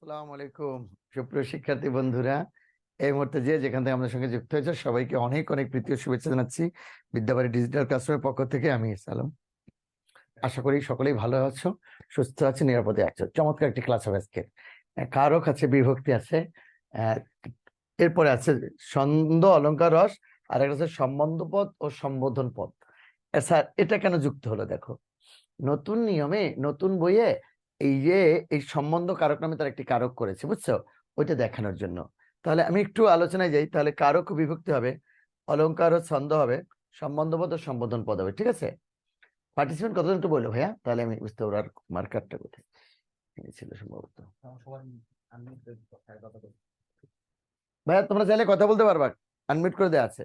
আসসালামু আলাইকুম সুপ্রিয় শিক্ষার্থী বন্ধুরা, এই মুহূর্তে যে যেখান থেকে আমাদের সঙ্গে যুক্ত হয়েছে সবাইকে অনেক অনেক প্রীতি ও শুভেচ্ছা জানাচ্ছি বিদ্যাবাড়ি ডিজিটাল ক্লাসরুমের পক্ষ থেকে। আমি সালাম, আশা করি সকলেই ভালো আছো, সুস্থ আছো, নিরাপদে আছো। চমৎকার একটি ক্লাস হবে আজকে। কারক আছে, বিভক্তি আছে, আহ, এরপরে আছে ছন্দ, অলংকার, রস, আর একটা আছে সম্বন্ধ পদ ও সম্বোধন পদ। স্যার, এটা কেন যুক্ত হলো? দেখো, নতুন নিয়মে নতুন বইয়ে এই যে এই সম্বন্ধ কারক নামে তার একটি কারক করেছে, বুঝছো? ওইটা দেখানোর জন্য। তাহলে আমি একটু আলোচনায় যাই। তাহলে কারক ও বিভক্তি হবে, অলংকার ও ছন্দ হবে, সম্বন্ধ পদ ও সম্বোধন পদ হবে। ঠিক আছে? পার্টিসিপেন্ট কতজন একটু বললো ভাইয়া, তাহলে আমি বুঝতে পারবো। আর মার্কারটা কোথায় ছিল সম্ভবত? ভাইয়া তোমরা চাইলে কথা বলতে পারবা, আনমিউট করে দেওয়া আছে।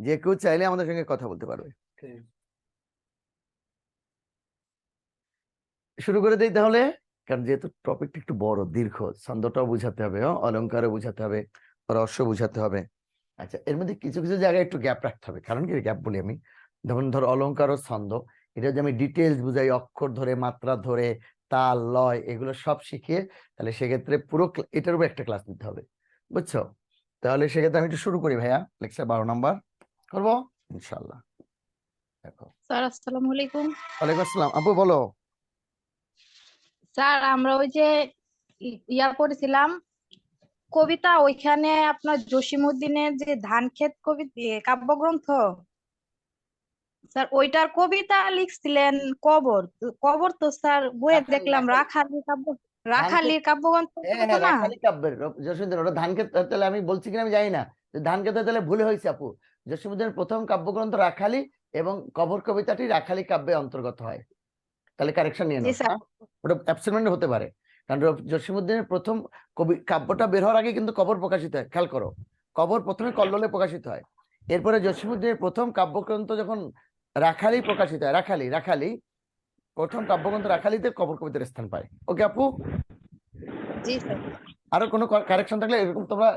যে কেউ চাইলে আমাদের সঙ্গে কথা বলতে পারবে। শুরু করে দিই তাহলে, কারণ যেহেতু টপিকটা একটু বড় দীর্ঘ, ছন্দটাও বুঝাতে হবে, অলংকারও বুঝাতে হবে, রস্য বুঝাতে হবে। আচ্ছা, এর মধ্যে কিছু কিছু জায়গায় একটু গ্যাপ রাখতে হবে। কারণ কি গ্যাপ বলি আমি? যেমন ধর অলংকার ও ছন্দ, এটা যদি আমি ডিটেলস বুঝাই, অক্ষর ধরে, মাত্রা ধরে, তাল, লয়, এগুলো সব শিখিয়ে, তাহলে সেক্ষেত্রে পুরো এটার উপর একটা ক্লাস নিতে হবে, বুঝছো? তাহলে সেক্ষেত্রে আমি একটু শুরু করি ভাইয়া, লেকচার 12 নম্বর করবো ইনশাল্লাহ। দেখো, স্যার আসসালামু আলাইকুম। ওয়ালাইকুম আসসালাম। আপু বলো। স্যার আমরা ওই যে ইয়া পড়েছিলাম কবিতা, ওইখানে আপনার জসিমউদ্দিনের যে ধানক্ষেত কাব্যগ্রন্থ, স্যার ওইটার কবিতা লিখছিলেন কবর। কবর তো স্যার বইয়ে রাখালি দেখলাম রাখালি ধান ক্ষেত। রাখালির কাব্যগ্রন্থ হ্যাঁ তো হ্যাঁ, না। রাখালি কাব্যের জসীমউদ্দিন, ওটা ধান ক্ষেত। তাহলে আমি বলছি কিনা আমি জানি না, ধান ক্ষেতে তাহলে ভুলে হয়েছে আপু। জসীমউদ্দিনের প্রথম কাব্যগ্রন্থ রাখালি, এবং কবর কবিতাটি রাখালি কাব্যে অন্তর্গত হয়। তাহলে কারেকশন নিয়ে জি নাও, স্যার। হ্যাঁ? ওটা অ্যাবসেন্ট হতে পারে। কারণ জসীমউদ্দিনের প্রথম কবি কাব্যটা বের হওয়ার আগে কিন্তু কবর প্রকাশিত হয়, খেয়াল করো। কবর প্রথমে কল্লোলে প্রকাশিত হয়, এরপরে জসীমউদ্দিনের প্রথম কাব্যগ্রন্থ যখন রাখালি প্রকাশিত হয়, রাখালি রাখালি প্রথম কাব্যগ্রন্থ রাখালিতে কবর কবিতার স্থান পায়। ওকে আপু? জি স্যার। আরো কোনো কারেকশন থাকলে, এরকম তোমরা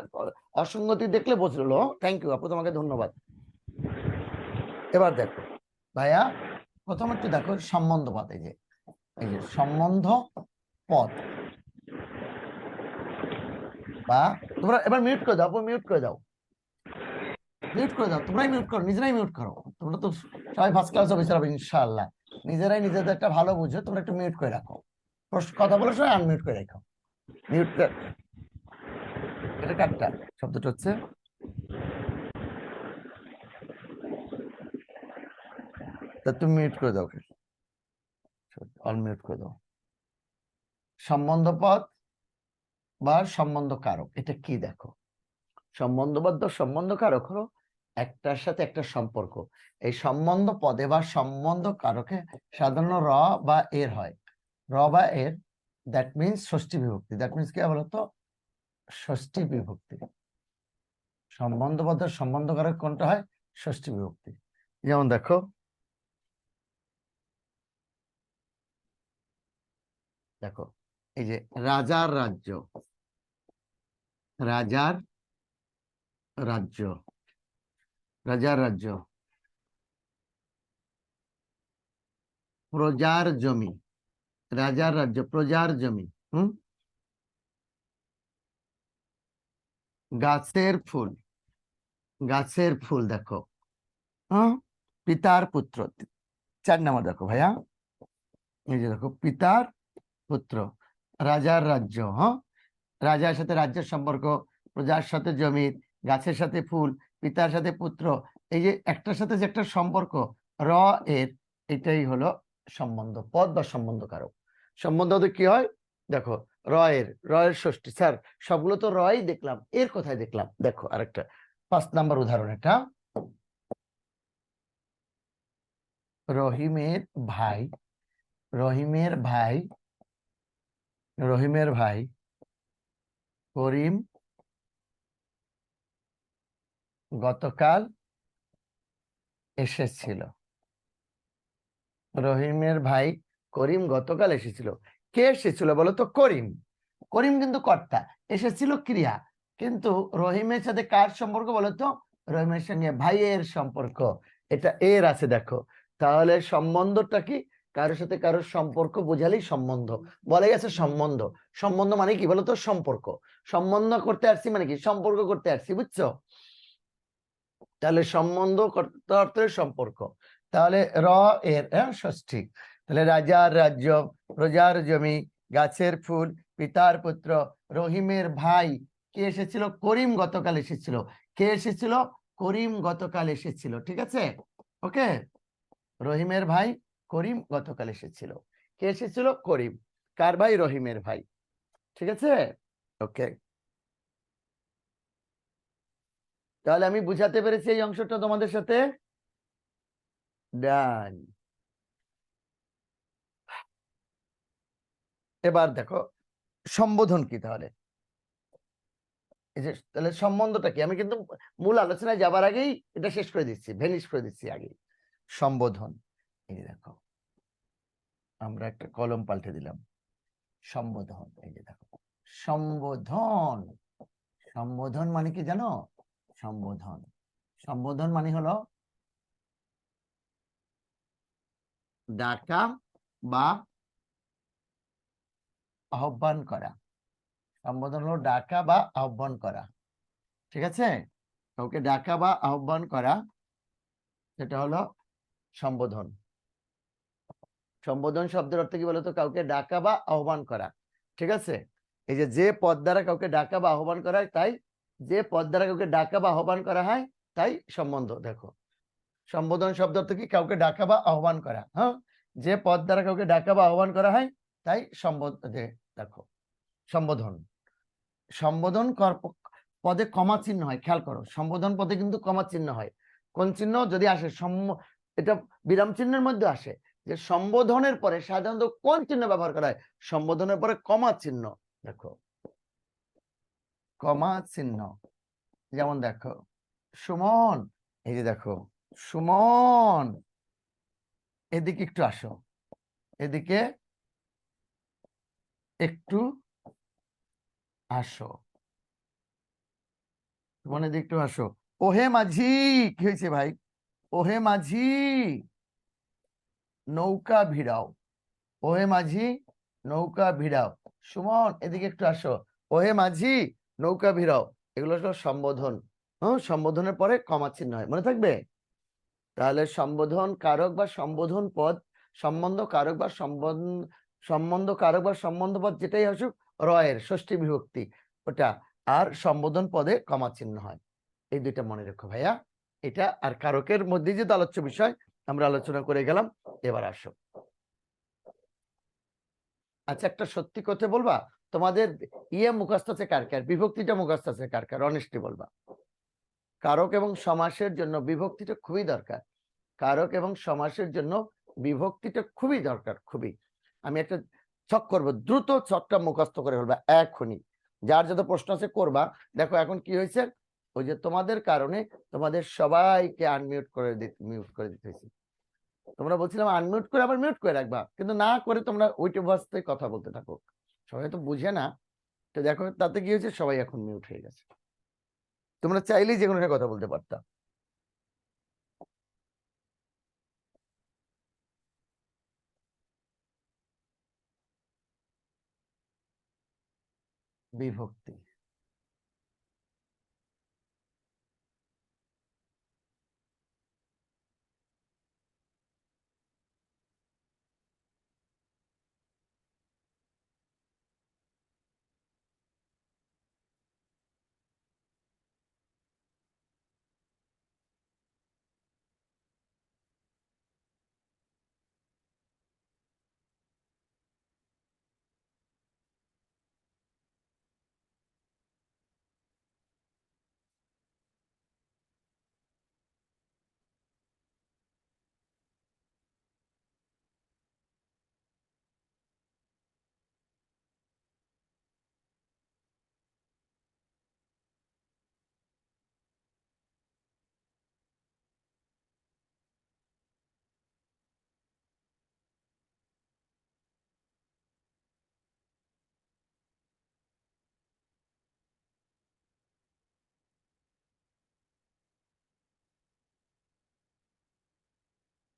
অসঙ্গতি দেখলে বুঝলো। থ্যাংক ইউ আপু, তোমাকে ধন্যবাদ। এবার দেখো ভাইয়া, প্রথম একটু দেখো সম্বন্ধ পদ। এই যে সম্বন্ধ পদ, বা তোমরা এবার মিউট করে দাও আপু, মিউট করে দাও, মিউট করে দাও, তোমরাই মিউট করো, নিজেরাই মিউট করো। তোমরা তো সবাই ফার্স্ট ক্লাস অফিসার হবে ইনশাআল্লাহ। নিজেরাই নিজেদের একটা ভালো বুঝো, তোমরা একটু মিউট করে রাখো। কথা বলার সময় আনমিউট করে রাখো। মিউট, এটা কাটটা শব্দটা হচ্ছে, তা তুমি মিউট করে দাও, অল মিউট করে দাও। সম্বন্ধ পদ বা সম্বন্ধ কারক, এটা কি দেখো? সম্বন্ধবদ্ধ সম্বন্ধ কারক হলো একটার সাথে একটা সম্পর্ক। এই সম্বন্ধ পদে বা সম্বন্ধ কারকে সাধারণ র বা এর হয়। র বা এর, দ্যাট মিনস ষষ্ঠী বিভক্তি। দ্যাট মিনস কি বলতো? ষষ্ঠী বিভক্তি। সম্বন্ধবদ্ধ সম্বন্ধ কারক কোনটা হয়? ষষ্ঠী বিভক্তি। যেমন দেখো, দেখো এই যে রাজার রাজ্য, রাজার রাজ্য, রাজার রাজ্য, প্রজার জমি, রাজার রাজ্য, প্রজার জমি, গাছের ফুল, গাছের ফুল দেখো, হম পিতার পুত্র। 4 নম্বর দেখো ভাইয়া, এই যে দেখো পিতার পুত্র, রাজার রাজ্য, হ্যাঁ, রাজার সাথে রাজ্যের সম্পর্ক, প্রজার সাথে জমির, গাছের সাথে ফুল, পিতার সাথে পুত্র, এই যে একটার সাথে যে একটা সম্পর্ক, র এর, এটাই হলো সম্বন্ধ পদ বা সম্বন্ধ কারক। সম্বন্ধ কি হয় দেখো, র এর ষষ্ঠী। স্যার সবগুলো তো রই দেখলাম, এর কোথায় দেখলাম? দেখো আরেকটা 5 নম্বর উদাহরণ, এটা রহিমের ভাই, রহিমের ভাই, রহিমের ভাই করিম গতকাল এসেছিল। রহিমের ভাই করিম গতকাল এসেছিল। কে এসেছিল বলো তো? করিম। করিম কিন্তু কর্তা, এসেছিল ক্রিয়া। কিন্তু রহিমের সাথে কার সম্পর্ক বলো তো? রহিমের সঙ্গে ভাইয়ের সম্পর্ক। এটা এর আছে দেখো। তাহলে সম্বন্ধটা কি? কারোর সাথে কারোর সম্পর্ক বোঝালেই সম্বন্ধ। বলে গেছে সম্বন্ধ, সম্বন্ধ মানে কি বলতো? সম্পর্ক। সম্বন্ধ করতে আসছি মানে কি? সম্পর্ক করতে আসছি, বুঝছো? তাহলে সম্বন্ধ করতে অর্থে সম্পর্ক। তাহলে এর ষষ্ঠী। তাহলে রাজার রাজ্য, প্রজার জমি, গাছের ফুল, পিতার পুত্র, রহিমের ভাই। কে এসেছিল? করিম গতকাল এসেছিল। কে এসেছিল? করিম গতকাল এসেছিল। ঠিক আছে, ওকে। রহিমের ভাই করিম গতকাল এসেছিল। কে এসেছিল? করিম। কার ভাই? রহিমের ভাই। ঠিক আছে, ওকে। তাহলে আমি বুঝাতে পেরেছি এই অংশটা তোমাদের সাথে? ডান। এবার দেখো সম্বোধন কি তাহলে। এই যে তাহলে সম্বন্ধটা কি, আমি কিন্তু মূল আলোচনায় যাবার আগেই এটা শেষ করে দিচ্ছি, ভেনিশ করে দিচ্ছি আগে। সম্বোধন, এই যে দেখো আমরা একটা কলম পাল্টে দিলাম। সম্বোধন, এই যে দেখো সম্বোধন। সম্বোধন মানে কি জানো? সম্বোধন, সম্বোধন মানে হলো ডাকা বা আহ্বান করা। সম্বোধন হলো ডাকা বা আহ্বান করা। ঠিক আছে, কাউকে ডাকা বা আহ্বান করা, সেটা হলো সম্বোধন। সম্বোধন শব্দের অর্থ কি বলতো? কাউকে ডাকা বা আহ্বান করা। ঠিক আছে, এই যে যে পদ দ্বারা কাউকে ডাকা বা আহ্বান করা হয়, তাই যে পদ দ্বারা কাউকে ডাকা বা আহ্বান করা হয় তাই সম্বন্ধ। দেখো সম্বোধন শব্দ অর্থ কি? কাউকে ডাকা বা আহ্বান করা। হ্যাঁ, যে পদ দ্বারা কাউকে ডাকা বা আহ্বান করা হয় তাই দেখো সম্বোধন। সম্বোধন পদে কমা চিহ্ন হয়, খেয়াল করো। সম্বোধন পদে কিন্তু কমা চিহ্ন হয়। কোন চিহ্ন? যদি আসে এটা বিরাম চিহ্নের মধ্যে আসে, যে সম্বোধনের পরে সাধারণত কোন চিহ্ন ব্যবহার করা হয়? সম্বোধনের পরে কমা চিহ্ন। দেখো কমা চিহ্ন। যেমন দেখো সুমন, এই যে দেখো সুমন, এদিকে একটু আসো, এদিকে একটু আসো, সুমন এদিকে একটু আসো। ওহে মাঝি, কি হয়েছে ভাই? ওহে মাঝি নৌকা ভিড়াও। ওহে মাঝি নৌকা ভিড়াও। সুমন এদিকে একটু আসো। ওহে মাঝি নৌকা ভিড়াও। এগুলো হলো সম্বোধন। হ্যাঁ, সম্বোধনের পরে কমা চিহ্ন হয়, মনে থাকবে। তাহলে সম্বোধন কারক বা সম্বোধন পদ, সম্বন্ধ কারক বা সম্বন্ধ কারক বা সম্বন্ধ পদ যেটাই আসুক, রয়ের ষষ্ঠী বিভক্তি ওটা। আর সম্বোধন পদে কমা চিহ্ন হয়। এই দুইটা মনে রেখো ভাইয়া। এটা আর কারকের মধ্যে যে আলোচ্য বিষয় আমরা আলোচনা করে গেলাম। এবার আসো, আচ্ছা একটা সত্যি কথা বলবা, তোমাদের মুখস্থ আছে কার কার? বিভক্তিটা মুখস্থ আছে কার কার? অনেস্টলি বলবা। কারক এবং সমাসের জন্য বিভক্তিটা খুবই দরকার। কারক এবং সমাসের জন্য বিভক্তিটা খুবই দরকার, খুবই। আমি একটা ছক করবো, দ্রুত ছকটা মুখস্থ করে ফেলবা এখনই। যার যত প্রশ্ন আছে করবা। দেখো এখন কি হয়েছে, ওই যে তোমাদের কারণে তোমাদের সবাইকে আনমিউট করে মিউট করে দিতে হয়েছে। তোমরা বলছিলাম আনমিউট করে আবার মিউট করে রাখবা, কিন্তু না করে তোমরা ওইটা অবস্থায় কথা বলতে থাকো। সবাই তো বুঝে না। তো দেখো তাতে কি হয়েছে, সবাই এখন মিউট হয়ে গেছে। তোমরা চাইলেই যে কোনো একটা কথা বলতে পারতা। বিভক্তি,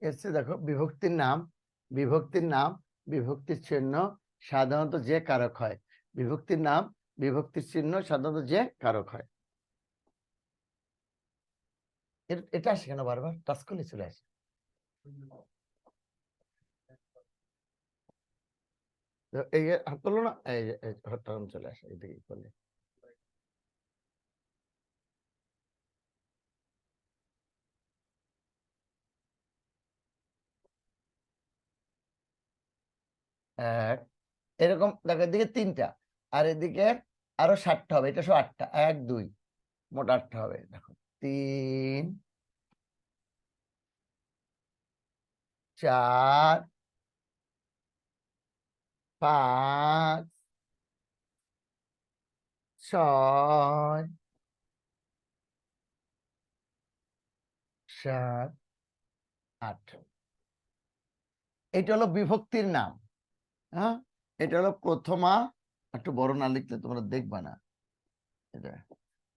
এসছে দেখো বিভক্তির নাম বিভক্তির নাম বিভক্তির চিহ্ন সাধারণত যে কারক হয়। বিভক্তির নাম বিভক্তির চিহ্ন সাধারণত যে কারক হয়। এটা আসে কেন বারবার? টাচ করলে চলে আসে। এই যে হাত তুললো না, এই যে হাতটা চলে আসে এদিকে করলে। এক, এরকম দেখো, এদিকে 3টা আর এদিকে আরো 7টা হবে, এটা সব 8টা, 1 2 মোট 8টা হবে। দেখো 3 4 5 6 7 8। এটা হলো বিভক্তির নাম। হ্যাঁ, এটা হলো প্রথমা। একটু বড় না লিখলে তোমরা দেখবা না। এটা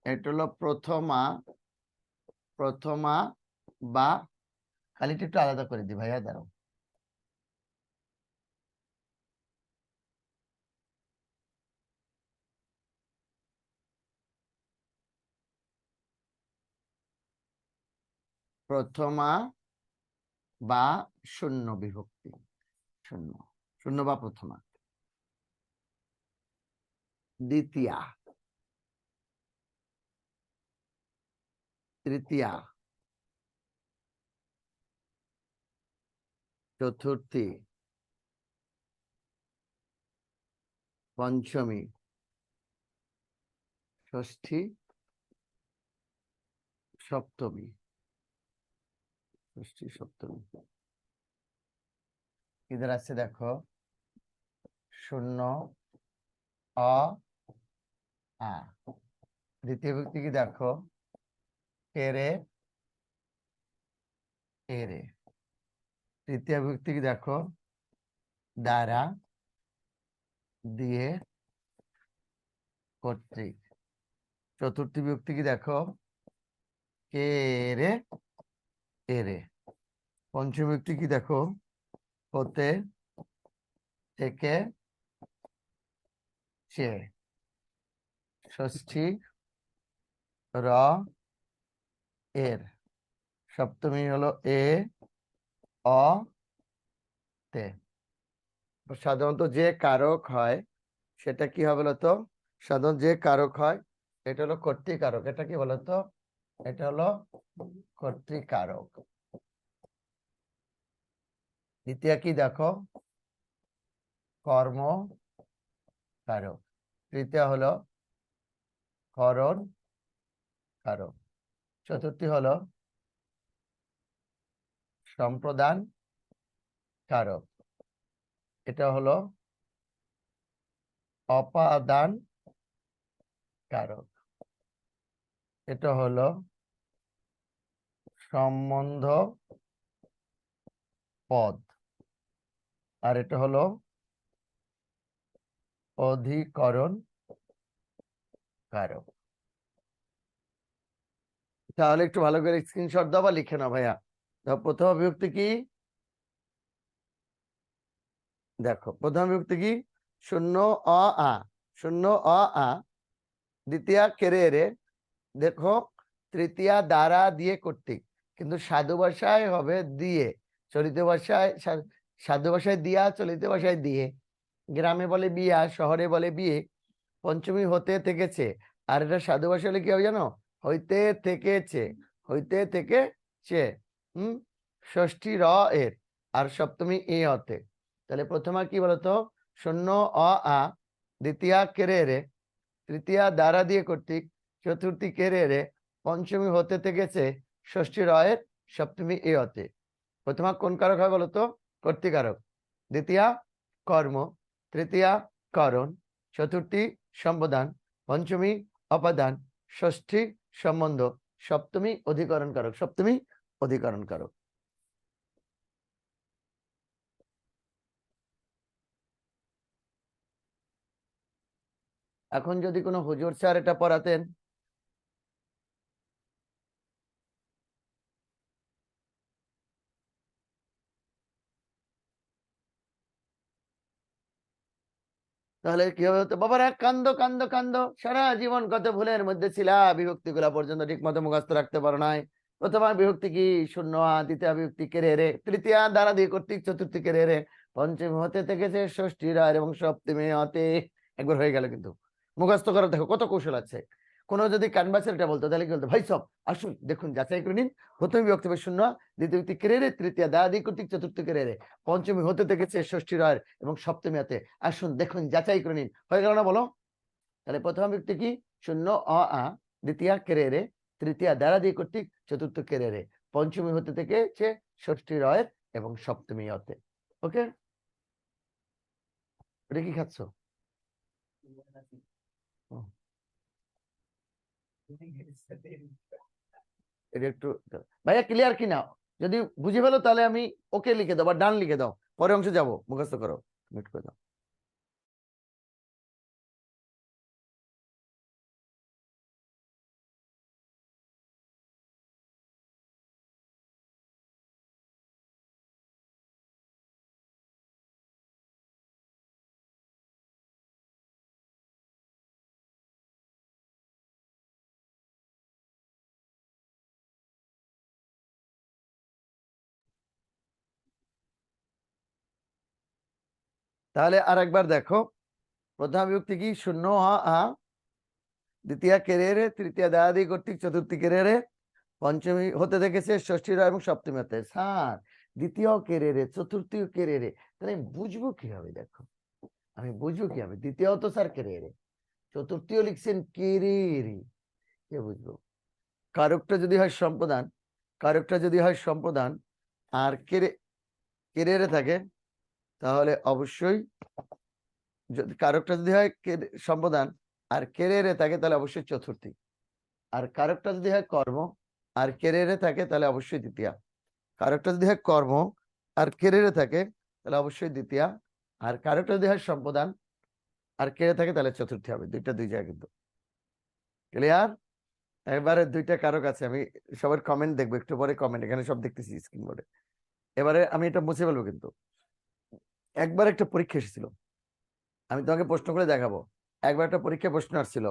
এটা হলো প্রথমা, প্রথমা বা খালিটা একটু আলাদা করে দি ভাইয়া, দাঁড়াও। প্রথমা বা শূন্য বিভক্তি, শূন্য, শূন্য বা প্রথমা। দ্বিতীয়া, তৃতীয়া, চতুর্থী, পঞ্চমী, ষষ্ঠী, সপ্তমী, ষষ্ঠী সপ্তমী। ইধার আছে দেখো, শূন্য, অ, আ। দ্বিতীয় বিভক্তি কি দেখো, এরে, এরে। তৃতীয় বিভক্তি কি দেখো, দ্বারা, দিয়ে, কর্তৃক। চতুর্থী বিভক্তি কি দেখো, কে রে, এরে। পঞ্চম বিভক্তি কি দেখো, হতে, থেকে, চে। ষষ্ঠী, র, এর। সপ্তমী হলো এ, অ, তে। সাধারণত যে কারক হয় সেটা কি হবে বলতো? সাধারণত যে কারক হয় এটা হলো কর্তৃকারক। এটা কি বলতো? এটা হলো কর্তৃকারক। দ্বিতীয় কি দেখো, কর্ম কারক। তৃতীয় হলো করণ কারক। চতুর্থী হলো সম্প্রদান কারক। এটা হলো অপাদান কারক। এটা হলো সম্বন্ধ পদ। আর এটা হলো অধিকরণ কারক। তাহলে একটু ভালো করে স্ক্রিনশট দাও বা লিখে নাও ভাইয়া। প্রথম বিভক্তি কি দেখো, প্রথম বিভক্তি কি, শূন্য, অ, আ, শূন্য, অ, আ। দ্বিতীয়া কেরে রে, দেখো তৃতীয়া দ্বারা, দিয়ে, কর্তৃক। কিন্তু সাধু ভাষায় হবে দিয়ে, চলিত ভাষায় সাধু ভাষায় দিয়া, চলিত ভাষায় দিয়ে। গ্রামে বলে বিয়া, শহরে বলে বিয়ে। পঞ্চমী হতে, থেকেছে। আর এটা সাধু ভাষা হলে কি হবে জানো, হইতে, থেকেছে, হইতে, থেকে, চে। ষষ্ঠী র, এর। আর সপ্তমী এ, হতে। তাহলে প্রথমা কি বলতো, শূন্য, অ, আ। দ্বিতীয়া কেরে রে, তৃতীয়া দ্বারা, দিয়ে, কর্তৃক। চতুর্থী কেরে রে, পঞ্চমী হতে, থেকেছে। ষষ্ঠী র, এর। সপ্তমী এ, হতে। প্রথমা কোন কারক হয় বলতো? কর্তৃকারক। দ্বিতীয়া কর্ম, তৃতীয়া করণ, চতুর্থী সম্বোধন, পঞ্চমী অপাদান, ষষ্ঠী সম্বন্ধ, সপ্তমী অধিকরণ কারক। সপ্তমী অধিকরণ কারক। এখন যদি কোনো হুজুর স্যার এটা পড়াতেন, তাহলে কি হবে হতো, বাবারা কান্দো কান্দো কান্দো, সারা জীবন কত ভুলের মধ্যে ছিলা, বিভক্তি গুলা পর্যন্ত ঠিক মতো মুখস্থ রাখতে পারো নাই। প্রথমা বিভক্তি কি শূন্য আ, দ্বিতীয় বিভক্তি কেরে রে, তৃতীয় দ্বারা দিয়ে কর্তৃক, চতুর্থী কেরে রে, পঞ্চমী হতে থেকেছে ষষ্ঠী রায় এবং সপ্তমী হতে। একবার হয়ে গেল, কিন্তু মুখস্থ করার দেখো কত কৌশল আছে। কোনো যদি ক্যানভাসের এটা বলতো তাহলে কি বলতো, ভাই সব আসুন দেখুন যাচাই করে নিন, প্রথমে বিভক্তি হবে শূন্য, দ্বিতীয় বিভক্তি কেরে রে, তৃতীয় দ্বারা দিয়ে কর্তৃক, চতুর্থী কেরে রে, পঞ্চমী হতে থেকেছে ষষ্ঠী রায় এবং সপ্তমী হাতে, আসুন দেখুন যাচাই করে নিন। হয়ে গেল না বলো? তাহলে প্রথম ব্যক্তি কি শূন্য অ আ, দ্বিতীয় কেরে রে, তৃতীয় দ্বারা দিয়ে কর্তৃক, চতুর্থ কেরে রে, পঞ্চমী হতে থেকে ষষ্ঠী রয়ের এবং সপ্তমী হতে। ওকে, এটা কি খাচ্ছ? এটা একটু ভাইয়া ক্লিয়ার কিনা, যদি বুঝে ফেলো তাহলে আমি ওকে লিখে দাও বা ডান লিখে দাও, পরে অংশে যাবো, মুখস্থ করো, মিট করে দাও। তাহলে আর একবার দেখো, প্রথম বিভক্তি কি শূন্য আ, দ্বিতীয় কেরে রে, তৃতীয় দ্বারা দিয়ে কর্তৃক, চতুর্থী কেরে রে, পঞ্চমী হতে দেখেছে ষষ্ঠী রয় এবং সপ্তমী হতে। স্যার দ্বিতীয় কেরে রে, চতুর্থীয় কেরে রে, তাহলে আমি বুঝবো কিভাবে? দেখো আমি বুঝবো কিভাবে, দ্বিতীয় তো স্যার কেরে রে, চতুর্থীয় লিখছেন কেরে রে, কে বুঝবো? কারকটা যদি হয় সম্প্রদান, কারকটা যদি হয় সম্প্রদান আর কেরে কেরে রে থাকে, তাহলে অবশ্যই, যদি কারকটা যদি হয় সম্প্রদান আর কেরে রে থাকে তাহলে অবশ্যই চতুর্থী, আর কারকটা যদি হয় কর্ম আর কেরিয়ারে থাকে তাহলে অবশ্যই দ্বিতীয়া, কারকটা যদি হয় কর্ম আর কেরিয়ারে থাকে তাহলে অবশ্যই দ্বিতীয়া, আর কারকটা যদি হয় সম্প্রদান আর কেড়ে থাকে তাহলে চতুর্থী হবে। দুইটা দুই জায়গায়, কিন্তু ক্লিয়ার? এবারে দুইটা কারক আছে, আমি সবার কমেন্ট দেখবো একটু পরে, কমেন্ট এখানে সব দেখতেছি স্ক্রিন বোর্ডে। এবারে আমি এটা মুছে ফেলবো, কিন্তু একবার একটা পরীক্ষা এসেছিল, আমি তোমাকে প্রশ্ন করে দেখাবো। একবার একটা পরীক্ষা প্রশ্ন আসছিল,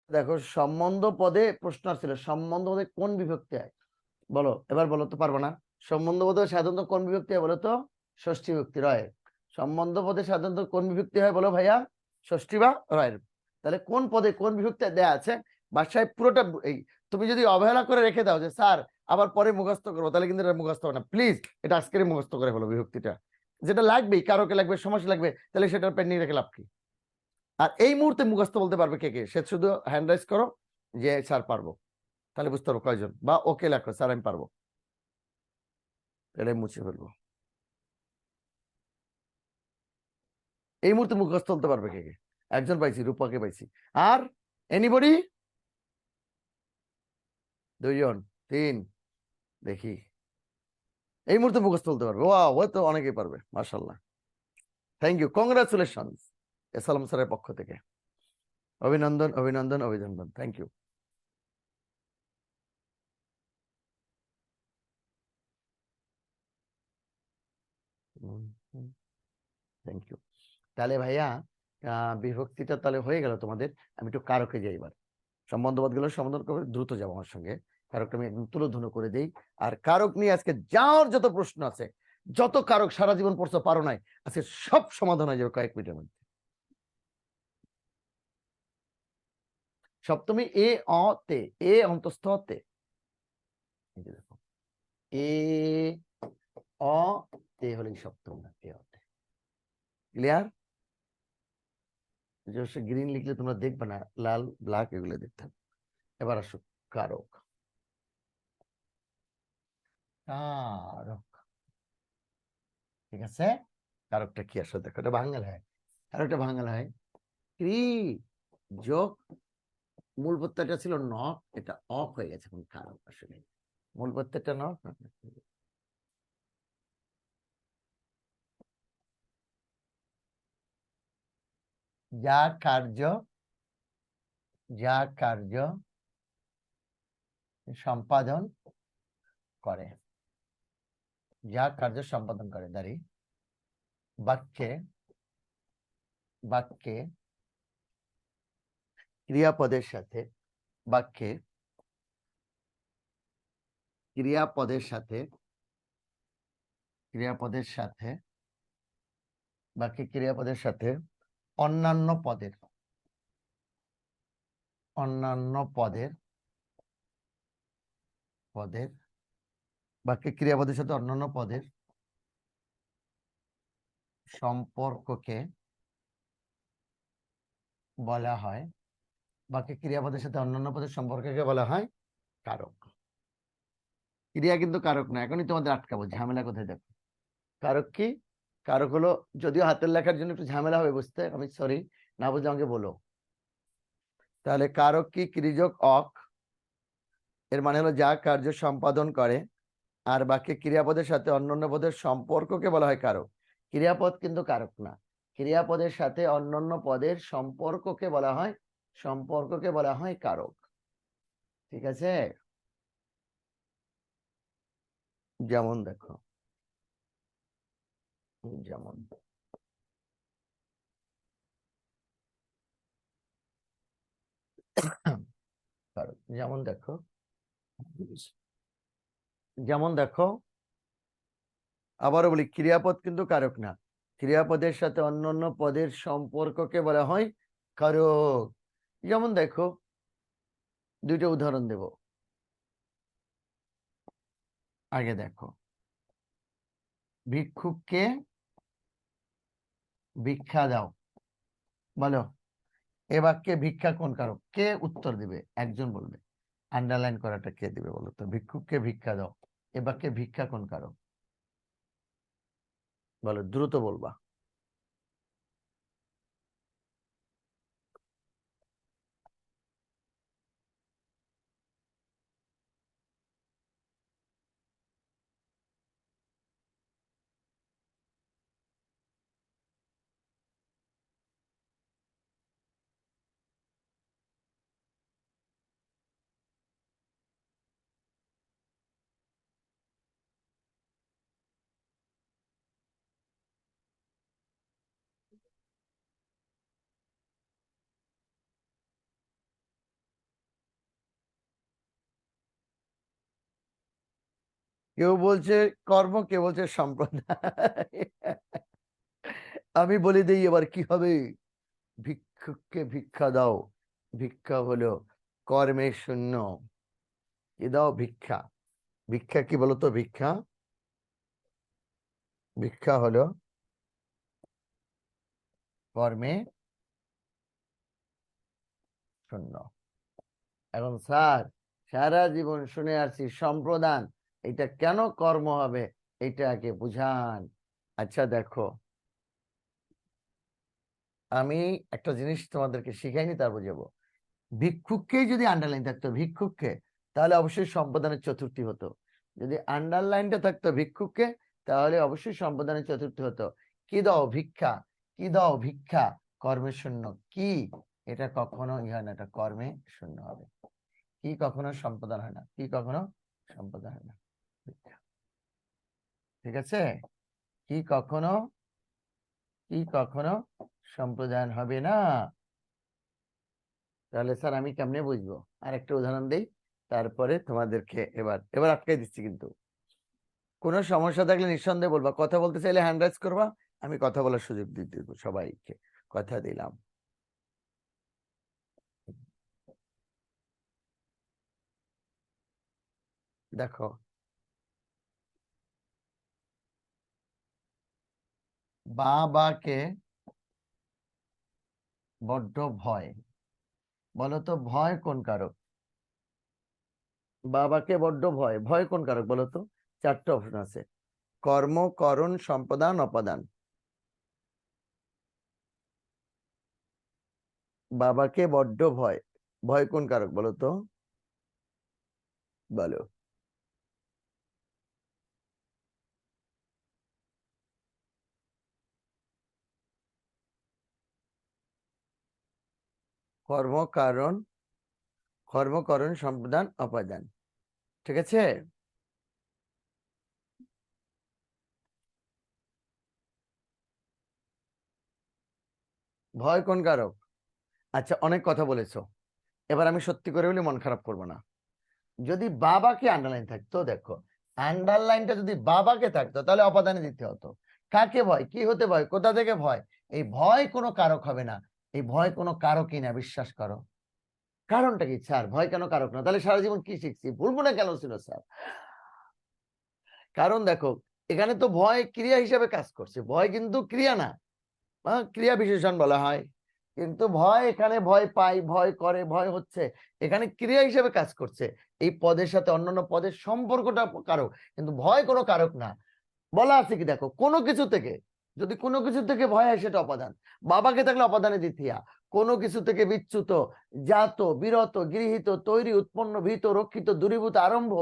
দেখো সম্বন্ধ পদে প্রশ্ন ছিল, সম্বন্ধ পদে কোন বিভক্তি হয় বলো, এবার বলো তো, পারবো না? সম্বন্ধ পদে সাধারণত কোন বিভক্তি হয় বলো তো? ষষ্ঠী বিভক্তি রয়। সম্বন্ধ পদে সাধারণত কোন বিভক্তি হয় বলো ভাইয়া? ষষ্ঠী বা রয়ের। তাহলে কোন পদে কোন বিভক্তি দেয়া আছে, বাসায় পুরোটা এই তুমি যদি অবহেলা করে রেখে দাও যে স্যার আবার পরে মুখস্থ করবো, তাহলে কিন্তু এটা মুখস্থ হবে না। প্লিজ এটা আজকেরই মুখস্থ করে ফেলো বিভক্তিটা, যেটা লাগবেই, কারোকে লাগবে, সমস্যা লাগবে, তাহলে সেটার পেন্ডিং রেখে লাভ কি? আর এই মুহূর্তে মুখস্থ বলতে পারবে কে কে, সে শুধু হ্যান্ড রাইজ করো যে স্যার পারবো, তাহলে বুঝতে পারবো কয়জন, বা ওকে লেখো স্যার আমি পারবো, এটাই মুছে ফেলবো। এই মুহূর্তে মুখস্থ বলতে পারবে কে কে? একজন পাইছি, রূপাকে পাইছি। আর এনিবডি? দুইজন, তিন, দেখি এই মুহূর্তে মুখস্থ বলতে পারবে। ও তো অনেকেই পারবে, মাশাআল্লাহ, থ্যাংক ইউ, কংগ্রাচুলেশন এসালাম স্যারের পক্ষ থেকে, অভিনন্দন অভিনন্দন অভিনন্দন, থ্যাংক ইউ। Thank you. তাহলে ভাইয়া বিভক্তিটা তাহলে হয়ে গেল তোমাদের। আমি একটু কারকে যাই এবার, সম্বন্ধবাদ গুলো সমাধান করে দ্রুত যাবো আমার সঙ্গে, কারকটা আমি একদম তুলোধুনো করে দেই। আর কারক নিয়ে আজকে যার যত প্রশ্ন আছে, যত কারক সারা জীবন পড়ছো পারো নাই, আজকে সব সমাধান হয়ে যাবে কয়েক মিনিটের মধ্যে। সপ্তমী এ অ তে, এ অন্তস্থ তে, এই যে দেখো এ অ তে হলো সপ্তম না, এ অ তে। ক্লিয়ার? গ্রিন লিখলে তোমরা দেখবে না, লাল ব্ল্যাক এগুলো দেখতে হবে। এবার আসো কারক। কারক, ঠিক আছে, কারকটা কি আসলে দেখো, এটা ভাঙাল হয়, কারকটা ভাঙাল হয় ক্রি যোগ মূল প্রত্যয়টা ছিল নক, এটা অফ হয়ে গেছে এখন কারক, আসলে মূল প্রত্যয়টা নক, যা কার্য, যা কার্য সম্পাদন করে, যা কার্য সম্পাদন করে, দাঁড়ি বাক্যে, বাক্যে ক্রিয়াপদের সাথে, বাক্যে ক্রিয়াপদের সাথে, ক্রিয়াপদের সাথে, বাক্যে ক্রিয়াপদের সাথে অন্যান্য পদের, অন্যান্য পদের, পদের বাক্যে ক্রিয়াপদের সাথে অন্যান্য পদের সম্পর্ককে বলা হয়, বাক্যে ক্রিয়াপদের সাথে অন্যান্য পদের সম্পর্ককে বলা হয় কারক। ক্রিয়া কিন্তু কারক না, এখনই তোমাদের আটকাবো, ঝামেলা কোথায় দেখো। কারক কি? কারক হলো, যদিও হাতের লেখার জন্য একটু ঝামেলা হবে বুঝতে, আমি সরি, না বুঝলে আমাকে বলো। তাহলে কারক কি? ক্রিযোগ অক, এর মানে হলো যা কার্য সম্পাদন করে, আর বাক্যে ক্রিয়াপদের সাথে অন্যান্য পদের সম্পর্ককে বলা হয় কারক। ক্রিয়াপদ কিন্তু কারক না, ক্রিয়াপদের সাথে অন্যান্য পদের সম্পর্ককে বলা হয়, সম্পর্ককে বলা হয় কারক। ঠিক আছে? যেমন দেখো, যেমন কারক, যেমন দেখো, যেমন দেখো, আবারও বলি, ক্রিয়াপদ কিন্তু কারক না, ক্রিয়াপদের সাথে অন্যান্য পদের সম্পর্ককে বলা হয় কারক। যেমন দেখো, দুইটা উদাহরণ দেব। আগে দেখো, ভিক্ষুককে ভিক্ষা দাও, বলো এ বাক্যে ভিক্ষা কোন কারক? কে উত্তর দিবে? একজন বলবে। আন্ডারলাইন করাটা কে দিবে বলো তো? ভিক্ষুককে ভিক্ষা দাও, এ বাক্যে ভিক্ষা কোন কারক? বলো, দ্রুত বলবা। কেউ বলছে কর্ম, কেউ বলছে সম্প্রদায়। আমি বলে দিই এবার কি হবে। ভিক্ষুককে ভিক্ষা দাও, ভিক্ষা হলো কর্মে শূন্য। কি দাও? ভিক্ষা। ভিক্ষা কি বলতো? ভিক্ষা, ভিক্ষা হলো কর্মে শূন্য। এখন স্যার, সারা জীবন শুনে আসছি সম্প্রদান, এটা কেন কর্ম হবে? এটাকে বুঝান। আচ্ছা দেখো, আমি একটা জিনিস তোমাদেরকে শিখাইনি, তার বুঝাবো। ভিক্ষুককেই যদি আন্ডারলাইন থাকতো, ভিক্ষুককে, তাহলে অবশ্যই সম্প্রদানের চতুর্থী হতো। যদি আন্ডারলাইনটা থাকতো ভিক্ষুককে, তাহলে অবশ্যই সম্প্রদানের চতুর্থী হতো। কি দাও? ভিক্ষা। কি দাও? ভিক্ষা। কর্মে শূন্য। কি? এটা কখনো হয় না, এটা কর্মে শূন্য হবে। কি কখনো সম্প্রদান হয় না, কি কখনো সম্প্রদান হয় না। ভিক্ষা। ঠিক আছে? কি কখনো, কি কখনো সম্প্রদান হবে না। তাহলে স্যার আমি কেমনে বুঝবো? আর একটা উদাহরণ দেই, তারপরে তোমাদেরকে এবার এবার আটকাই দিচ্ছি। কিন্তু কোনো সমস্যা থাকলে নিঃসন্দেহে বলবা, কথা বলতে চাইলে হ্যান্ড রাইজ করবা, আমি কথা বলার সুযোগ দিয়ে দিব সবাইকে, কথা দিলাম। দেখো, বাবাকে বড্ড ভয়। বলো তো ভয় কোন কারক? বাবাকে বড্ড ভয়, ভয় কোন কারক বলো তো? চারটে অপশন আছে, কর্ম, করণ, সম্পদান, অপাদান। বাবাকে বড্ড ভয়, ভয় কোন কারক বলো তো? বলো। কর্ম, কারণ, কর্ম, করণ, সম্পদান, অপাদান। ঠিক আছে? ভয় কোন কারক? আচ্ছা, অনেক কথা বলেছো, এবার আমি সত্যি করে বলি, মন খারাপ করবো না। যদি বাবাকে আন্ডারলাইন থাকতো, দেখো আন্ডারলাইনটা যদি বাবাকে থাকতো, তাহলে অপাদানে দিতে হতো। কাকে ভয়? কি হতে ভয়? কোথা থেকে ভয়? এই ভয় কোনো কারক হবে না, এই ভয় কোনো কারকই না, বিশ্বাস করো। কারণটা কি স্যার? ভয় কেন কারক না? তাহলে সারা জীবন কি শিখছি? ভুলবো না কেন ছিল স্যার? কারণ দেখো, এখানে তো ভয় ক্রিয়া হিসাবে কাজ করছে, ভয় কিন্তু ক্রিয়া না, ক্রিয়া বিশেষণ বলা হয়। কিন্তু ভয়, এখানে ভয় পাই, ভয় করে, ভয় হচ্ছে, এখানে ক্রিয়া হিসেবে কাজ করছে। এই পদের সাথে অন্যান্য পদের সম্পর্কটা কারক, কিন্তু ভয় কোনো কারক না। বলা আছে কি, দেখো কোনো কিছু থেকে, যদি কোনো কিছু থেকে ভয় হয় সেটা অপাদান। বাবাকে থাকলে অপাদানে দ্বিতীয়া। কোনো কিছু থেকে বিচ্যুত, জাত, বিরত, গৃহীত, তৈরি, উৎপন্ন, ভীত, রক্ষিত, দূরীভূত, আরম্ভ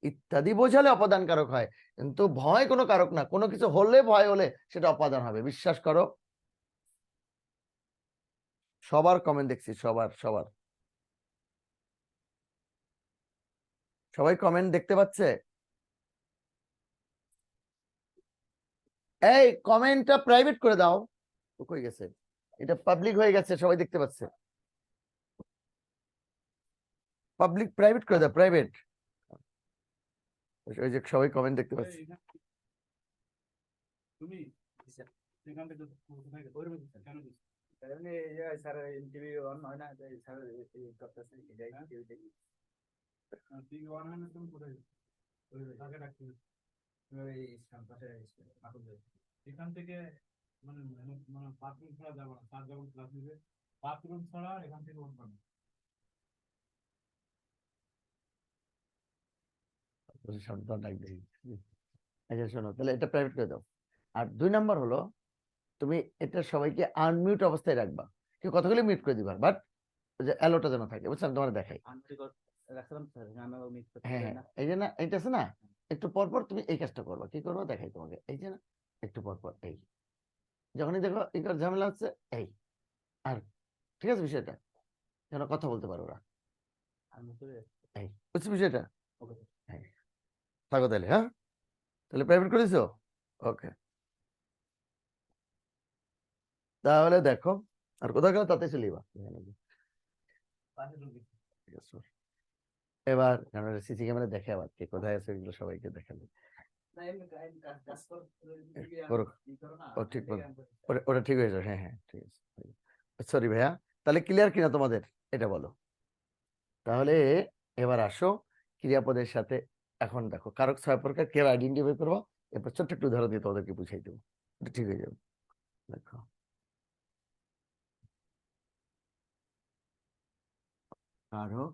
ইত্যাদি বোঝালে অপাদান কারক হয়। কিন্তু ভয় কোনো কারক না, কোনো কিছু হলে, ভয় হলে সেটা অপাদান হবে, বিশ্বাস করো। সবার কমেন্ট দেখছি, সবার সবার, সবাই কমেন্ট দেখতে পাচ্ছে। এই কমেন্টটা প্রাইভেট করে দাও। ও কই গেছে? এটা পাবলিক হয়ে গেছে, সবাই দেখতে পাচ্ছে। পাবলিক প্রাইভেট করে দাও, প্রাইভেট। ওই যে সবাই কমেন্ট দেখতে পাচ্ছে। তুমি সেখান থেকে কোথায় কেন দিচ্ছ? এমনি স্যার টিভি অন হয় না, স্যার করতেছে এটাই টিভি দেখি। টিভি অন হয় না, তুমি কোথায় তাকে ডাকতে ওই পাশে নাটক দেখি। এখান থেকে মানে মানে বাথরুম ছাড়া যাবো না, স্যার যখন ক্লাস নিবে বাথরুম ছাড়া এখান থেকে অন পাবে। শব্দ ডাক দিই। আচ্ছা শোনো, তাহলে এটা প্রাইভেট করে দাও। আর 2 নম্বর হলো, তুমি এটা সবাইকে আনমিউট অবস্থায় রাখবা, কেউ কথাগুলো মিউট করে দিবা, বাট যে অ্যালোটা যেন থাকে, বুঝছেন? তোমার দেখাই। হ্যাঁ হ্যাঁ, এই যে না, এইটা আছে না, একটু পর পর তুমি এই কাজটা করবা। কি করবা দেখাই তোমাকে, এই যে না, একটু পর পর এই, যখনই দেখো এই ঝামেলা হচ্ছে, এই, আর ঠিক আছে বিষয়টা, যেন কথা বলতে পারো ওরা। এই বুঝছি বিষয়টা? হ্যাঁ, থাকো তাহলে। হ্যাঁ, তাহলে প্রাইভেট করে দিছো। ওকে, তাহলে দেখো, আর কোথাও গেলে তাতে চলিবা। ঠিক আছে। এবার সিসি ক্যামেরা দেখে আবার কে কোথায় আছে, এগুলো সবাইকে দেখাবে। করুক। ও ঠিক বল, ওটা ঠিক হয়ে যাবে। হ্যাঁ হ্যাঁ, ঠিক আছে। সরি ভাইয়া, তাহলে ক্লিয়ার কিনা তোমাদের এটা বলো। তাহলে এবার আসো ক্রিয়াপদের সাথে। এখন দেখো কারক 6 প্রকার কে আইডেন্টিফাই করবো, এরপর ছোট্ট একটু উদাহরণ দিয়ে তোমাদেরকে বুঝাই দেবো, এটা ঠিক হয়ে যাবে। দেখো কারক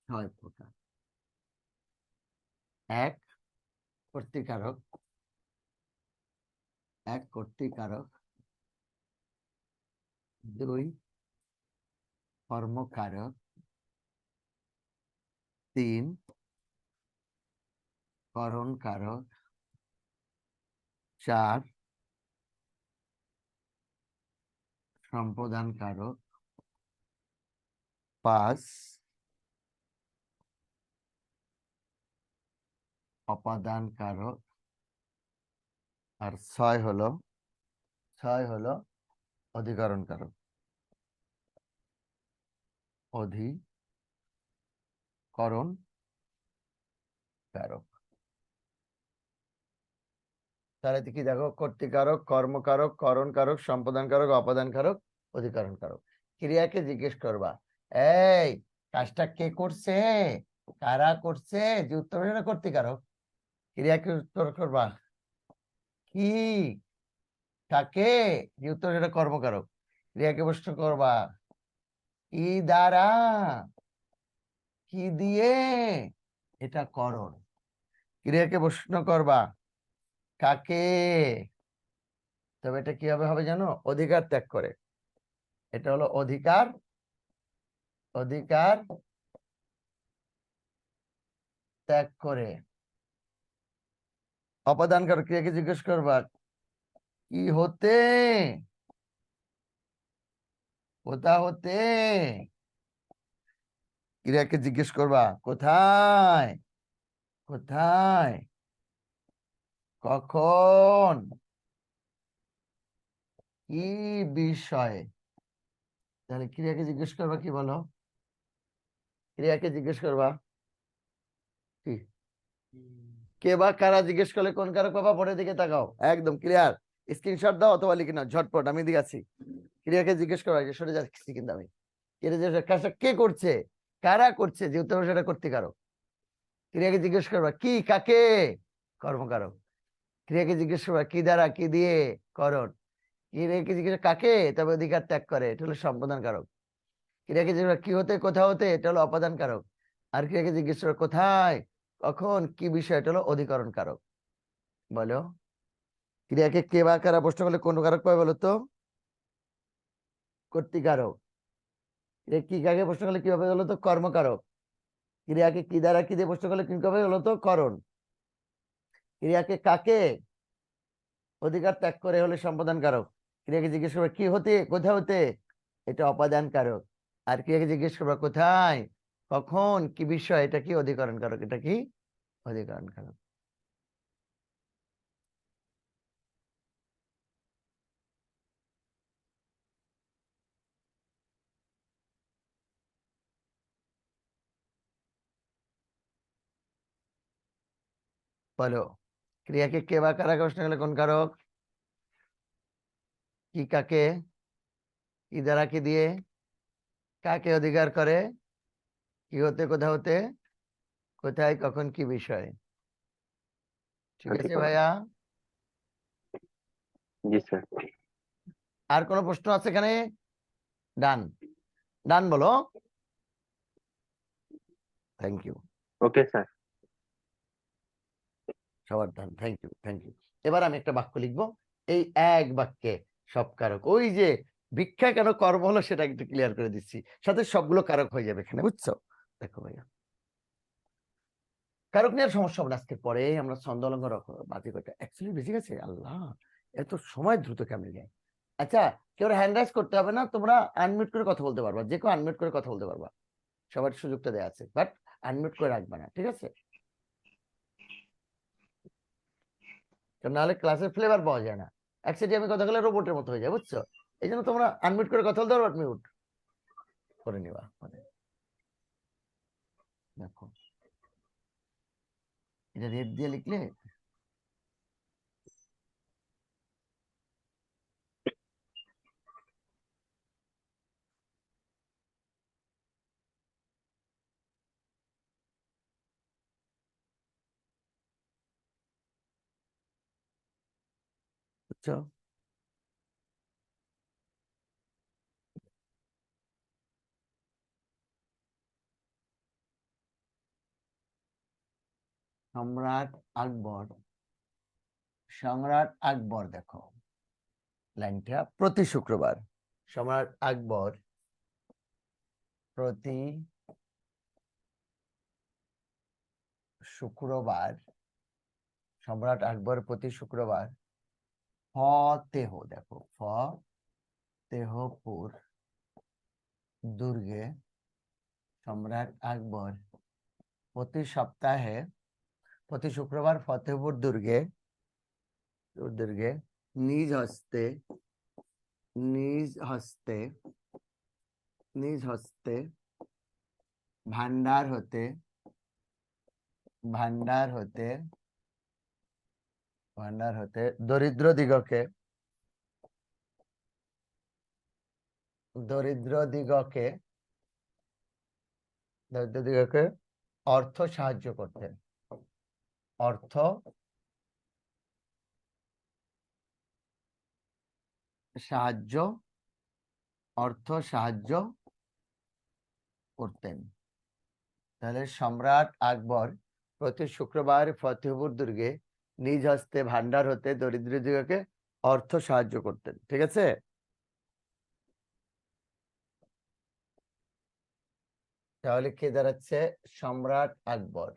6 প্রকার। 1 কর্তৃকারক, 1 কর্তৃকারক। 2 কর্মকারক। 3 করণ কারক। 4 সম্প্রদান কারক। 5 অপাদান কারক। আর 6 হলো অধিকরণ কারক। অধিকরণ কারক। তাহলে কি দেখো, কর্তৃকারক, কর্মকারক, করণ কারক, সম্পাদন কারক, অপাদান কারক, অধিকরণ কারক। ক্রিয়াকে জিজ্ঞেস করবা, এই কাজটা কে করছে, কারা করছে, যে উত্তর হবে সেটা কর্তৃকারক। ক্রিয়াকে উত্তর করবা কি, কাকে, যে উত্তর সেটা কর্মকারক। ক্রিয়াকে প্রশ্ন করবা কি দ্বারা, কি দিয়ে, এটা করণ। ক্রিয়াকে প্রশ্ন করবা কাকে, তবে এটা কিভাবে হবে জানো, অধিকার ত্যাগ করে। এটা হলো অধিকার, অধিকার ত্যাগ করে। অপাদান কারক, ক্রিয়াকে জিজ্ঞেস করবা কি হতে, কোথা হতে। ক্রিয়াকে জিজ্ঞেস করবা কোথায়, কোথায়, কখন, কি বিষয়ে। তাহলে ক্রিয়াকে জিজ্ঞেস করবা কি, বলো, ক্রিয়াকে জিজ্ঞেস করবা কি, কে বা কারা জিজ্ঞেস করলে কোন কারক পাবা, পরের দিকে তাকাও, একদম ক্লিয়ার। স্ক্রিনশট দাও অথবা লিখে নাও ঝটপট, আমি দিকে আছি। ক্রিয়াকে জিজ্ঞেস করবা, সরে যাচ্ছি কিন্তু আমি। কাজটা কে করছে, কারা করছে, যে উত্তর হবে সেটা কর্তৃকারক। ক্রিয়াকে জিজ্ঞেস করবা কি, কাকে, কর্মকারক। ক্রিয়াকে জিজ্ঞেস করবা কি দ্বারা, কি দিয়ে, করণ। ক্রিয়াকে জিজ্ঞেস কাকে, তবে অধিকার ত্যাগ করে, এটা হলো সম্পাদন কারক। ক্রিয়াকে জিজ্ঞেস করবা কি হতে, কোথা হতে, এটা হলো অপাদান কারক। আর ক্রিয়াকে জিজ্ঞেস করবা কোথায়, কখন, কি বিষয়, এটা হলো অধিকরণ কারক। বলো, ক্রিয়াকে কে বা কারা প্রশ্ন করলে কোন কারক পাবে বলো তো, কর্তৃকারক। কি কাকে প্রশ্ন করলে কি হবে বলো তো, কর্মকারক। ক্রিয়াকে কি দ্বারা, কি দিয়ে প্রশ্ন করলে কি হবে বলো তো, করণ। ক্রিয়াকে কাকে অধিকার ত্যাগ করে হলে সম্পাদন কারক। ক্রিয়াকে জিজ্ঞেস করবে কি হতে, কোথা হতে, এটা অপাদান কারক। আর ক্রিয়াকে জিজ্ঞেস করবে কোথায়, কখন, কি বিষয়, এটা কি অধিকরণ কারক, এটা কি অধিকরণ কারক। বলো, ক্রিয়াকে কে বা কারা প্রশ্ন করলে কোন কারক, কি কাকে, কি দ্বারা, কি দিয়ে, কাকে অধিকার করে, কি হতে, কোথা হতে, কোথায়, কখন, কি বিষয়। ঠিক আছে ভাইয়া। জি স্যার। আর কোনো প্রশ্ন আছে এখানে? ডান, ডান বলো। Thank you. Okay sir. সবার done, thank you, thank you. এবার আমি একটা বাক্য লিখবো, এই এক বাক্যে সব কারক, ওই যে ভিক্ষা কেন কর্ম হলো সেটা একটু ক্লিয়ার করে দিচ্ছি, সাথে সবগুলো কারক হয়ে যাবে এখানে, বুঝছো। দেখো ভাইয়া, কারক নিয়ে আর সমস্যা হবে না, আজকে পরে আমরা ছন্দ অলঙ্কার বাজে কয়টা অ্যাকচুয়ালি বেশি গেছে, আল্লাহ এত সময় দ্রুত কেমনে যায়। আচ্ছা, কেউ হ্যান্ড রাইজ করতে হবে না, তোমরা আনমিউট করে কথা বলতে পারবা, যে কেউ আনমিউট করে কথা বলতে পারবা, সবার সুযোগটা দেওয়া আছে, বাট আনমিউট করে রাখবা না, ঠিক আছে, নাহলে ক্লাসের ফ্লেভার পাওয়া যায় না। একসাথে আমি কথা বলে রোবটের মতো হয়ে যায়, বুঝছো। এই জন্য তোমরা আনমিউট করে কথা বলতে পারো, মিউট করে নিবা, মানে দেখো এটা রেড দিয়ে লিখলে বুঝছো? সম্রাট আকবর, সম্রাট আকবর দেখো লাইনটা প্রতি শুক্রবার, সম্রাট আকবর প্রতি শুক্রবার, সম্রাট আকবর প্রতি শুক্রবার ফতেহ, দেখো ফতেহপুর দুর্গে সম্রাট আকবর প্রতি সপ্তাহে প্রতি শুক্রবার ফতেহপুর দুর্গে নিজ হস্তে নিজ হস্তে নিজ হস্তে ভান্ডার হতে দরিদ্র দিগকে অর্থ সাহায্য করতেন, অর্থ সাহায্য করতেন। তাহলে সম্রাট আকবর প্রতি শুক্রবার ফতেহপুর দুর্গে নিজ হস্তে ভান্ডার হতে দরিদ্রদিগকে অর্থ সাহায্য করতেন। ঠিক আছে? তাহলে কে দাঁড়াচ্ছে? সম্রাট আকবর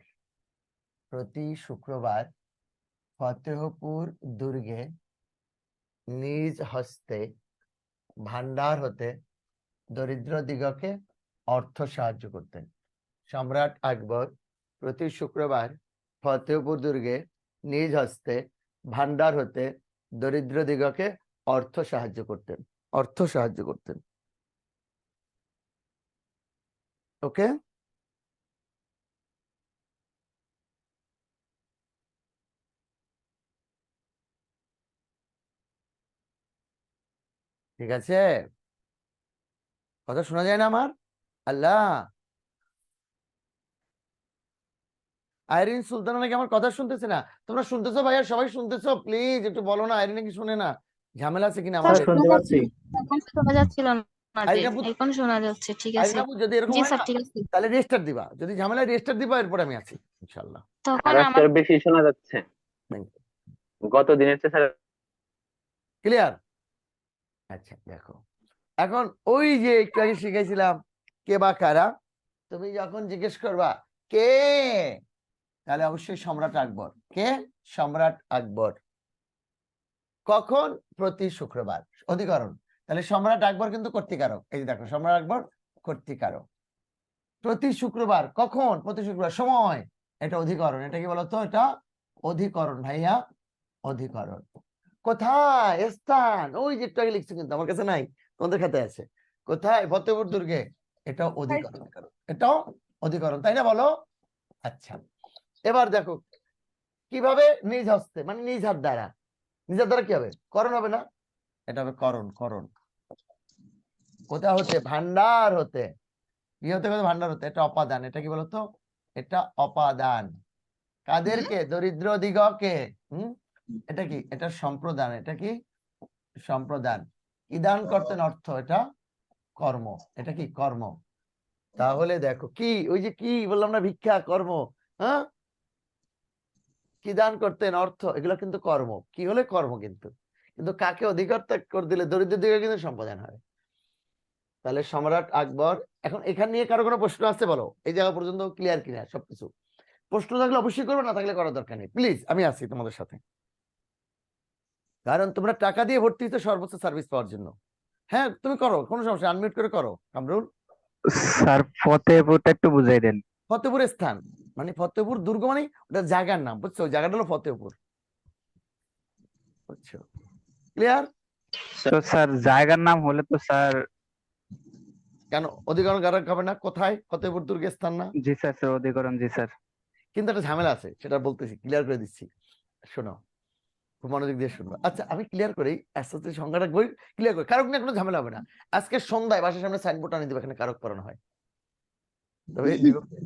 প্রতি শুক্রবার ফতেহপুর দুর্গে নিজ হস্তে ভান্ডার হতে দরিদ্র দিগকে অর্থ সাহায্য করতেন। সম্রাট আকবর প্রতি শুক্রবার ফতেহপুর দুর্গে নিজ হস্তে ভান্ডার হতে দরিদ্র দিগকে অর্থ সাহায্য করতেন। ওকে? ঠিক আছে? কথা শোনা যায় না আমার? আল্লাহ, আইরিন সুলতানা নাকি আমার কথা শুনতেছে না। তোমরা শুনতেছো ভাইয়া? সবাই শুনতেছো? প্লিজ একটু বলো না, আইরিন নাকি শুনে না। ঝামেলা আছে কিনা স্যার আমাদের? শুনতে পাচ্ছি। এখন শোনা যাচ্ছিল না যে, আইরিন আপু, এখন শোনা যাচ্ছে। ঠিক আইরিন আছে, আপু যদি এরকম জি হয় স্যার, না ঠিক আছে। তাহলে রেস্টার্ট দিবা, যদি ঝামেলা রেস্টার্ট দিবা, এরপর আমি আছি ইনশাআল্লাহ। তখন আর আমার আজকে বেশি শোনা যাচ্ছে গত দিনের চেয়ে স্যার। ক্লিয়ার? আচ্ছা দেখো, এখন ওই যে একটু আগে শিখাইছিলাম কে বা কারা, তুমি যখন জিজ্ঞেস করবা কে, তাহলে অবশ্যই সম্রাট আকবর। কে? সম্রাট আকবর। কখন? প্রতি শুক্রবার। অধিকরণ, তাহলে সম্রাট আকবর কিন্তু কর্তৃকারক। এই যে দেখো, সম্রাট আকবর কর্তৃকারক। প্রতি শুক্রবার, কখন? প্রতি শুক্রবার। সময়, এটা অধিকরণ। এটা কি বলতো? এটা অধিকরণ ভাইয়া, অধিকরণ। কোথায়? স্থান ওই যে একটু আগে লিখছি, কিন্তু আমার কাছে নাই, তোমাদের খাতে আছে। কোথায়? ফতেহপুর দুর্গে। এটাও অধিকরণ, এটাও অধিকরণ, তাই না? বলো। আচ্ছা, এবার দেখো কিভাবে? নিজ হস্তে, মানে নিজ হাত দ্বারা। নিজ হাত দ্বারা কি হবে? করণ হবে না? এটা হবে করণ। কোথা হতে? ভান্ডার হতে। কি হতে? ভান্ডার হতে। এটা অপাদান। এটা কি বলতো? এটা অপাদান। কাদেরকে? দরিদ্র দিগকে। এটা কি? এটা সম্প্রদান। এটা কি? সম্প্রদান। কি দান করতেন? অর্থ। এটা কর্ম। এটা কি? কর্ম। তাহলে দেখো কি, ওই যে কি বললাম না, ভিক্ষা, কর্ম। হ্যাঁ, কি দান করতেন? অর্থ। এগুলো কিন্তু কর্ম। কি হলে? কর্ম। কিন্তু কাকে অধিকর্তা করে দিলে দরিদ্র দিকে কিন্তু সম্পাদন হয়। তাহলে সম্রাট আকবর। এখন এখান নিয়ে কারো কোনো প্রশ্ন আছে? বলো, এই জায়গা পর্যন্ত ক্লিয়ার কিনা সবকিছু? প্রশ্ন থাকলে অবশ্যই করবে, না থাকলে করার দরকার নেই। প্লিজ, আমি আছি তোমাদের সাথে, কারণ তোমরা টাকা দিয়ে ভর্তি হতে সর্বোচ্চ সার্ভিস পাওয়ার জন্য। হ্যাঁ, তুমি করো, কোনো সমস্যা, আনমিউট করে করো। কামরুল, স্যার ফতেহপুরটা একটু বুঝাই দেন। ফতেপুর স্থান, মানে ফতেপুর দুর্গ, মানে ওটা জায়গার নাম, বুঝছো? ওই জায়গাটা হলো ফতেপুর, বুঝছো? ক্লিয়ার? তো স্যার জায়গার নাম হলে তো স্যার। কেন অধিকরণ কারক হবে না? কোথায়? ফতেপুর দুর্গের স্থান না? জি স্যার, স্যার অধিকরণ, জি স্যার। কিন্তু একটা ঝামেলা আছে, সেটা বলতেছি, ক্লিয়ার করে দিচ্ছি। শোনো, খুব মনোযোগ দিয়ে শুনবো। আচ্ছা, আমি ক্লিয়ার করি, আস্তে আস্তে সংখ্যাটা বই ক্লিয়ার করি। কারক নিয়ে কোনো ঝামেলা হবে না। আজকে সন্ধ্যায় বাসার সামনে সাইনবোর্ড আনিয়ে দেবো, এখানে কারক পড়ানো হয়। তবে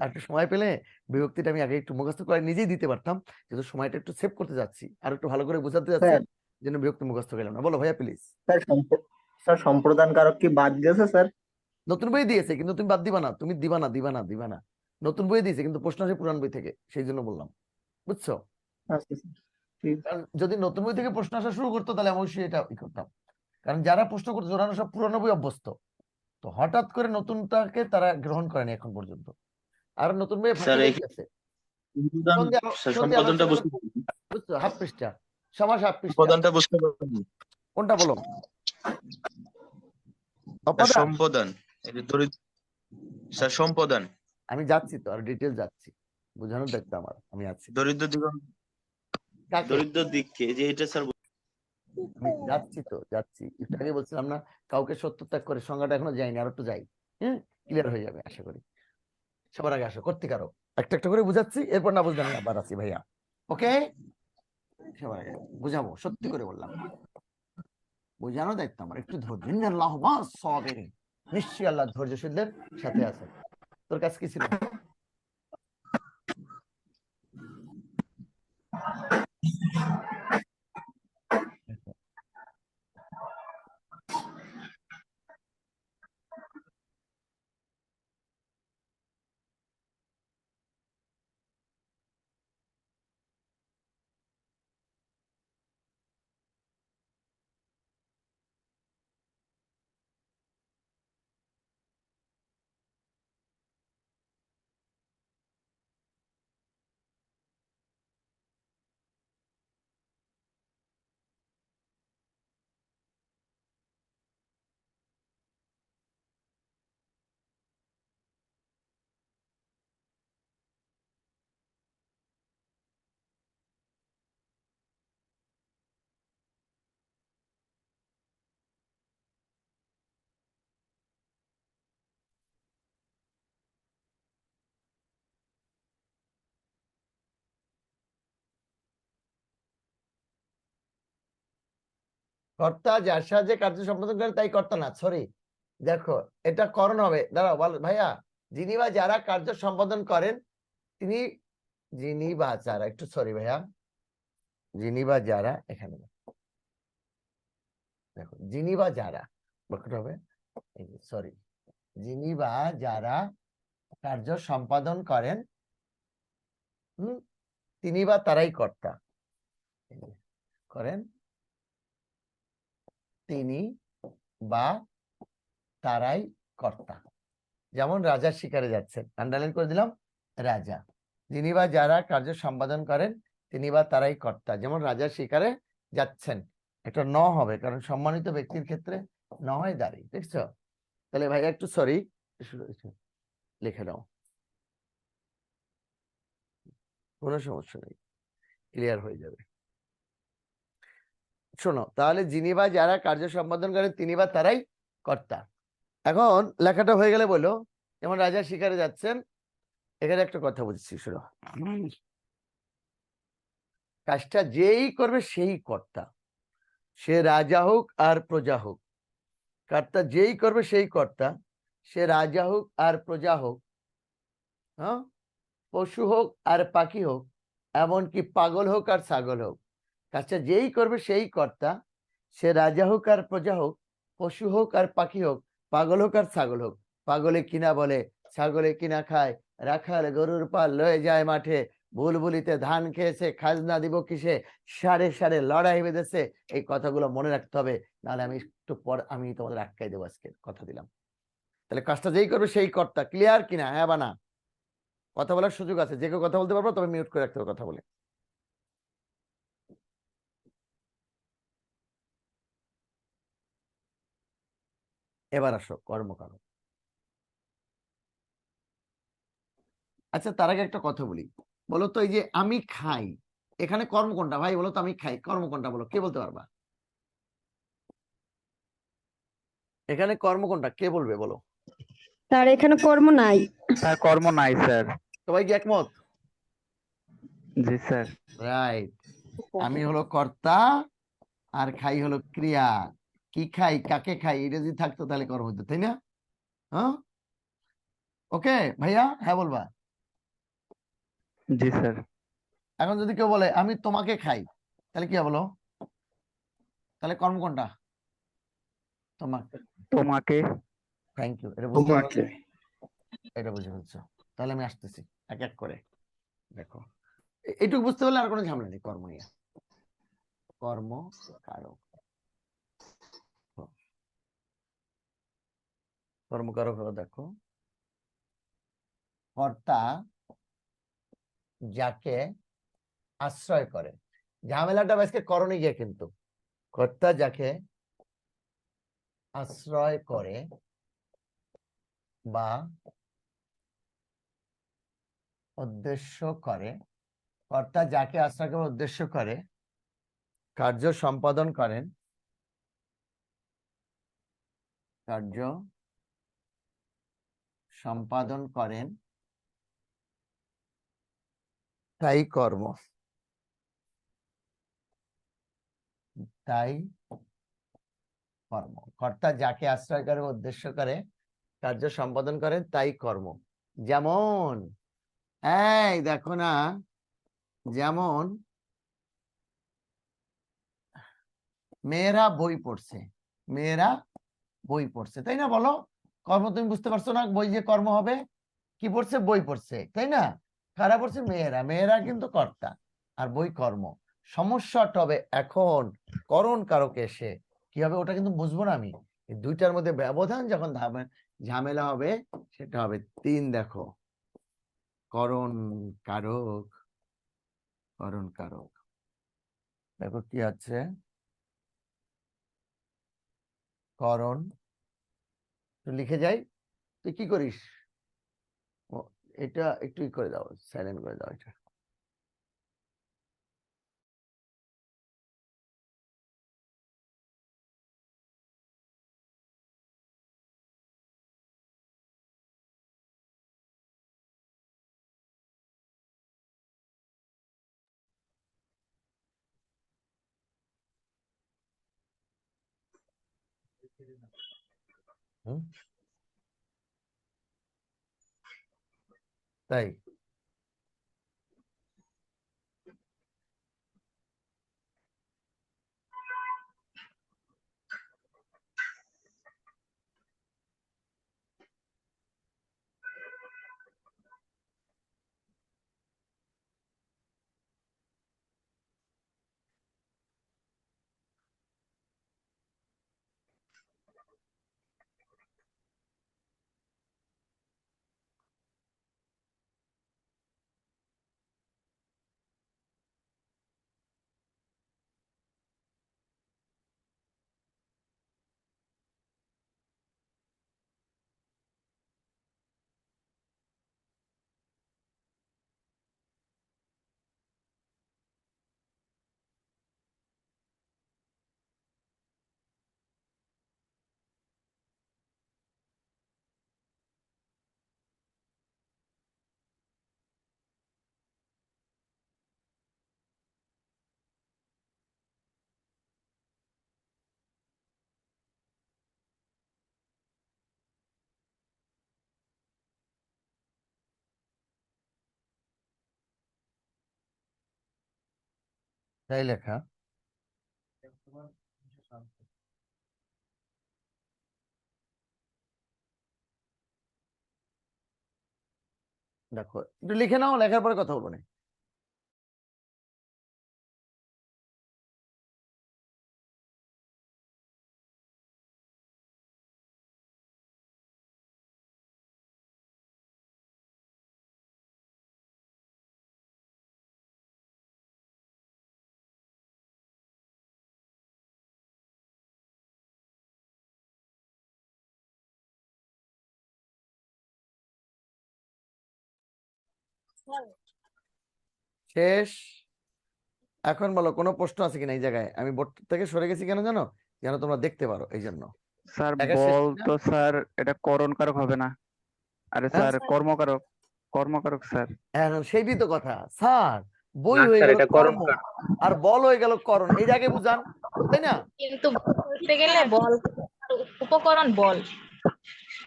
একটু সময় পেলে বিভক্তিটা আমি আগে একটু মুখস্থ করে নিজেই দিতে পারতাম, যেহেতু সময়টা একটু সেভ করতে যাচ্ছি, আর একটু ভালো করে বোঝাতে যাচ্ছি। স্যার যেন বিরক্ত মুখস্থ গেলাম না। বলো ভাইয়া প্লিজ। স্যার সম্প্রদান কারক কি বাদ গেছে স্যার? নতুন বই দিয়েছে কিন্তু তুমি বাদ দিবা না, তুমি দিবা না। নতুন বই দিয়েছে কিন্তু প্রশ্ন আসে পুরান বই থেকে, সেই জন্য বললাম, বুঝছো? আচ্ছা স্যার, ঠিক। কারণ যদি নতুন বই থেকে প্রশ্ন আসা শুরু করতো তাহলে অবশ্যই এটা করতাম, কারণ যারা প্রশ্ন করতো ওরা সব পুরানো বই অভ্যস্ত, তো হঠাৎ করে নতুনটাকে তারা গ্রহণ করেনি এখন পর্যন্ত। আর নতুন বইয়ে স্যার ফাঁকি আছে, সম্পাদনটা বুঝতে বুঝছো? হাফ পৃষ্ঠা, সমাস হাফ পৃষ্ঠা। সম্পাদনটা বুঝতে পারবেন। কোনটা বলো? সম্পাদন স্যার সম্পাদন। আমি যাচ্ছি তো, আর ডিটেল যাচ্ছি, বোঝানোর দায়িত্ব আমার, আমি আছি। দরিদ্র কাকে? দরিদ্র দিককে যে এটা স্যার আমি যাচ্ছি তো, যাচ্ছি। একটু আগে বলছিলাম না, কাউকে সত্য ত্যাগ করে, সংজ্ঞাটা এখনো যায়নি, আর একটু যাই। হ্যাঁ, ক্লিয়ার হয়ে যাবে আশা করি। সবার আগে আসো, কর্তিকারক একটা একটা করে বুঝাচ্ছি, এরপর না বুঝলে আমি আবার আছি ভাইয়া। ওকে, সবার আগে বুঝাবো, সত্যি করে বললাম, বোঝানোর দায়িত্ব আমার। একটু ধৈর্য, ইন্নাল্লাহ মা'আস সাবিরিন, নিশ্চয়ই আল্লাহ ধৈর্যশীলদের সাথে আছেন। তোর কাছে কি ছিল? কর্তা যার সাহায্যে কার্য সম্পাদন করে তাই কর্তা না, সরি, দেখো এটা করণ হবে। দাঁড়াও বল ভাইয়া, যিনি বা যারা কার্য সম্পাদন করেন তিনি, যিনি বা যারা, একটু সরি ভাইয়া, যিনি বা যারা, এখানে দেখো যিনি বা যারা বাক্যটা হবে, সরি, যিনি বা যারা কার্য সম্পাদন করেন তিনি বা তারাই কর্তা করেন, তিনি বা তারাই কর্তা। যেমন রাজার শিকারে যাচ্ছেন, আন্ডারলাইন করে দিলাম, রাজা। যিনি বা যারা কার্য সম্পাদন করেন তিনি বা তারাই কর্তা, যেমন রাজার শিকারে যাচ্ছেন, একটা ন হবে, কারণ সম্মানিত ব্যক্তির ক্ষেত্রে ন হয় দাঁড়ি, দেখছো? তাহলে ভাই একটু সরি, লিখে দাও, কোনো সমস্যা নেই, ক্লিয়ার হয়ে যাবে। শোনো তাহলে, যিনি বা যারা কার্য সম্পাদন করেন তিনি বা তারাই কর্তা। এখন লেখাটা হয়ে গেলে বলো, যেমন রাজা শিকারে যাচ্ছেন, এখানে একটা কথা বুঝছি, শোনো, কাজটা যেই করবে সেই কর্তা, সে রাজা হোক আর প্রজা হোক, কর্তা যেই করবে সেই কর্তা, সে রাজা হোক আর প্রজা হোক, হ্যাঁ, পশু হোক আর পাখি হোক, এমনকি পাগল হোক আর ছাগল হোক, কাজটা যেই করবে সেই কর্তা, সে রাজা হোক আর প্রজা হোক, পশু হোক আর পাখি হোক, পাগল হোক আর ছাগল হোক। পাগলে কিনা বলে, ছাগলে কিনা খায়, রাখাল গরুর পাল লয়ে যায় মাঠে, বুলবুলিতে ধান খেয়েছে, খাজনা দিব কিসে, সারে সারে লড়াই বেঁধেছে। এই কথাগুলো মনে রাখতে হবে, নাহলে আমি একটু পর আমি তোমাদের আটকাই দেবো, আজকে কথা দিলাম। তাহলে কাজটা যেই করবে সেই কর্তা, ক্লিয়ার কিনা? হ্যাঁ বা না? কথা বলার সুযোগ আছে, যে কেউ কথা বলতে পারবো, তবে মিউট করে রাখতে হবে কথা বলে। এবার আসো কর্মকাণ্ড। আচ্ছা, তার আগে একটা কথা বলি, বলো তো, এই যে আমি খাই, এখানে কর্ম কোনটা ভাই? বলো তো, আমি খাই, কর্ম কোনটা? বলো, কে বলতে পারবা? এখানে কর্ম কোনটা, কে বলবে? বলো। স্যার এখানে কর্ম নাই। স্যার কর্ম নাই স্যার। সবাই কি একমত? জি স্যার। রাইট। আমি হলো কর্তা আর খাই হলো ক্রিয়া। কি খাই, কাকে খাই, এটা যদি থাকতো তাহলে কর্ম হতো, তাই না? হ্যাঁ, ওকে ভাইয়া, হ্যাঁ বলবা। জি স্যার। এখন যদি কেউ বলে আমি তোমাকে খাই, তাহলে কি হবে? বলো। তাহলে কর্ম কোনটা? তোমাকে। তোমাকে। থ্যাংক ইউ, এটা বুঝতে পারছো? তোমাকে। এটা বুঝে ফেলছো। তাহলে আমি আসতেছি এক এক করে। দেখো এইটুকু বুঝতে পারলে আর কোনো ঝামেলা নেই। কর্ম নিয়ে, কর্ম কারক, কর্মকারক হলো, দেখো, কর্তা যাকে আশ্রয় করে। ঝামেলাটা আজকে করণে গিয়ে, কিন্তু কর্তা যাকে আশ্রয় করে বা উদ্দেশ্য করে, কর্তা যাকে আশ্রয় করে উদ্দেশ্য করে কার্য সম্পাদন করেন, কার্য সম্পাদন করেন তাই কর্ম। তাই কর্ম, কর্তা যাকে আশ্রয় করে উদ্দেশ্য করে কার্য সম্পাদন করেন তাই কর্ম। যেমন এই দেখো না, যেমন মেয়েরা বই পড়ছে, মেয়েরা বই পড়ছে, তাই না? বলো, কর্ম তুমি বুঝতে পারছো না? বই যে কর্ম হবে, কি পড়ছে? বই পড়ছে, তাই না? কারা পড়ছে? মেয়েরা। মেয়েরা কিন্তু কর্তা আর বই কর্ম। সমস্যাটা হবে এখন করণ কারক এসে কি হবে, ওটা কিন্তু বুঝবো না আমি। এই দুইটার মধ্যে ব্যবধান যখন ঝামেলা হবে, সেটা হবে 3। দেখো, করণ কারক, করণ কারক, দেখো কি আছে, করণ। তো লিখে যাই, তুই কি করিস? এটা একটু করে দাও, সাইলেন্ট করে দাও এটা। হুম, তাই তাই লেখা। দেখো একটু লিখে নাও, লেখার পরে কথা বলবো না। শেষ। এখন বলো, কোনো প্রশ্ন আছে কিনা এই জায়গায়? আমি বোর্ড থেকে সরে গেছি কেন জানো? যেন তোমরা দেখতে পারো, এই জন্য। স্যার লেখা শেষ বল কিনা? তো স্যার, এটা করণ কারক হবে না? আরে হ্যাঁ, স্যার কর্মকারক, কর্মকারক স্যার। হ্যাঁ, সেইটাই তো কথা স্যার। বই না হয়ে স্যার, গেল এটা কর্ম, কর্মকার। আর বল হয়ে গেল করণ, এই আগে বুঝান, তাই না? কিন্তু করতে গেলে বল, উপকরণ বল।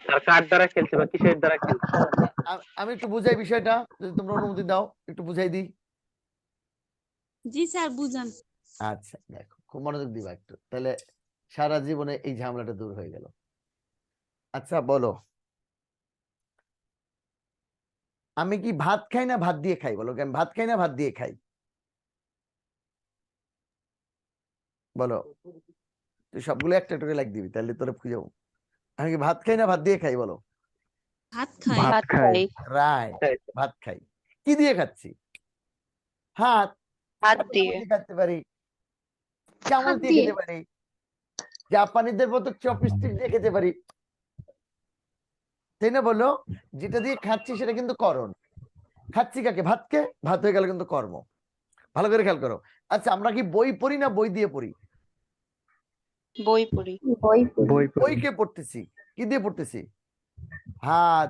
স্যার কার দ্বারা খেলছে বা কিসের দ্বারা খেলছে? আমি একটু বুঝাই বিষয়টা, যদি তোমরা অনুমতি দাও একটু বুঝাই দিই। জি স্যার বুঝান। আচ্ছা দেখো, খুব মনোযোগ দিবা একটু, তাহলে সারা জীবনে এই ঝামেলাটা দূর হয়ে গেল। আচ্ছা বলো, আমি কি ভাত খাই না ভাত দিয়ে খাই? বলো, আমি ভাত খাই না ভাত দিয়ে খাই? বলো, তুই সবগুলো একটা একটা করে লাইক দিবি, তাহলে তোরা খুঁজে যাবো। আমি কি ভাত খাই না ভাত দিয়ে খাই? বলো। ভাত খাই। ভাত খাই। রাইট, ভাত খাই। কি দিয়ে খাচ্ছি? হাত। ভাত হাত দিয়ে। দিয়ে খেতে পারি, চামচ দিয়ে খেতে পারি, জাপানিদের মতো চপস্টিক দিয়ে খেতে পারি, তাই না? বলো, যেটা দিয়ে খাচ্ছি সেটা কিন্তু করণ। খাচ্ছি কাকে? ভাতকে। ভাত হয়ে গেল কিন্তু কর্ম। ভালো করে খেয়াল করো। আচ্ছা, আমরা কি বই পড়ি না বই দিয়ে পড়ি? বই পড়ি। বই পড়ি। বইকে পড়তেছি, কি দিয়ে পড়তেছি? হাত,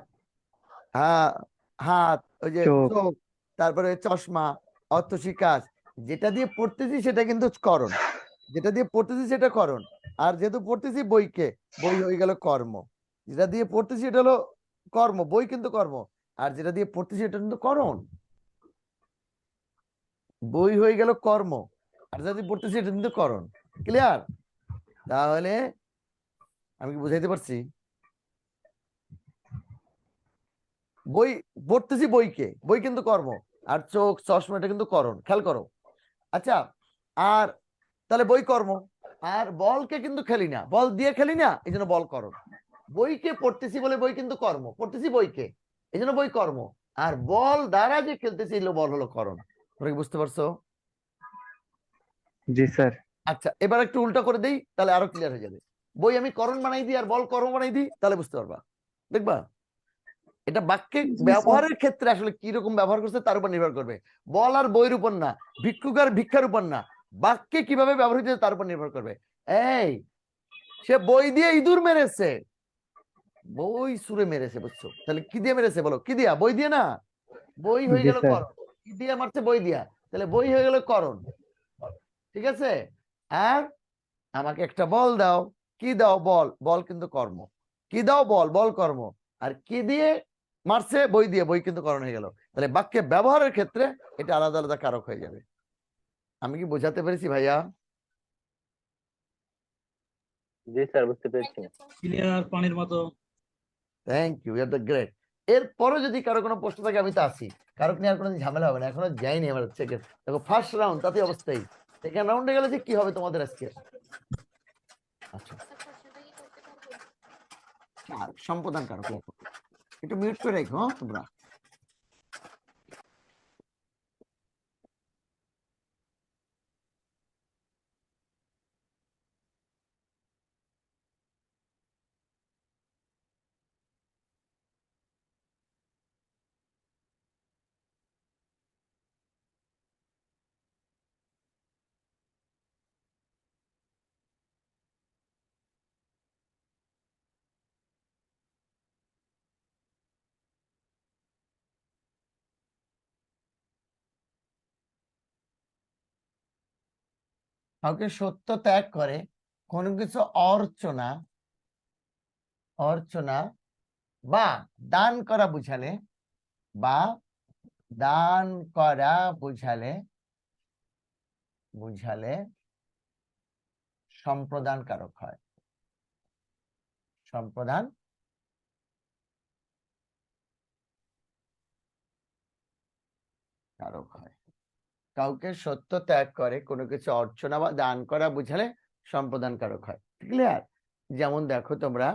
হ্যাঁ, হাত, ওই যে চোখ। চোখ, তারপরে চশমা, অর্থশিকার। যেটা দিয়ে পড়তেছি সেটা কিন্তু করণ, যেটা দিয়ে পড়তেছি সেটা করণ। আর যেহেতু পড়তেছি বইকে, বই হয়ে গেল কর্ম। যেটা দিয়ে পড়তেছি এটা হলো কর্ম, বই কিন্তু কর্ম। আর যেটা দিয়ে পড়তেছি এটা কিন্তু করণ। বই হয়ে গেল কর্ম, আর যেটা দিয়ে পড়তেছি এটা কিন্তু করণ। ক্লিয়ার? তাহলে আমি কি বুঝাইতে পারছি? বই পড়তেছি বইকে, বই কিন্তু কর্ম, আর চোখ, চশমা এটা কিন্তু করণ। খেয়াল করো। আচ্ছা, আর তাহলে বই কর্ম। আর বলকে কিন্তু খেলি না, বল দিয়ে খেলি না, এই জন্য বল করণ। বইকে পড়তেছি বলে বই কিন্তু কর্ম, পড়তেছি বইকে, এই জন্য বই কর্ম। আর বল দ্বারা যে খেলতেছি এগুলো বল হলো করণ। তোমরা কি বুঝতে পারছো? জি স্যার। আচ্ছা, এবার একটু উল্টা করে দেই, তাহলে আরো ক্লিয়ার হয়ে যাবে। বই আমি করণ বানাই দিই আর বল কর্ম বানাই দিই, তাহলে বুঝতে পারবা। দেখবা, এটা বাক্যে ব্যবহারের ক্ষেত্রে আসলে কি রকম ব্যবহার করছে তার উপর নির্ভর করবে। বল আর বইয়ের উপর না, ভিক্ষুক আর ভিক্ষার উপর না, বাক্যে কিভাবে ব্যবহার হচ্ছে তার উপর নির্ভর করবে। এই, সে বই দিয়ে ইঁদুর মেরেছে, বই সুরে মেরেছে, বুঝছো? তাহলে কি দিয়ে মেরেছে? বলো, কি দিয়া? বই দিয়ে না? বই হয়ে জি গেল স্যার। করণ। কি দিয়ে মারছে? বই দিয়া, তাহলে বই হয়ে গেল করণ। ঠিক আছে? আর আমাকে একটা বল দাও, কি দাও? বল, বল কিন্তু কর্ম। কি দাও? বল, বল কর্ম। আর কি দিয়ে মারছে? বই দিয়ে, বই কিন্তু করণ হয়ে গেল। তাহলে বাক্যে ব্যবহারের ক্ষেত্রে এটা আলাদা আলাদা কারক হয়ে যাবে। আমি কি বোঝাতে পেরেছি ভাইয়া? জি স্যার, বুঝতে পেরেছি। ক্লিয়ার পানির মতো। Thank you, you are the great. এরপরও যদি কারো কোনো প্রশ্ন থাকে আমি তো আছি, কারো নিয়ে আর কোনো ঝামেলা হবে না। এখনো যাইনি আমার চেকের, দেখো ফার্স্ট রাউন্ড, তাতে অবস্থায় সেকেন্ড রাউন্ডে গেলে যে কি হবে তোমাদের আজকে। আচ্ছা, কারক, সম্প্রদান কারক লেখো। একটু মিউট করে রেখো তোমরা। কাউকে সত্য ত্যাগ করে কোনো কিছু অর্চনা, অর্চনা বা দান করা বুঝালে, বা দান করা বুঝালে, বুঝালে সম্প্রদান কারক হয়। সম্প্রদান কারক হয়। কাউকে সত্য ত্যাগ করে কোনো কিছু অর্চনা বা দান করা বুঝালে সম্প্রদান কারক হয়। ক্লিয়ার? যেমন দেখো তোমরা,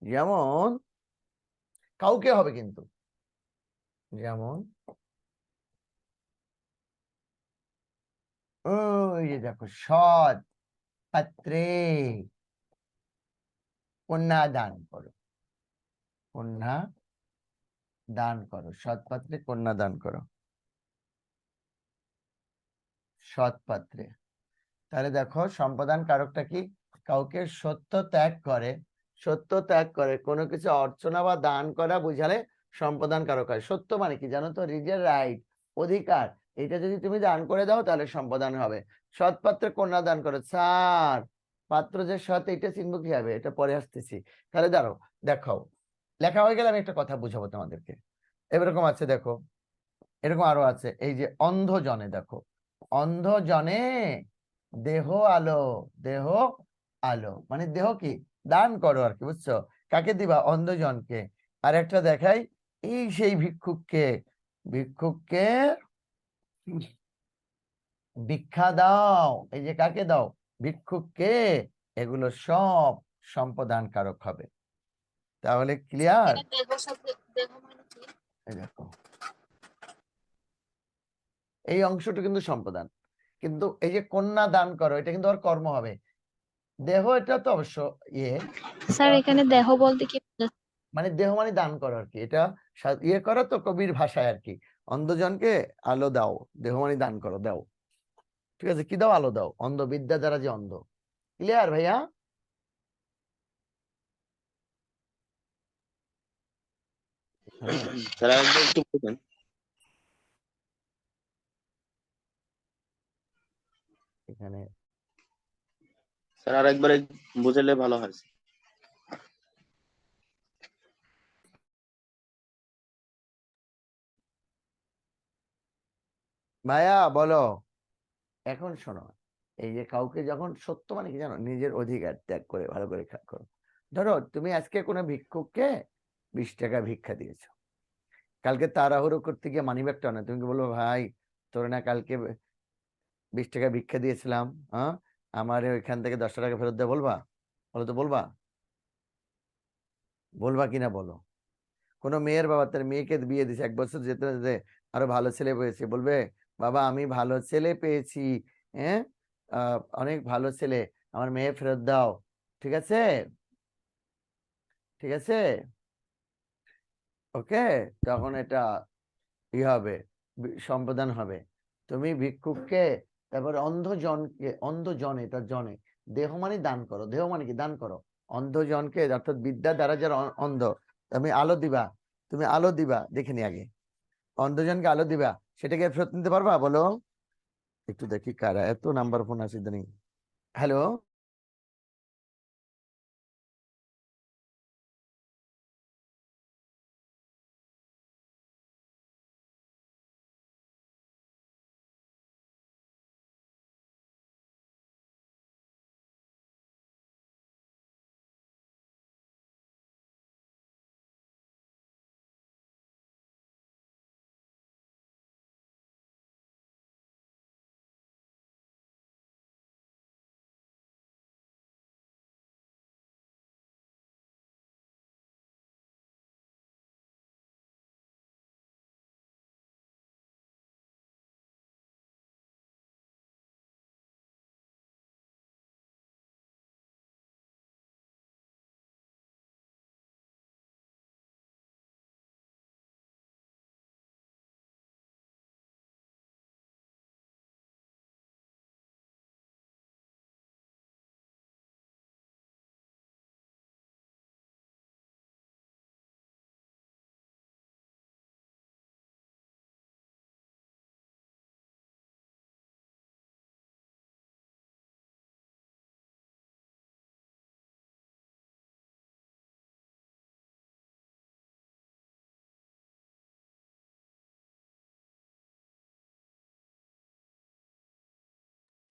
যেমন কাউকে হবে কিন্তু, যেমন ওই যে দেখো, সৎ পাত্রে কন্যা দান করো, কন্যা দান করো, সৎ পাত্রে কন্যা দান করো, সৎ পাত্রে। তাহলে দেখো সম্প্রদান কারকটা কি? কাউকে সত্য ত্যাগ করে, সত্য ত্যাগ করে কোনো কিছু অর্চনা বা দান করা বুঝালে সম্প্রদান কারক হয়। সত্য মানে কি জানো তো? নিজের রাইট, অধিকার, এটা যদি তুমি দান করে দাও তাহলে সম্প্রদান হবে। সৎ পাত্রে কন্যা দান করো, স্যার পাত্র যে সৎ এটা চিনবো কিভাবে? এটা পরে আসতেছি। তাহলে দাঁড়াও, দেখাও, লেখা হয়ে গেলে আমি একটা কথা বুঝাবো তোমাদেরকে। এরকম আছে দেখো, এরকম আরো আছে। এই যে অন্ধ জনে, দেখো অন্ধ জনে দেহ আলো, দেহ আলো মানে দেহ কি দান করো আর কি, বুঝছো? কাকে দিবা? অন্ধজনকে। আর একটা দেখাই, এই সেই ভিক্ষুককে, ভিক্ষুককে ভিক্ষা দাও। এই যে কাকে দাও? ভিক্ষুককে। এগুলো সব সম্পদান কারক হবে। তাহলে ক্লিয়ার? এই দেখো, এই অংশটা কিন্তু সম্পদান, কিন্তু এই যে কন্যা দান করো এটা কিন্তু আর কর্ম হবে। দেহ এটা তো অবশ্য ইয়ে, স্যার এখানে দেহ বলতে কি বোঝাচ্ছে? মানে দেহ মানে দান করো আর কি, এটা ইয়ে করো তো কবির ভাষায় আর কি। অন্ধজনকে আলো দাও, দেহ মানে দান করো, দাও। ঠিক আছে, কি দাও? আলো দাও। অন্ধ বিদ্যা দ্বারা যে অন্ধ। ক্লিয়ার ভাইয়া? হ্যাঁ, স্যার আরেকবার একটু বলবেন? এখানে স্যার আরেকবার বুঝালে ভালো হয়। ভাইয়া বলো। এখন শোনো, এই যে কাউকে যখন সত্য মানে কি জানো, নিজের অধিকার ত্যাগ করে ভালো করে খেয়াল করো। ধরো তুমি আজকে কোনো ভিক্ষুককে 20 টাকা ভিক্ষা দিয়েছো, কালকে তাড়াহুড়ো করতে গিয়ে মানিব্যাগটা না, তুমি কি বলবো, ভাই তোর না কালকে 20 টাকা ভিক্ষা দিয়েছিলাম, হ্যাঁ আমার ওইখান থেকে 10 টাকা ফেরত দে? বলবা? বলো তো, বলবা? বলবা কিনা বলো? কোনো মেয়ের বাবা তার মেয়েকে বিয়ে দিছে, 1 বছর যেতে যেতে আরো ভালো ছেলে পেয়েছে, বলবে বাবা আমি ভালো ছেলে পেয়েছি, হ্যাঁ অনেক ভালো ছেলে, আমার মেয়ে ফেরত দাও? ঠিক আছে, ঠিক আছে, ওকে। তখন এটা ই হবে, সম্পাদন হবে। তুমি ভিক্ষুককে, তারপরে অন্ধজনকে, অন্ধজন এটা জনে, দেহ মানে দান করো, দেহ মানে কি দান করো। অন্ধজনকে অর্থাৎ বিদ্যা দ্বারা যারা অন্ধ, তুমি আলো দিবা, তুমি আলো দিবা, দেখে নি আগে। অন্ধজনকে আলো দিবা, সেটাকে ফেরত নিতে পারবা? বলো একটু, দেখি কারা এত নাম্বার ফোন আছে ইদানিং। হ্যালো,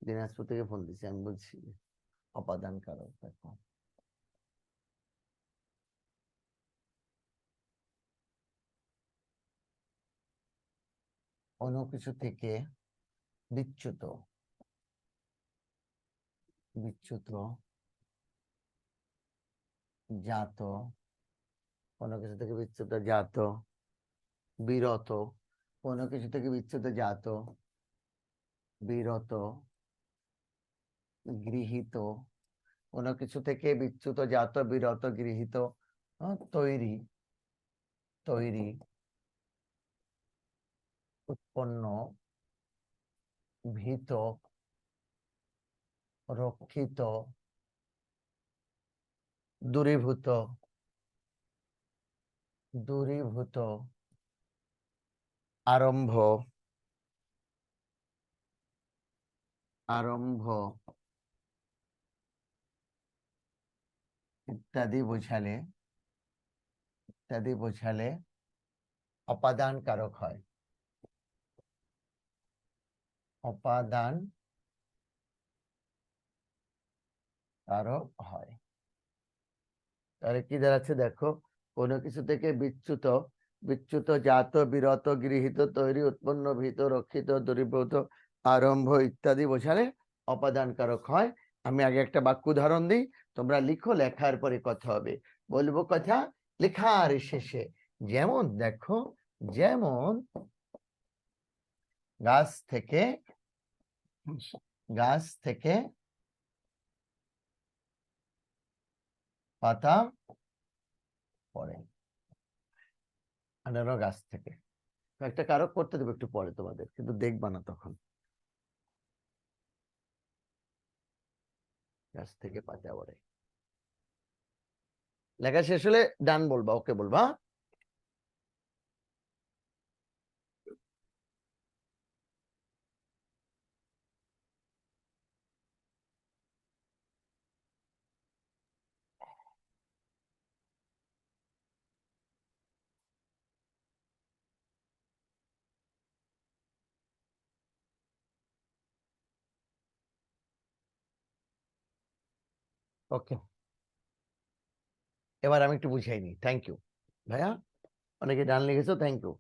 দিনাজপুর থেকে ফোন দিছি, আমি বলছি অপাদান কারক দেখো। অন্য কিছু থেকে বিচ্যুত, বিচ্যুত, জাত, কোনো কিছু থেকে বিচ্যুত জাত, বিরত, কোনো কিছু থেকে বিচ্যুত জাত, বিরত, গৃহীত, কোনো কিছু থেকে বিচ্যুত জাত বিরত গৃহীত, তৈরি, তৈরি, উৎপন্ন, ভীত, রক্ষিত, দূরীভূত, দূরীভূত, আরম্ভ, আরম্ভ ইত্যাদি বোঝালে, ইত্যাদি বোঝালে অপাদান কারক হয়। অপাদান কারক হয়। তাহলে কি দাঁড়াচ্ছে দেখো, কোনো কিছু থেকে বিচ্যুত, বিচ্যুত জাত বিরত গৃহীত তৈরি উৎপন্ন ভীত রক্ষিত দূরীভূত আরম্ভ ইত্যাদি বোঝালে অপাদান কারক হয়। আমি আগে একটা বাক্য উদাহরণ দিই, তোমরা লিখো, লেখার পরে কথা হবে, বলবো কথা লেখার শেষে। যেমন দেখো, যেমন গাছ থেকে পাতা পড়ে, আনারো গাছ থেকে। একটা কারক করতে দেবো একটু পরে তোমাদের, কিন্তু দেখবা না তখন। গাছ থেকে পাতা পড়ে, লেখা শেষ হলে ডান বলবা, ওকে বলবা। ওকে, এবার আমি একটু বুঝাই নি। থ্যাংক ইউ ভাইয়া, অনেকে ডান লিখেছো, থ্যাংক ইউ।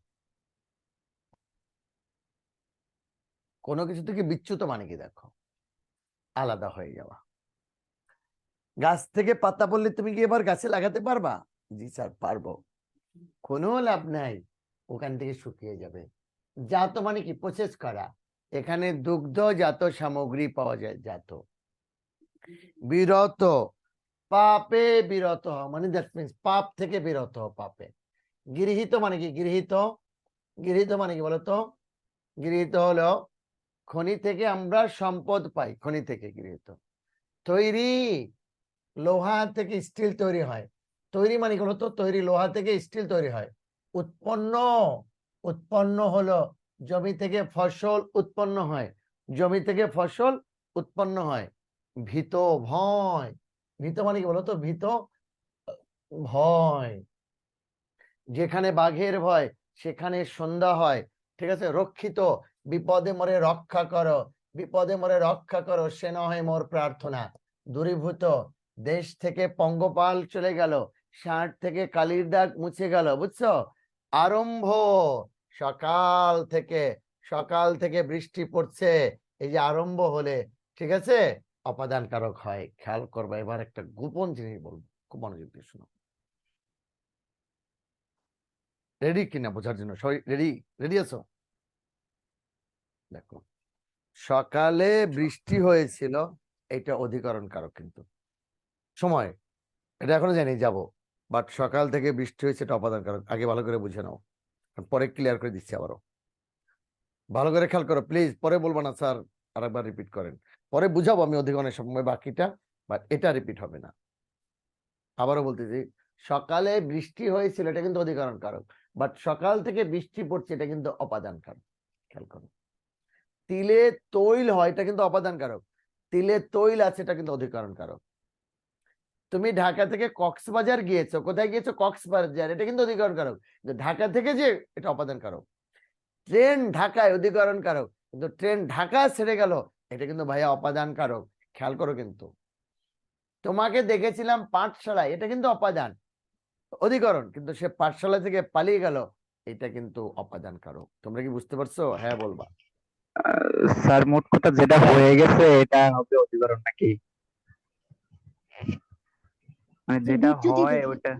কোনো কিছু থেকে বিচ্যুত মানে কি দেখো, আলাদা হয়ে যাওয়া। গাছ থেকে পাতা পড়লে তুমি কি এবার গাছে লাগাতে পারবা? জি স্যার পারবো, কোনো লাভ নাই, ওখান থেকে শুকিয়ে যাবে। জাত মানে কি, প্রসেস করা, এখানে দুগ্ধজাত সামগ্রী পাওয়া যায়। জাত, বিরত, পাপে বিরত হওয়া, মানে দ্যাট মিন্স পাপ থেকে বিরত হওয়া, পাপে। গৃহীত মানে কি, গৃহীত মানে কি বলতো? গৃহীত হলো খনি থেকে আমরা সম্পদ পাই, খনি থেকে গৃহীত। তৈরি, লোহা থেকে স্টিল তৈরি হয়। তৈরি মানে কি বলতো? তৈরি, লোহা থেকে স্টিল তৈরি হয়। উৎপন্ন, উৎপন্ন হলো জমি থেকে ফসল উৎপন্ন হয়, জমি থেকে ফসল উৎপন্ন হয়। ভীত, ভয়, ভীত মানে কি বলতো? ভীত, ভয়, যেখানে বাঘের ভয় সেখানে সন্ধ্যা হয়। ঠিক আছে। রক্ষিত, বিপদে মরে রক্ষা করো, বিপদে মরে রক্ষা করো, সে না হয় মোর প্রার্থনা। দূরীভূত, দেশ থেকে পঙ্গপাল চলে গেল, ষাট থেকে কালির দাগ মুছে গেল, বুঝছো? আরম্ভ, সকাল থেকে, সকাল থেকে বৃষ্টি পড়ছে, এই যে আরম্ভ হলে, ঠিক আছে, অপাদান কারক হয়। খেয়াল করবা, এবার একটা গোপন জিনিস বলবো, খুব মনোযোগ দিয়ে শোনো। রেডি কিনা বোঝার জন্য? সবাই রেডি? রেডি আছো? দেখো, সকালে বৃষ্টি হয়েছিল, এটা অধিকরণ কারক, কিন্তু সময় এটা এখনো জানি যাব, বাট সকাল থেকে বৃষ্টি হয়েছে এটা অপাদান কারক। আগে ভালো করে বুঝে নাও, পরে ক্লিয়ার করে দিচ্ছি আবারও। ভালো করে খেয়াল করো প্লিজ, পরে বলবো না স্যার আরেকবার রিপিট করেন। পরে বুঝাবো আমি অধিকরণের সময় বাকিটা, বাট এটা রিপিট হবে না। আবারও বলতেছি, সকালে বৃষ্টি হয়েছিল এটা কিন্তু অধিকরণ কারক, বাট সকাল থেকে বৃষ্টি পড়ছে এটা কিন্তু অপাদান কারক। খেয়াল করো, তিলে তৈল হয় এটা কিন্তু অপাদান কারক, তিলে তৈল আছে এটা কিন্তু অধিকরণ কারক। তুমি ঢাকা থেকে কক্সবাজার গিয়েছো, কোথায় গিয়েছো? কক্সবাজার, এটা কিন্তু অধিকরণ কারক। ঢাকা থেকে যে, এটা অপাদান কারক। ট্রেন ঢাকায় অধিকরণ কারক, কিন্তু ট্রেন ঢাকা ছেড়ে গেল, এটা কিন্তু ভাইয়া অপাদান কারক। খেয়াল করো, কিন্তু তোমাকে দেখেছিলাম পাঠশালায়, এটা কিন্তু অপাদান, অধিকরণ, কিন্তু সে পাঠশালা থেকে পালিয়ে গেল, এটা কিন্তু অপাদান কারক। তোমরা কি বুঝতে পারছো? হ্যাঁ বলবা। স্যার মোট কথা যেটা হয়ে গেছে এটা হবে অধিকরণ নাকি? মানে যেটা হয় ওটা।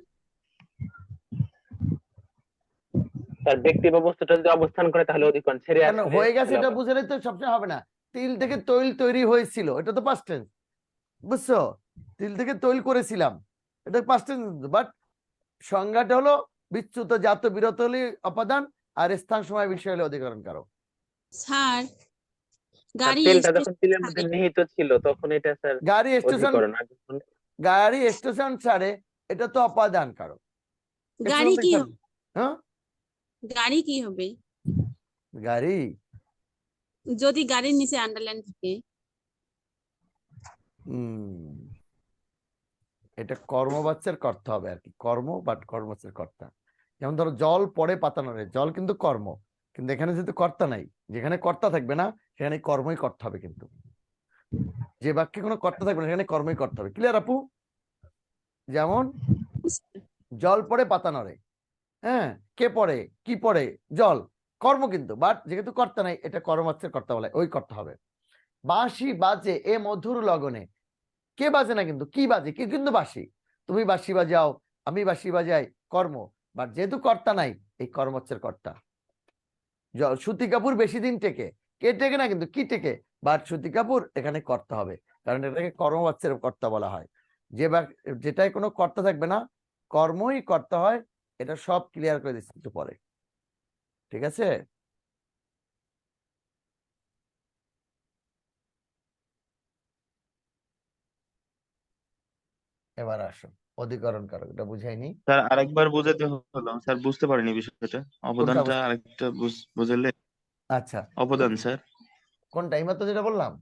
তার ব্যক্তি বা বস্তুটা যদি অবস্থান করে তাহলে অধিকরণ, ছেড়ে কেন আসলে হয়ে গেছে তাহলে এটা অপাদান। বুঝালে তো সবসময় হবে না। তিল থেকে তৈল তৈরি হয়েছিল, এটা তো পাস্ট টেন্স, বুঝছো? তিল থেকে তৈল করেছিলাম, এটা পাস্ট টেন্স, বাট সংজ্ঞাটা হলো বিচ্যুত জাত বিরত হলে অপাদান, আর স্থান সময় বিষয় হলে অধিকরণ কারক। স্যার তার গাড়ি তেলটা স্টেশন যখন তিলের মধ্যে নিহিত ছিল তখন এটা স্যার গাড়ি স্টেশন, অধিকরণ। আর যখন গাড়ি স্টেশন ছাড়ে, এটা তো অপাদান কারক। গাড়ি স্টেশন কি থেকে, হবে? হ্যাঁ গাড়ি কি হবে গাড়ি, যদি গাড়ির নিচে আন্ডারলাইন থাকে? এটা কর্মবাচ্যের কর্তা হবে আর কি, কর্ম বাট কর্মবাচ্যের কর্তা। যেমন ধরো জল পড়ে পাতা নড়ে, জল কিন্তু কর্ম, কিন্তু এখানে যেহেতু কর্তা নাই, যেখানে কর্তা থাকবে না সেখানে কর্মই করতে হবে, কিন্তু যে বাক্যে কোনো কর্তা থাকবে না সেখানে কর্মই করতে হবে। ক্লিয়ার আপু? যেমন জল পড়ে পাতা নড়ে, হ্যাঁ, কে পড়ে, কি পড়ে, জল, কর্ম কিন্তু, বাট যেহেতু কর্তা নাই এটা কর্মবাচ্যের কর্তা বলে, ওই করতে হবে। বাঁশি বাজে এ মধুর লগনে, কে বাজে না কিন্তু, কি বাজে, কি কিন্তু বাঁশি, তুমি বাঁশি বাজাও, আমি বাঁশি বাজাই, কর্ম, বাট যেহেতু কর্তা নাই এই কর্মচ্ছের কর্তা। সুতি কাপুর বেশি দিন টেকে, কে টেকে না কিন্তু, কি টেকে, বাট সুতি কাপুর এখানে কর্তা হবে, কারণ এটাকে কর্মবাচ্যের কর্তা বলা হয়। যেটাই কোনো কর্তা থাকবে না কর্মই করতে হয়, এটা সব ক্লিয়ার করে দিচ্ছি একটু পরে, ঠিক আছে? এবার আসো অধিকরণ কারক, এটা বুঝাইনি। স্যার আরেকবার বুঝাতে হলো, স্যার বুঝতে পারিনি বিষয়টা, অবদানটা বুঝ- আরেকটা বুঝালে। আচ্ছা, অবদান স্যার। কোন টাইমে তো যেটা বললাম,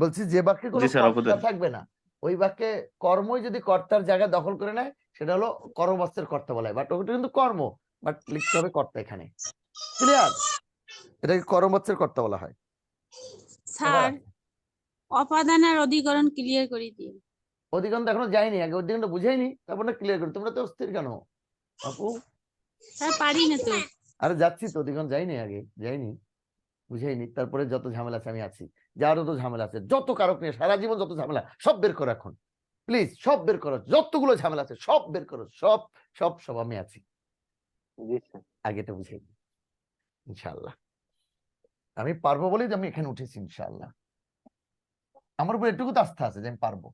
বলছি যে বাক্যে কোনো জি স্যার, কর্তা অবদান। থাকবে না ওই বাক্যে কর্মই যদি কর্তার জায়গা দখল করে নেয় সেটা হলো কর্মবাচ্যের কর্তা বলা হয়, বাট ওটা কিন্তু কর্ম, বাট লিখতে হবে কর্তা এখানে। ক্লিয়ার? এটাকে কর্মবাচ্যের কর্তা বলা হয়। এবার স্যার অপাদান আর অধিকরণ ক্লিয়ার করে দিন। অধিকরণ তো এখনো যায়নি, আগে অধিকরণটা বুঝাইনি, তারপর না ক্লিয়ার করি। তোমরা তো অস্থির কেন আপু? স্যার পারি না তো। আরে যাচ্ছি তো, অধিকরণ যাইনি, আগে যাইনি, বুঝাইনি, তারপরে যত ঝামেলা আছে আমি আছি, যারও তো ঝামেলা আছে, যত কারক নিয়ে সারা জীবন যত ঝামেলা সব বের করো এখন, প্লিজ সব বের করো, যতগুলো ঝামেলা আছে সব বের করো, সব সব সব আমি আছি। জি স্যার। আগে এটা বুঝাই দিই, ইনশাল্লাহ আমি পারবো বলেই তো আমি এখানে উঠেছি, ইনশাল্লাহ আমার উপর এটুকু তো আস্থা আছে যে আমি পারবো,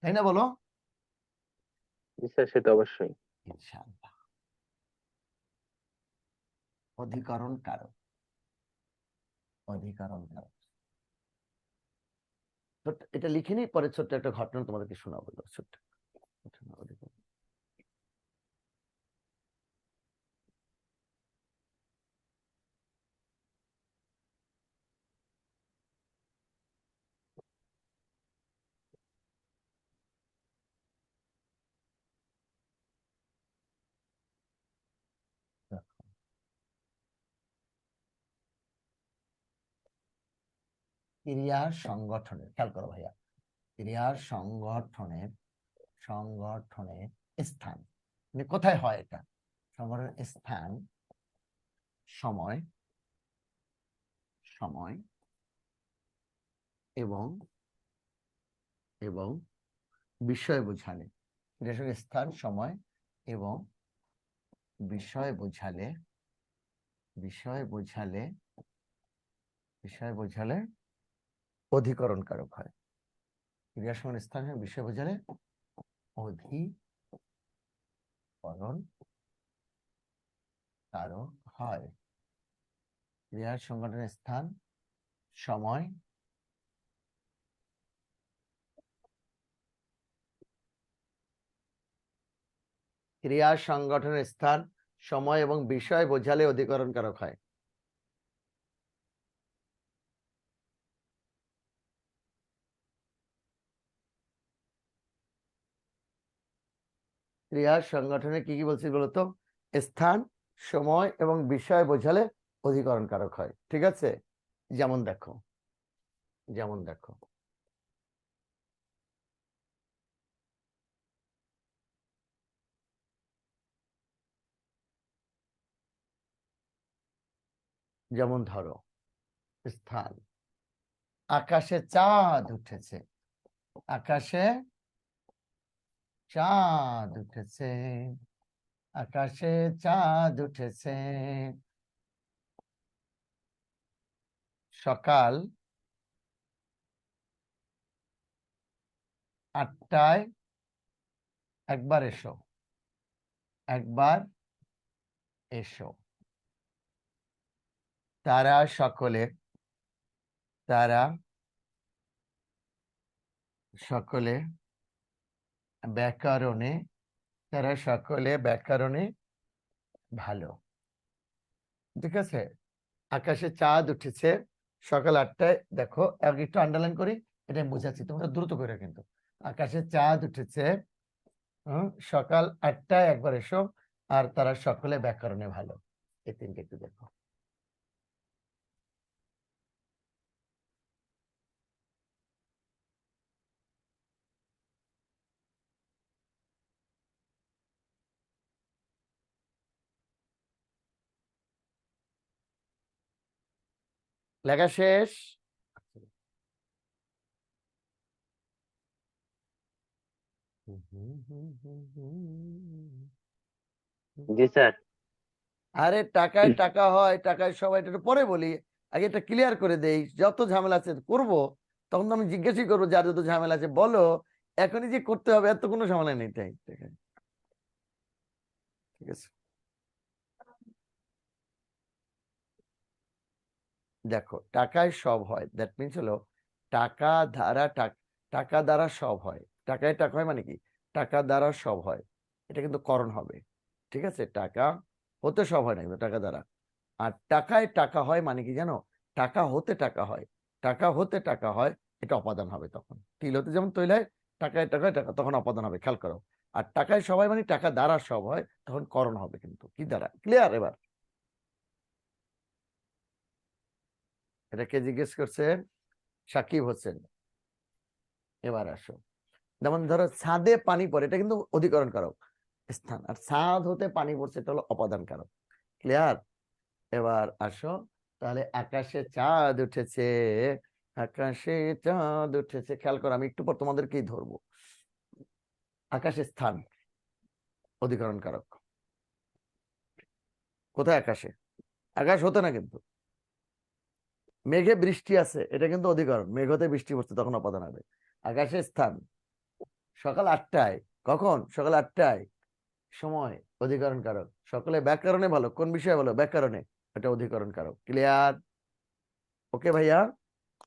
তাই না বলো? জি স্যার, সে তো অবশ্যই। ইনশাল্লাহ। অধিকরণ কারক, অধিকরণ কারক, এটা লিখে নিই, পরে ছোট্ট একটা ঘটনা তোমাদেরকে শোনাবো, ছোট্ট ঘটনা। অধিকরণ ক্রিয়ার সংগঠনের, খেয়াল করো ভাইয়া, ক্রিয়ার সংগঠনের সংগঠনের স্থান, মানে কোথায় হয় এটা, সংগঠনের স্থান, সময়, সময় এবং এবং বিষয় বোঝালে, ক্রিয়ার সঙ্গে স্থান, সময় এবং বিষয় বোঝালে, বিষয় বোঝালে, বিষয় বোঝালে অধিকরণ কারক হয়। ক্রিয়ার সঙ্গে স্থান, বিষয় বোঝালে অধিকরণ কারক হয়। ক্রিয়ার সংগঠনের স্থান, সময় ক্রিয়ার সংগঠনের স্থান, সময় এবং বিষয় বোঝালে অধিকরণ কারক হয়। ক্রিয়ার সংগঠনে কি কি বলছি বলতো? স্থান, সময় এবং বিষয় বোঝালে অধিকরণ কারক হয়, ঠিক আছে? যেমন দেখো, যেমন দেখো, যেমন ধরো স্থান, আকাশে চাঁদ উঠেছে, আকাশে চাঁদ উঠেছে, আকাশে চাঁদ উঠেছে, সকাল 8টায় একবার এসো, একবার এসো, তারা সকলে, তারা সকলে ব্যাকরণে, তারা সকলে ব্যাকরণে ভালো, ঠিক আছে? আকাশে চাঁদ উঠেছে সকাল 8টায়, দেখো আগে একটু আন্ডারলাইন করি, এটা আমি বুঝাচ্ছি, তোমরা দ্রুত করে কিন্তু। আকাশে চাঁদ উঠেছে, সকাল 8টায় একবার এসো, আর তারা সকলে ব্যাকরণে ভালো, এই তিনটে একটু দেখো। লেখা শেষ? জি স্যার। আরে টাকায় টাকা হয়, টাকায় সবাই, এটা একটু পরে বলি, আগে এটা ক্লিয়ার করে দেই। যত ঝামেলা আছে করব, তখন তো আমি জিজ্ঞাসাই করবো যার যত ঝামেলা আছে বলো, এখনই যে করতে হবে এত কোনো ঝামেলা নেই। তাই ঠিক আছে, ঠিক আছে। দেখো টাকায় সব হয়, দ্যাট মিনস হলো টাকা দ্বারা টাকা দ্বারা সব হয়। টাকায় টাকা হয় মানে কি, টাকা দ্বারা সব হয়, এটা কিন্তু করণ হবে। ঠিক আছে, টাকা হতে সব হয় না, কিন্তু টাকা দ্বারা। আর টাকায় টাকা হয় মানে কি জানো, টাকা হতে টাকা হয়, টাকা হতে টাকা হয়, এটা অপাদান হবে তখন। তিল হতে যেমন তৈল হয়, টাকায় টাকায় টাকা, তখন অপাদান হবে, খেয়াল করো। আর টাকায় সবাই মানে টাকা দ্বারা সব হয়, তখন করণ হবে। কিন্তু কি দ্বারা, ক্লিয়ার? এবার এটা কে জিজ্ঞেস করছে? সাকিব হোসেন। এবার আসো, যেমন ধরো ছাদে পানি পড়ে, এটা কিন্তু অধিকরণ কারক স্থান, আর ছাদ হতে পানি পড়ছে, এটা হলো অপাদান কারক। ক্লিয়ার? এবার আসো, তাহলে আকাশে চাঁদ উঠেছে, আকাশে চাঁদ উঠেছে, খেয়াল করো, আমি একটু পর তোমাদেরকেই ধরবো। আকাশে স্থান অধিকরণ কারক, কোথায়? আকাশে। আকাশ হতে না কিন্তু। মেঘে বৃষ্টি আছে, এটা কিন্তু অধিকরণ, মেঘ হতে বৃষ্টি পড়ছে, তখন অপাদান হবে। আকাশে স্থান সকাল 8টায়, কখন? সকাল 8টায়, সময় অধিকরণ কারক। সকলে ব্যাকরণে ভালো, কোন বিষয়ে ভালো? ব্যাকরণে, এটা অধিকরণ কারক। ক্লিয়ার? ওকে ভাইয়া?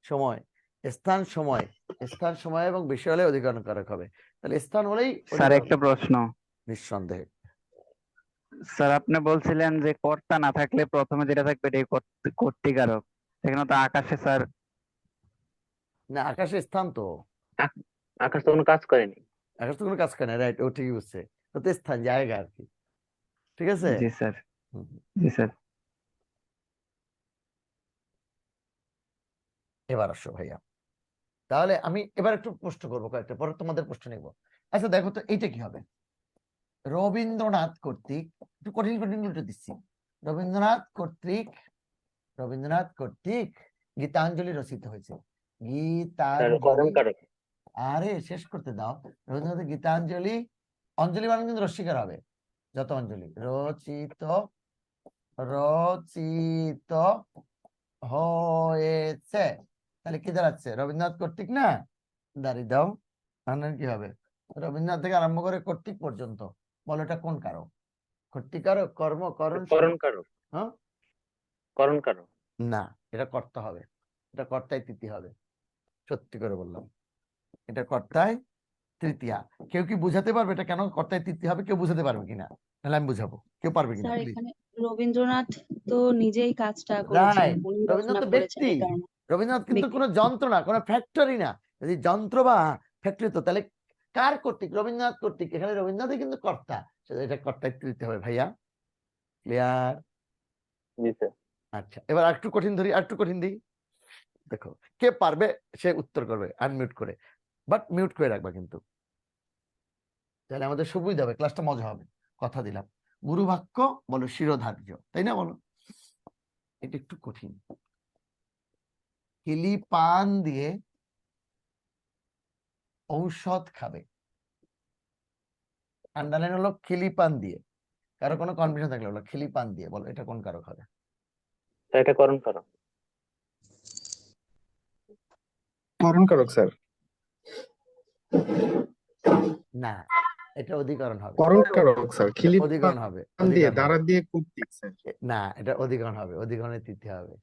সময়, স্থান, সময়, স্থান সময় এবং বিষয় হলে অধিকরণ কারক হবে। তাহলে স্থান হলেই স্যার অধিকরণ, একটা প্রশ্ন। নিঃসন্দেহে। স্যার আপনি বলছিলেন যে কর্তা না থাকলে প্রথমে যেটা থাকবে এটাই কর্তৃকারক, এখানে তো আকাশে স্যার। না, আকাশে স্থান তো, আকাশ তো কোনো কাজ করেনি। আকাশ তো কোনো কাজ করে না, রাইট, ও ঠিকই বুঝছে। তো তো স্থান, জায়গা আর কি। ঠিক আছে। জি স্যার। হুম। জি স্যার। এবার আসো ভাইয়া, তাহলে আমি এবার একটু প্রশ্ন করবো কয়েকটা, পরে তোমাদের প্রশ্ন নিব। আচ্ছা দেখো তো, এইটা কি হবে? রবীন্দ্রনাথ কর্তৃক, একটু কঠিন কঠিন উল্টে দিচ্ছি, রবীন্দ্রনাথ কর্তৃক, রবীন্দ্রনাথ কর্তৃক গীতাঞ্জলি রচিত হয়েছে। স্যার করণ গীতাঞ্জলি, কারক। আরে শেষ করতে দাও। রবীন্দ্রনাথের গীতাঞ্জলি, অঞ্জলি মানে কিন্তু রস্বীকার হবে, যত অঞ্জলি, রচিত, রচিত হয়েছে, তাহলে কি দাঁড়াচ্ছে? রবীন্দ্রনাথ কর্তৃক না, দাঁড়িয়ে দাও, মানে কি হবে? রবীন্দ্রনাথ থেকে আরম্ভ করে কর্তৃক পর্যন্ত, বলো এটা কোন কারক? কর্তৃকারক, কর্ম, করণ, করণ কারক। হ্যাঁ করণ কারক। না, এটা কর্তা হবে, এটা কর্তায় তৃতীয় হবে। সত্যি করে বললাম, এটা কর্তায় তৃতীয়া। কেউ কি বুঝাতে পারবে এটা কেন কর্তায় তৃতীয় হবে? কেউ বুঝাতে পারবে কিনা? তাহলে আমি বুঝাবো, কেউ পারবে কিনা স্যার প্লিজ? এখানে রবীন্দ্রনাথ তো নিজেই কাজটা করেছেন, রাইট, উনি রবীন্দ্রনাথ রচনা তো করেছেন ব্যক্তি, এই কারণে। রবীন্দ্রনাথ কিন্তু ব্যক্তি। কোনো যন্ত্র না, কোনো ফ্যাক্টরি না। যদি যন্ত্র বা ফ্যাক্টরি তো, তাহলে কার কর্তৃক? রবীন্দ্রনাথ কর্তৃক, এখানে রবীন্দ্রনাথই কিন্তু কর্তা, এটা কর্তায় তৃতীয় হবে ভাইয়া। ক্লিয়ার? জি স্যার। আচ্ছা, এবার একটু কঠিন ধরি, আর একটু কঠিন দিই। দেখো, কে পারবে সে উত্তর করবে আনমিউট করে, বাট মিউট করে রাখবা কিন্তু, তাহলে আমাদের সুবিধা হবে, ক্লাসটা মজা হবে, কথা দিলাম। গুরু বাক্য বলো শিরোধার্য, তাই না? বলো, এটা একটু কঠিন। হিলি পান দিয়ে ঔষধ খাবে, আন্ডারলাইন হলো খিলিপান দিয়ে। কারো কোনো কনফিউশন থাকলে বলো, খিলিপান দিয়ে, বলো এটা কোন কারক হবে? স্যার এটা করণ কারক। করণ কারক স্যার। না, এটা অধিকরণ হবে, করণ কারক স্যার, খিলি অধিকরণ হবে, পান দিয়ে, অধিকরণ হবে। দ্বারা দিয়ে কর্তৃক স্যার। না, এটা অধিকরণ হবে, অধিকরণের তৃতীয় হবে।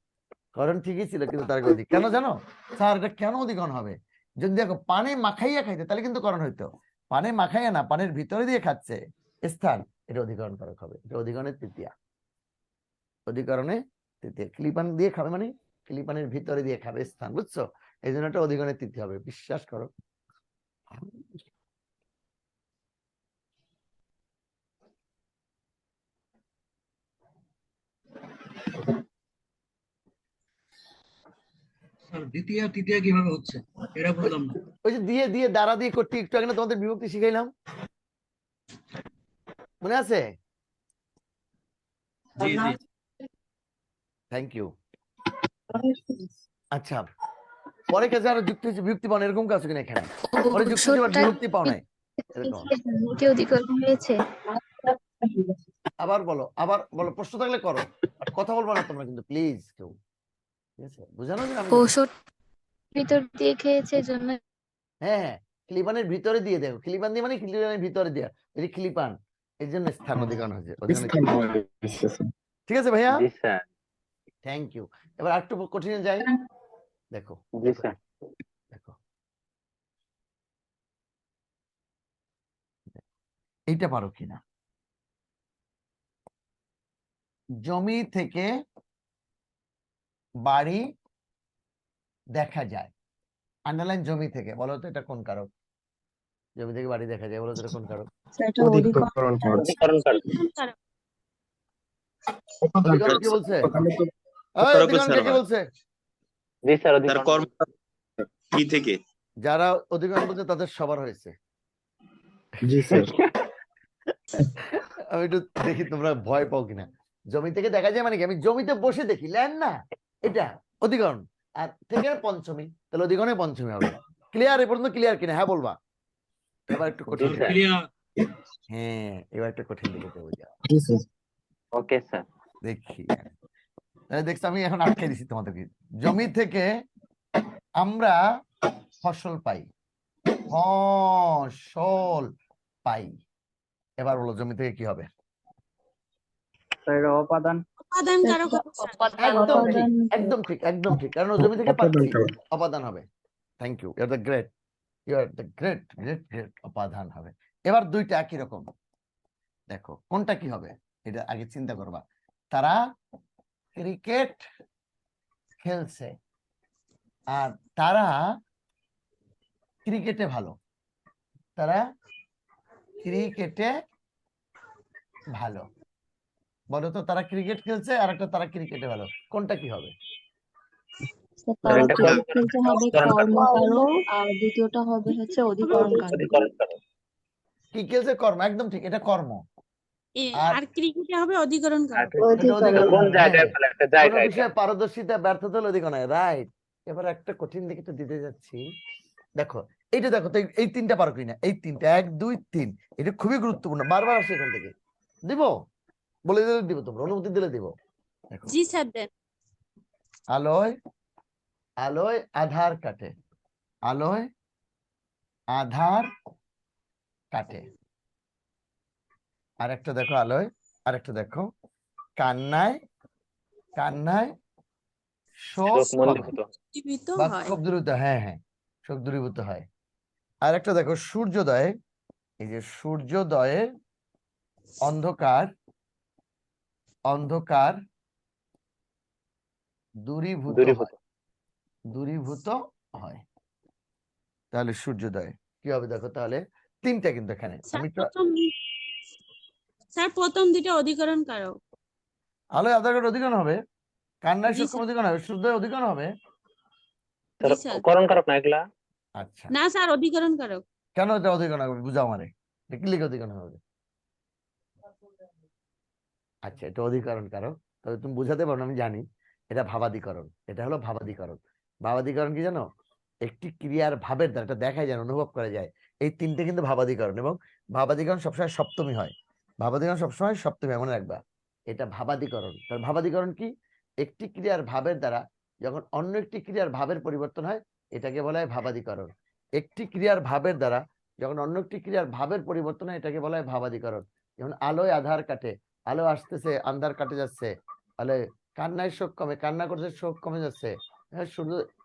করণ ঠিকই ছিল, কিন্তু তার অধিক কেন জানো স্যার? এটা কেন অধিকরণ হবে? যদি দেখো পানে মাখাইয়া খাইতে, তাহলে কিন্তু করণ হইতো। পানে মাখাইয়া না, পানের ভিতরে দিয়ে খাচ্ছে, স্থান, এটা অধিকরণ কারক হবে, এটা অধিকরণের তৃতীয়া। অধিকরণে তৃতীয়, ক্লিপান দিয়ে খাবে মানে ক্লিপানের ভিতরে দিয়ে খাবে, স্থান, বুঝছো? এই জন্য এটা অধিকরণের তৃতীয় হবে, বিশ্বাস করো। দ্বিতীয় তৃতীয় কিভাবে হচ্ছে এটা বুঝলাম না। ওই যে দিয়ে দিয়ে দ্বারা দিয়ে করতে, একটু আগে না তোমাদের বিভক্তি শিখাইলাম, মনে আছে? জি জি। Thank you. আচ্ছা, পরে কাজে আরো যুক্ত হয়েছে বিভক্তি পাও না, এরকম কাজ কিনা এখানে পরে যুক্ত হয়েছে আবার বিভক্তি পাও নাই এরকম। কি অধিকরণ হয়েছে? আবার বলো প্রশ্ন থাকলে করো, আর কথা বলবো না তোমরা কিন্তু প্লিজ কেউ, ঠিক আছে? বুঝানো যে আমি ঔষধ ভিতর দিয়ে খেয়েছে জন্য হ্যাঁ ক্লিপানের ভিতরে দিয়ে দেখো, ক্লিপান দিয়ে মানে ক্লিপানের ভিতরে দেওয়া, এই ক্লিপান এই জন্য স্থান অধিকরণ হয়েছে, ঠিক আছে ভাইয়া, জি স্যার। Thank you. এবার একটু কঠিনে যাই, দেখো জি স্যার। দেখো এইটা পারো কিনা। জমি থেকে বাড়ি দেখা যায়, আন্ডারলাইন জমি থেকে, বলো তো এটা কোন কারক? জমি থেকে বাড়ি দেখা যায়, বলো তো এটা কোন কারক? অধিকরণ কারক। অধিকরণ কারক। অধিকরণ কি বলছে? এই, কারক অধিকরণ স্যার কে হয়। বলছে? জি স্যার, তার অধিকরণ। কর্ম কি থেকে? যারা অধিকরণ বলছে তাদের সবার হয়েছে। জি স্যার। আমি একটু দেখি তোমরা ভয় পাও কিনা। জমি থেকে দেখা যায় মানে কি, আমি জমিতে বসে দেখি, ল্যান্ড না, এটা অধিকরণ। আর থেকে পঞ্চমী, তাহলে অধিকরণে পঞ্চমী হবে। ক্লিয়ার? এ পর্যন্ত ক্লিয়ার কিনা? হ্যাঁ বলবা। এবার একটু জি কঠিন স্যার। হ্যাঁ, এবার একটু কঠিন দিকে যাবো, যাও জি স্যার। Okay sir. দেখি। তাহলে দেখছো আমি এখন আটকে দিছি তোমাদেরকে। জমি থেকে আমরা ফসল পাই, ফসল পাই। এবার বলো জমি থেকে কি হবে? উপাদান। উপাদান কারক হবে স্যার। একদম ঠিক, একদম ঠিক, একদম ঠিক, কারণ জমি থেকে অপাদান পাচ্ছি, কারক। অপাদান হবে। Thank you, you are the great, you are the great great great, অপাদান হবে। এবার দুইটা একই রকম, দেখো কোনটা কি হবে এটা আগে চিন্তা করবা। তারা ক্রিকেট খেলছে, আর তারা ক্রিকেটে ভালো, তারা ক্রিকেটে ভালো। বলো তো, তারা ক্রিকেট খেলছে আর একটা তারা ক্রিকেটে ভালো, কোনটা কি হবে? স্যার, এটা ক্রিকেট কর্ম- খেলতে হবে অধিকরণ কারক। কর্মকারক, আর দ্বিতীয়টা হবে হচ্ছে অধিকরণ কারক। অধিকরণ কারক। কি খেলছে? কর্ম, একদম ঠিক, এটা কর্ম। আর আর ক্রিকেটে হবে অধিকরণ আর কারক। এটা অধিকরণ কোন হবে, জায়গায় হ্যাঁ। ফেলে একটা কোন জায়গা এটা। বিষয়ে পারদর্শিতা ব্যর্থতা হলে অধিকরণ হয়, রাইট। এবার একটা কঠিন দিকে তো দিতে যাচ্ছি, দেখো এইটা দেখো তো, এই তিনটা পারো কিনা, এই তিনটা 1 2 3, এটা খুবই গুরুত্বপূর্ণ, বারবার আসে এখান থেকে। দিব, বলে দিলে দিব, তোমরা অনুমতি দিলে দিব। দেখো, জি স্যার দেন। আলোয় আলোয় আধার কাটে, আলোয় আধার কাটে। আর একটা দেখো আলোয়, আর একটা দেখো কান্নায় কান্নায় শোক শোক কমে, মন্দীভূত। জীবিত বা হয়। ক্ষোভ দূরীভূত, হ্যাঁ হ্যাঁ, শোক দূরীভূত হয়। আর একটা দেখো সূর্যোদয়ে, এই যে সূর্যোদয়ে অন্ধকার অন্ধকার দূরীভূত দূরীভূত। হয়, দূরীভূত হয়। তাহলে সূর্যোদয় কি হবে দেখো, তাহলে তিনটা কিন্তু এখানে স্যার আমি প্রথম দুটো অধিকরণ কারক। আলোয় আধার কার্ড অধিকরণ হবে, কান্নায় জি সূক্ষ্ম স্যার। অধিকরণ হবে, সূর্যোদয় অধিকরণ হবে। স্যার, জি স্যার। করণ কারক না এগুলা? আচ্ছা, না স্যার, অধিকরণ কারক। কেন এটা অধিকরণ হবে বুঝাও আমারে, কি লিখে অধিকরণ হবে? আচ্ছা, এটা অধিকরণ কারক, তবে তুমি বুঝাতে পারো না আমি জানি। এটা ভাবাদিকরণ, এটা হলো ভাবাদিকরণ। ভাবাদিকরণ কি জানো? একটি ক্রিয়ার ভাবের দ্বারা, এটা দেখাই যায়, অনুভব করা যায়। এই তিনটে কিন্তু ভাবাদিকরণ, এবং ভাবাদিকরণ সবসময় সপ্তমী হয়, ভাবাদিকরণ সবসময় সপ্তমী, মনে রাখবা। এটা ভাবাদিকরণ। তার ভাবাদিকরণ কি? একটি ক্রিয়ার ভাবের দ্বারা যখন অন্য একটি ক্রিয়ার ভাবের পরিবর্তন হয়, এটাকে বলা হয় ভাবাদিকরণ। একটি ক্রিয়ার ভাবের দ্বারা যখন অন্য একটি ক্রিয়ার ভাবের পরিবর্তন হয়, এটাকে বলা হয় ভাবাদিকরণ। যেমন আলোয় আধার কাটে, আলো আসতেছে আন্ধার কাটে যাচ্ছে, তাহলে কান্নায় শোক কমে, কান্না করছে শোক কমে যাচ্ছে। হ্যাঁ,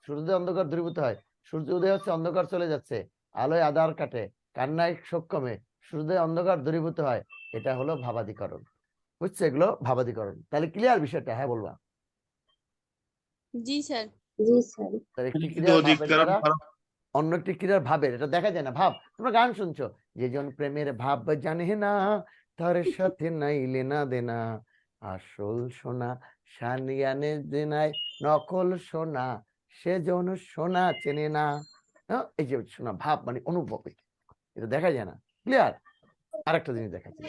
সূর্যোদয় অন্ধকার দূরীভূত হয়, সূর্য উদয় হচ্ছে অন্ধকার চলে যাচ্ছে, আলোয় আধার কাটে, কান্নায় শোক কমে, সূর্যোদয় অন্ধকার দূরীভূত হয়। এটা হলো ভাবাদিকরণ, বুঝছো? এগুলো ভাবাদিকরণ। তাহলে ক্লিয়ার বিষয়টা? হ্যাঁ বলবা। জি স্যার। তাহলে একটি কিন্তু ক্রিয়ার ভাবের অধিকরণ দ্বারা কারক অন্য একটি ক্রিয়ার ভাবের, এটা দেখা যায় না, ভাব। তোমরা গান শুনছো, যে জন প্রেমের ভাব জানে না, তার সাথে নাইলে না দেনা, আসল সোনা সানিয়ানে দেনায়, নকল সোনা সেজন সোনা চেনে না। হ্যাঁ, এই যে শোনা ভাব মানে অনুভব, এটা দেখা যায় না। ক্লিয়ার? আরেকটা জিনিস দেখাচ্ছি,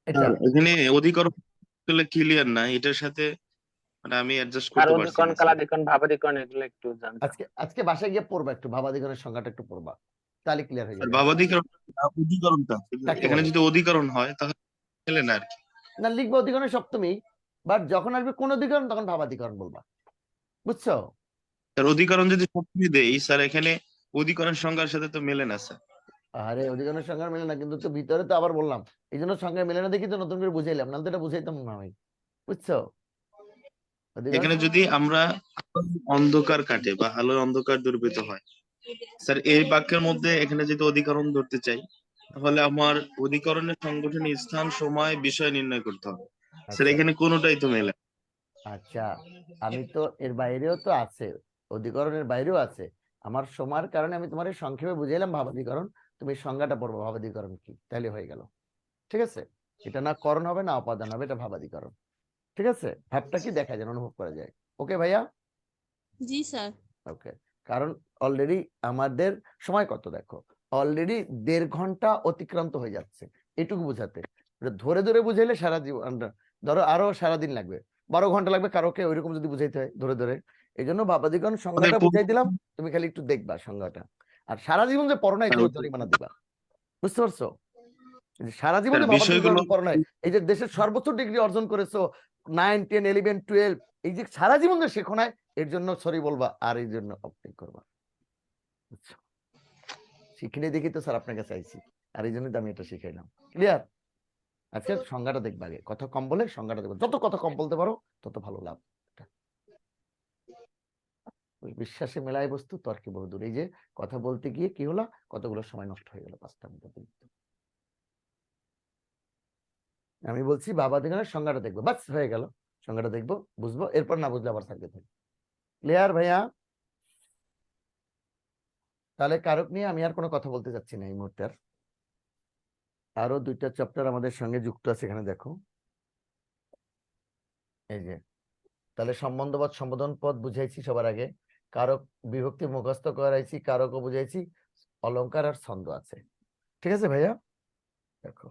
এটা এখানে অধিকরণ ক্লিয়ার না, এটার সাথে মানে আমি অ্যাডজাস্ট আর করতে পারছি অধিকরণ না স্যার। কালাধিকরণ ভাবাধিকরণ এগুলো একটু জানতাম। আজকে আজকে বাসায় গিয়ে পড়বা, একটু ভাবাদিগণের সংজ্ঞাটা একটু পড়বা, তাহলে ক্লিয়ার হয়ে স্যার যাবে। ভাবাধিকরণ অধিকরণটা কাকে এখানে বলে? যদি অধিকরণ হয় তাহলে মেলে না আর কি। না, লিখবো অধিকরণের সপ্তমী, বাট যখন আসবে কোন অধিকরণ তখন ভাবাদিকরণ বলবা, বুঝছো? স্যার অধিকরণ যদি সপ্তমী দেই স্যার, এখানে অধিকরণ সংজ্ঞার সাথে তো মেলে না স্যার। আরে অধিকরণের সংজ্ঞা মেলে না, কিন্তু তো ভিতরে তো আবার বললাম, এই জন্য সংজ্ঞা মেলে না দেখি তো নতুন করে বুঝাইলাম, নাহলে তো এটা বুঝাইতাম না আমি, বুঝছো? অধিকরণ এখানে যদি আমরা অন্ধকার কাটে বা আলোয় অন্ধকার দূরীভূত হয়, স্যার এই বাক্যের মধ্যে এখানে যদি অধিকরণ ধরতে চাই, তাহলে আমার অধিকরণের সংগঠনের স্থান, সময়, বিষয় নির্ণয় করতে হবে। স্যার আচ্ছা এখানে কোনোটাই তো মেলে না। আচ্ছা, আমি তো এর বাইরেও তো আছে, অধিকরণের বাইরেও আছে। আমার সময়ের কারণে আমি তোমার সংক্ষেপে বুঝাইলাম ভাবাধিকরণ, তুমি সংজ্ঞাটা পড়বো ভাবাধিকরণ কি, তাহলে হয়ে গেল। ঠিক আছে, এটা না করণ হবে না অপাদান হবে, এটা ভাবাধিকরণ। ঠিক আছে, ভাবটা কি দেখা যায়, অনুভব করা যায়। ওকে ভাইয়া? জি স্যার। ওকে, কারণ অলরেডি আমাদের সময় কত দেখো, অলরেডি 1.5 ঘন্টা অতিক্রান্ত হয়ে যাচ্ছে, এটুকু বুঝাতে। এটা ধরে ধরে বুঝাইলে সারা জীবন, ধরো আরো সারাদিন লাগবে, 12 ঘন্টা লাগবে কারোকে ওইরকম যদি বুঝাইতে হয় ধরে ধরে। এই জন্য ভাবাদিগণ সংজ্ঞাটা বুঝাই দিলাম, তুমি খালি একটু দেখবা সংজ্ঞাটা। আর সারা জীবন যে পড়ো নাই তুমি জরিমানা দিবা, বুঝতে পারছো? যে সারা জীবন স্যার যে বিষয়গুলো ভাবাদিগণ পড়ো নাই, এই যে দেশের সর্বোচ্চ ডিগ্রি অর্জন করেছো 9, 10, 11, 12, এই যে সারা জীবন যে শেখো নাই, এর জন্য সরি বলবা, আর এই জন্য অপেক্ষা করবা, বুঝছো? শিখিনি দেখি তো স্যার আপনার কাছে আইছি, আর এই জন্যই তো আমি এটা শিখাইলাম। ক্লিয়ার? আজকে সংজ্ঞাটা দেখবা, আগে কথা কম বলে সংজ্ঞাটা দেখবো, যত কথা কম বলতে পারো তত ভালো লাভ। ওই বিশ্বাসে মেলায় বস্তু তর্কে বহুদূর, এই যে কথা বলতে গিয়ে কি হলো, কতগুলো সময় নষ্ট হয়ে গেল 5টা মিনিট। আমি বলছি ভাবাদিগণের সংজ্ঞাটা দেখবো, বাস হয়ে গেল। সংজ্ঞাটা দেখবো, বুঝবো, এরপর না বুঝলে আবার থাকবে থাকবে। ক্লিয়ার ভাইয়া? তাহলে কারক নিয়ে আমি আর কোনো কথা বলতে চাচ্ছি না এই মুহূর্তে। আরো 2টা চ্যাপ্টার আমাদের সঙ্গে যুক্ত আছে এখানে দেখো, এই যে। তাহলে সম্বন্ধবাদ সম্বোধন পদ বুঝাইছি সবার আগে, কারক বিভক্তি মুখস্থ করাইছি, কারকও বুঝাইছি, অলংকার আর ছন্দ আছে। ঠিক আছে ভাইয়া? দেখো,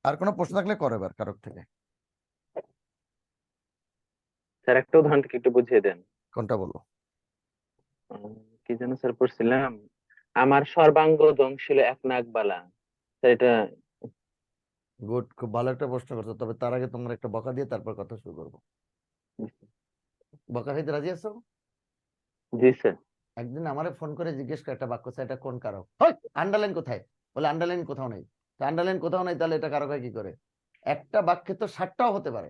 আর কোনো প্রশ্ন থাকলে করো এবার কারক থেকে। স্যার একটা উদাহরণ থেকে একটু বুঝিয়ে দেন। কোনটা বলো? কি যেন স্যার পড়ছিলাম, আমার সর্বাঙ্গ দংশিল এক নাগ বালা। স্যার এটা গুড, খুব ভালো একটা প্রশ্ন করছো, তবে তার আগে তোমার একটা বকা দিয়ে তারপর কথা শুরু করবো। বকা খাইতে রাজি আছো? জি স্যার। একদিন আমারে ফোন করে জিজ্ঞেস করে একটা বাক্য, এটা কোন কারক, আন্ডারলাইন কোথায়? বলে আন্ডারলাইন কোথাও নেই। তো আন্ডারলাইন কোথাও নেই, তাহলে এটা কারক হয় কি করে? একটা বাক্যে তো 7টাও হতে পারে।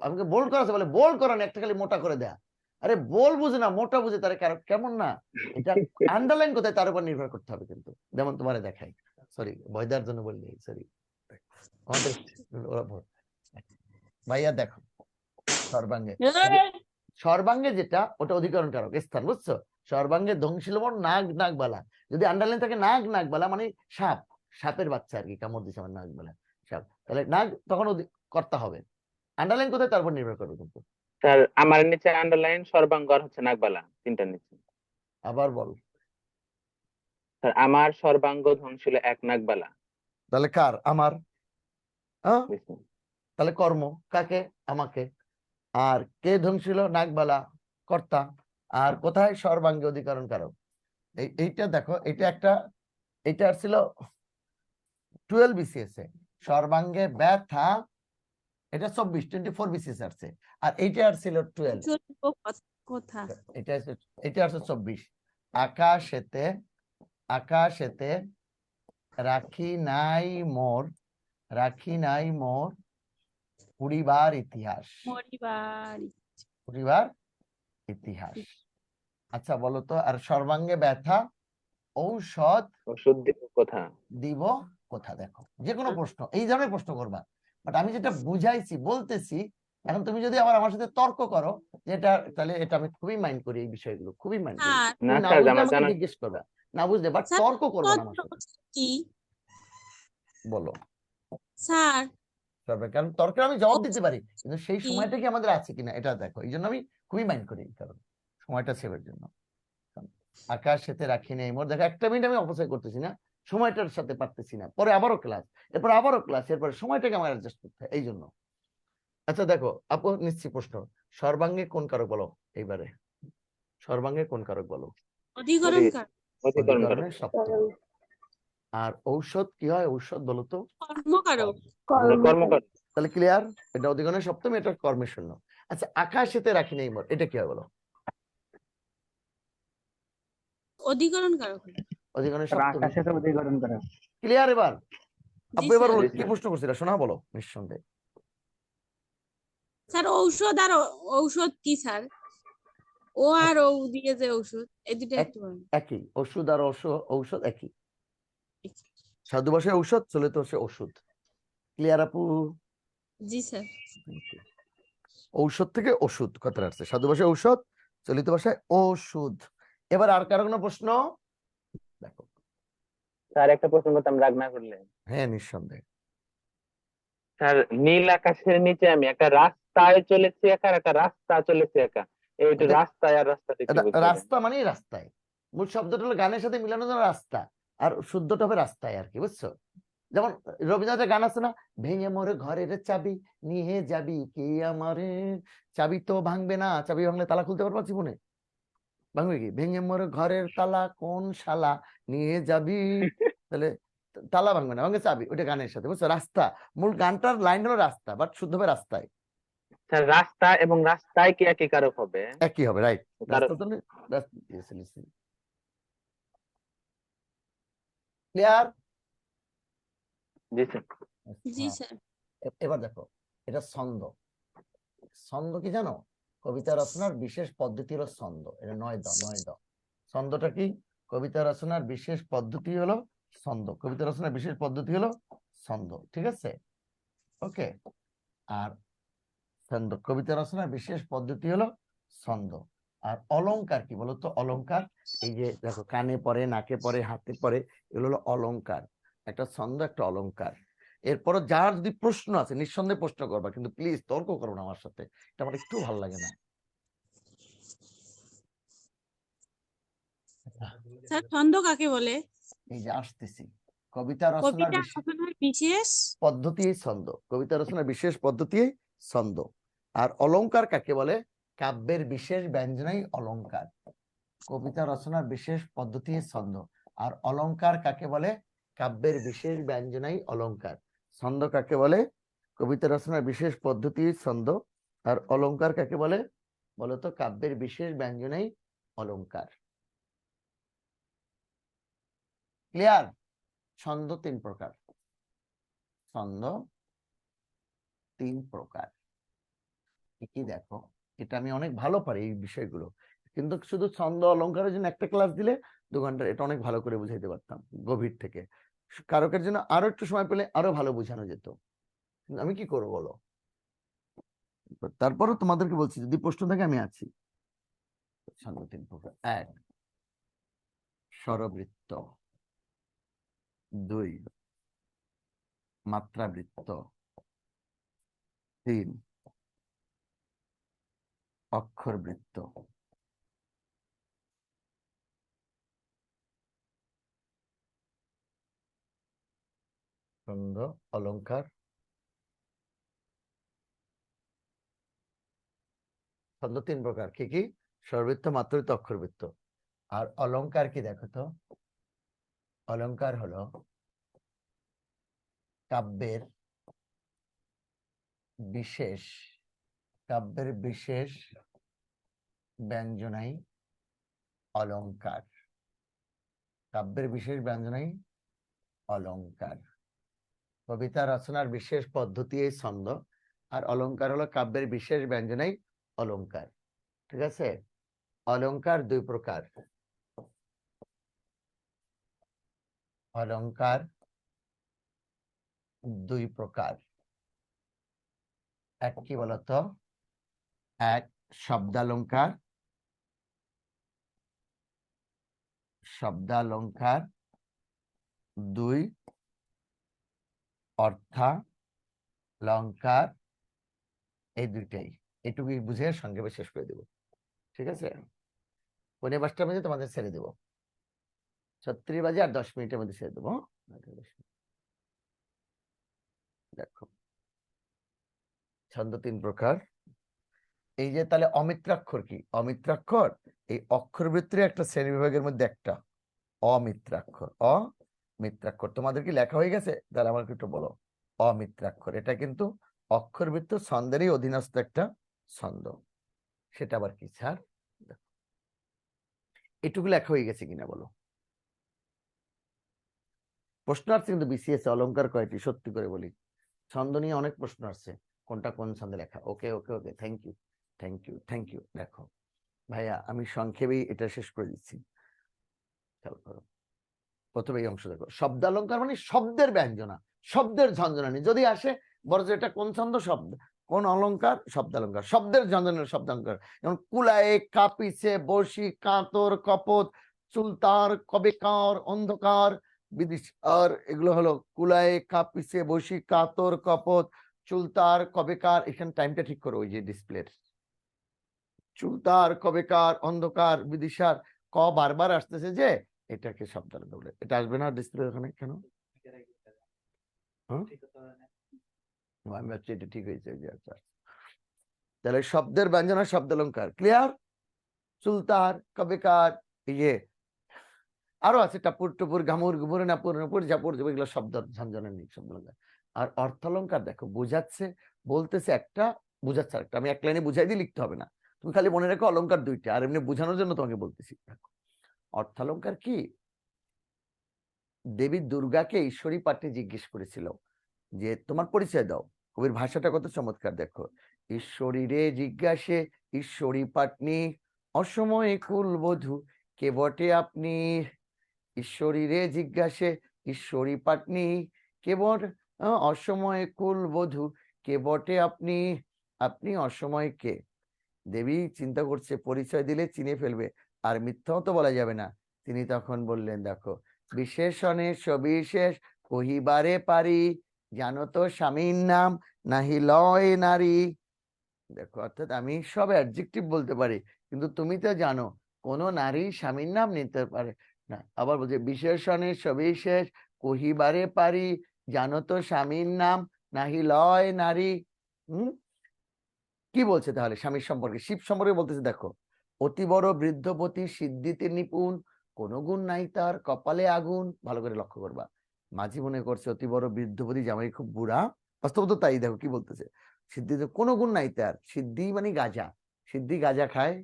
আমাকে বোল্ড করা আছে, বলে বোল্ড করা না, একটা খালি মোটা করে দেয়া। আরে বোল বুঝে না, মোটা বুঝে, তার কারক কেমন না? এটা আন্ডারলাইন কোথায় তার উপর নির্ভর করতে হবে কিন্তু। যেমন তোমারে দেখাই, সরি ভয় দেওয়ার জন্য বললি, সরি। আমাদের ভাইয়া দেখো, সর্বাঙ্গে, সর্বাঙ্গে যেটা ওটা অধিকরণ কারক স্থান, বুঝছো? সর্বাঙ্গে ধ্বংসিলবন নাগ নাগ বালা, যদি আন্ডারলাইন থাকে নাগ নাগ বালা মানে সাপ, সাপের বাচ্চা আর কি, কামড় দিছে আমার নাগ বালা সাপ, তাহলে নাগ তখন কর্তা হবে। আন্ডারলাইন কোথায় তার উপর নির্ভর করবে কিন্তু। স্যার আমার নিচে আন্ডারলাইন, সর্বাঙ্গ আর হচ্ছে নাগবালা, তিনটার নিচে। আবার বল। স্যার আমার সর্বাঙ্গ ধ্বংসিল এক নাগবালা। তাহলে কার? আমার। হ্যাঁ, জি স্যার। তাহলে কর্ম কাকে? আমাকে। আর কে ধ্বংসিল? নাগবালা, কর্তা। আর কোথায়? সর্বাঙ্গে অধিকরণ কারক। এইটা দেখো, এটা একটা, এটা ছিল 12 BCS এ, সর্বাঙ্গে ব্যথা, এটা 24 BCS আসছে, আর এইটা আর ছিল 12, কথা এটা আসছে 24। আকাশেতে, আকাশেতে রাখি নাই মোর, রাখি নাই মোর উড়িবার ইতিহাস, পরিবার। উড়িবার ইতিহাস। আচ্ছা বলো তো, আর সর্বাঙ্গে ব্যথা ঔষধ ওষুধ দিব কোথা? দিব কোথা? দেখো, যে কোনো প্রশ্ন এই ধরনের প্রশ্ন করবা, বাট আমি যেটা বুঝাইছি বলতেছি, এখন তুমি যদি আবার আমার সাথে তর্ক করো যেটা, তাহলে এটা আমি খুবই মাইন্ড করি, এই বিষয়গুলো খুবই মাইন্ড করি। স্যার, তুমি না না স্যার, বুঝলে আমার আমাকে জানা জিজ্ঞেস করবা, না বুঝলে, বাট স্যার, তর্ক করবে না আমার সাথে। কি বলো স্যার? তবে, কারণ তর্কে আমি জবাব দিতে পারি, কিন্তু সেই কি? সময়টা কি আমাদের আছে কিনা এটা দেখো, এই জন্য আমি খুবই মাইন্ড করি, কারণ সময়টা সেভের জন্য। আকাশ সাথে রাখি নেই মোর, দেখো 1টা মিনিট আমি অপচয় করতেছি না, সময়টার সাথে পারতেছি না, পরে আবারও ক্লাস, এরপর আবারও ক্লাস, এরপর সময়টাকে আমার অ্যাডজাস্ট করতে হয়, এই জন্য। আচ্ছা দেখো আপু নিশ্চিত প্রশ্ন, সর্বাঙ্গে কোন কারক বলো এইবারে, সর্বাঙ্গে কোন কারক বলো? অধিকরণ কারক, অধিকরণ কারক। অধিকরণের সপ্তম। আর ঔষধ কি হয়, ঔষধ বলো তো? কর্মকারক, কর্মকারক। তাহলে ক্লিয়ার, এটা অধিকরণের সপ্তম, এটা কর্মের শূন্য। আচ্ছা আকাশেতে রাখি নেই মোট, এটা কি হয় বলো? অধিকরণ কারক। অধিকরণের স্যার সপ্তম। আকাশে তো অধিকরণ করে। ক্লিয়ার এবার? জি আপু এবার স্যার। বলো, কি প্রশ্ন করছিল শোনা, বলো নিঃসন্দেহে। স্যার ঔষধ আর ঔষধ কি স্যার? ও আর ও দিয়ে যে ঔষধ, এই দুটো একটু বলেন। একই, ওষুধ আর ঔষধ একই। সাধু ভাষায় ঔষধ, চলিত ভাষায় ওষুধ। ক্লিয়ার আপু? জি স্যার। ঔষধ থেকে ওষুধ কথাটা আসছে, সাধু ভাষায় ঔষধ, চলিত ভাষায় ওষুধ। এবার আর কারো কোনো প্রশ্ন? দেখো স্যার একটা প্রশ্ন করতাম রাগ না করলে। হ্যাঁ নিঃসন্দেহে। স্যার নীল আকাশের নিচে আমি একটা রাস্তায় চলেছি একা, আর একটা রাস্তা চলেছে একা, এই এটা- রাস্তায় আর রাস্তাতে কি বুঝাবেন? রাস্তা মানেই রাস্তায়, মূল শব্দটা হলো গানের সাথে মিলানো যেন রাস্তা, আর শুদ্ধটা হবে রাস্তায় আর কি, বুঝছো? যেমন রবীন্দ্রনাথের গান আছে না, ভেঙে মোর ঘরের চাবি নিয়ে যাবি কি আমারে, চাবি তো ভাঙবে না, চাবি ভাঙলে তালা খুলতে পারবা জীবনে? ভাঙবে কি? ভেঙে মোর ঘরের তালা কোন শালা নিয়ে যাবি, তাহলে তালা ভাঙবে না, ভাঙবে চাবি, ওইটা গানের সাথে, বুঝছো? রাস্তা, মূল গানটার লাইন হলো রাস্তা, বাট শুদ্ধ হবে রাস্তায়। স্যার রাস্তা এবং রাস্তায় কি একই কারক হবে? একই হবে, রাইট। কারক। রাস্তা তো ক্লিয়ার? জি স্যার। জি স্যার। এবার দেখো, এটা ছন্দ। ছন্দ কি জানো? কবিতা রচনার বিশেষ পদ্ধতি হলো ছন্দ, এটা 9 দ 9 দ। ছন্দটা কি? কবিতা রচনার বিশেষ পদ্ধতি হলো ছন্দ, কবিতা রচনার বিশেষ পদ্ধতি হলো ছন্দ, ঠিক আছে? ওকে। আর ছন্দ, কবিতা রচনার বিশেষ পদ্ধতি হলো ছন্দ। আর অলংকার কি বলতো? অলংকার এই যে দেখো, কানে পড়ে, নাকে পড়ে, হাতে পড়ে, এগুলো হলো অলংকার। একটা ছন্দ, একটা অলংকার। এরপর যার যদি প্রশ্ন আছে নিঃসন্দেহে প্রশ্ন করবা, কিন্তু প্লিজ তর্ক করো না আমার সাথে, এটা আমার একটু ভালো লাগে না। স্যার ছন্দ কাকে বলে? এই যে আসতেছি, কবিতা রচনার কবিতা রচনার বিশেষ পদ্ধতি ছন্দ, কবিতা রচনার বিশেষ পদ্ধতি ছন্দ। আর অলংকার কাকে বলে? কাব্যের বিশেষ ব্যঞ্জনাই অলংকার। কবিতা রচনার বিশেষ পদ্ধতি ছন্দ, আর অলংকার কাকে বলে? কাব্যের বিশেষ ব্যঞ্জনাই অলংকার। ছন্দ কাকে বলে? কবিতা রচনার বিশেষ পদ্ধতি ছন্দ, আর অলংকার কাকে বলে বলতো? কাব্যের বিশেষ ব্যঞ্জনাই অলংকার। ক্লিয়ার? ছন্দ 3 প্রকার, ছন্দ 3 প্রকার। কি দেখো, এটা আমি অনেক ভালো পারি এই বিষয়গুলো, কিন্তু শুধু ছন্দ অলংকারের জন্য একটা ক্লাস দিলে 2 ঘন্টা এটা অনেক ভালো করে বুঝাইতে পারতাম গভীর থেকে। কারকের জন্য আরো একটু সময় পেলে আরো ভালো বোঝানো যেত, কিন্তু আমি কি করবো বলো? তারপরও তোমাদেরকে বলছি, যদি প্রশ্ন থাকে আমি আছি। ছন্দ 3 প্রকার: 1 স্বরবৃত্ত, 2 মাত্রাবৃত্ত, 3 অক্ষরবৃত্ত। ছন্দ, অলংকার, ছন্দ 3 প্রকার কি কি? স্বরবৃত্ত, মাত্রাবৃত্ত, অক্ষরবৃত্ত। আর অলংকার কি দেখো তো? অলংকার হলো কাব্যের বিশেষ, কাব্যের বিশেষ ব্যঞ্জনাই অলংকার, কাব্যের বিশেষ ব্যঞ্জনাই অলংকার। কবিতা রচনার বিশেষ পদ্ধতি এই ছন্দ, আর অলংকার হলো কাব্যের বিশেষ ব্যঞ্জনাই অলংকার, ঠিক আছে? অলংকার 2 প্রকার, অলংকার 2 প্রকার। এক কি বলতো? এক শব্দালংকার, শব্দালংকার। 2 অর্থালংকার। এই দুইটাই, এটুকু বুঝে সংক্ষেপে শেষ করে দেব, ঠিক আছে? 5:45 মধ্যে তোমাদের ছেড়ে দেবো, 36 বাজে আর 10 মিনিটের মধ্যে ছেড়ে দেবো। দেখো ছন্দ তিন প্রকার। এই যে তাহলে অমিত্রাক্ষর কি? অমিত্রাক্ষর এই অক্ষরবৃত্তির একটা শ্রেণী বিভাগের মধ্যে একটা অমিত্রাক্ষর। অমিত্রাক্ষর তোমাদের কি লেখা হয়ে গেছে? তাহলে আমাকে একটু বলো। অমিত্রাক্ষর এটা কিন্তু অক্ষরবৃত্ত ছন্দেরই অধীনস্থ একটা ছন্দ। সেটা আবার কি স্যার? এটুকু লেখা হয়ে গেছে কিনা বলো। প্রশ্ন আসছে কিন্তু বিসিএস অলংকার কয়টি, সত্যি করে বলি ছন্দ নিয়ে অনেক প্রশ্ন আসছে, কোনটা কোন ছন্দে লেখা। Okay okay okay, thank you thank you thank you. দেখো ভাইয়া আমি সংক্ষেপেই এটা শেষ করে দিচ্ছি, খেয়াল করো। প্রথমে এই অংশ দেখো, শব্দালঙ্কার মানে শব্দের ব্যঞ্জনা, শব্দের ঝঞ্ঝনানি যদি আসে বড় যে এটা কোন ছন্দ, শব্দ কোন অলংকার, শব্দালঙ্কার, শব্দের ঝঞ্ঝনানি শব্দালঙ্কার। যেমন কুলায়ে, কাপিছে, বসি, কাতর, কপত, চুলতার, কবেকার, অন্ধকার, বিদিশার, এগুলো হলো কুলায়ে, কাপিছে, বসি, কাতর, কপত, চুলতার, কবেকার। এখানে টাইমটা ঠিক করো, ওই যে ডিসপ্লের চুলতার, কবেকার, অন্ধকার, বিদিশার, ক বারবার আসতেছে যে এটাকে শব্দালঙ্কার বলে। এটা আসবে না ডিসপ্লে ওখানে কেন? হ্যাঁ? আমি ভাবছি এটা ঠিক হয়েছে। আচ্ছা, তাহলে শব্দের ব্যঞ্জনা শব্দালঙ্কার ক্লিয়ার। চুলতার, কবেকার, ইয়ে আরো আছে টাপুর টুপুর, ঘামুর, ঘুমুর, নাপুর, নাপুর, ঝাপুর, এগুলো শব্দ ঝঞ্ঝনা নেই শব্দালঙ্কার। আর অর্থালঙ্কার দেখো বোঝাচ্ছে, বলতেছে একটা, বুঝাচ্ছে একটা। আমি এক লাইনে বুঝাই দিয়ে লিখতে হবে না, তুমি খালি মনে রাখো অলঙ্কার দুইটা, আর এমনি বোঝানোর জন্য তোমাকে বলতেছি। দেখো অর্থালঙ্কার কি, দেবী দুর্গাকে ঈশ্বরী পাঠে জিজ্ঞেস করেছিল যে তোমার পরিচয় দাও। কবির ভাষাটা কত চমৎকার দেখো। ঈশ্বরী রে জিজ্ঞাসে ঈশ্বরী পাটনি, অসময়ে কুলবধূ কে বটে আপনি। ঈশ্বরী রে জিজ্ঞাসে ঈশ্বরী পাটনি, কে বট অসময়ে কুলবধূ কে বটে আপনি। আপনি অসময় কে? দেবী চিন্তা করছে পরিচয় দিলে চিনে ফেলবে, আর মিথ্যাও তো বলা যাবে না। তিনি তখন বললেন দেখো, বিশেষণে সবিশেষ কহিবারে পারি, জানো তো স্বামীর নাম নাহি লয় নারী। দেখো অর্থাৎ আমি সব অ্যাডজেক্টিভ বলতে পারি, কিন্তু তুমি তো জানো কোন নারী স্বামীর নাম নিতে পারে না। আবার বলছে বিশেষণে সবিশেষ কহিবারে পারি, জানো তো স্বামীর নাম নাহি লয় নারী। কি বলছে তাহলে স্বামীর সম্পর্কে, শিব সম্পর্কে বলতেছে। দেখো অতি বড় বৃদ্ধপতি সিদ্ধিতে নিপুণ, কোন গুণ নাই তার কপালে আগুন। ভালো করে লক্ষ্য করবা, মাঝি মনে করছে অতি বড় বৃদ্ধপতি জামাই খুব বুড়া, বাস্তবত তাই। দেখো কি বলতেছে, সিদ্ধিতে কোনো গুণ নাই তার, সিদ্ধি মানে গাঁজা, সিদ্ধি গাঁজা খায়,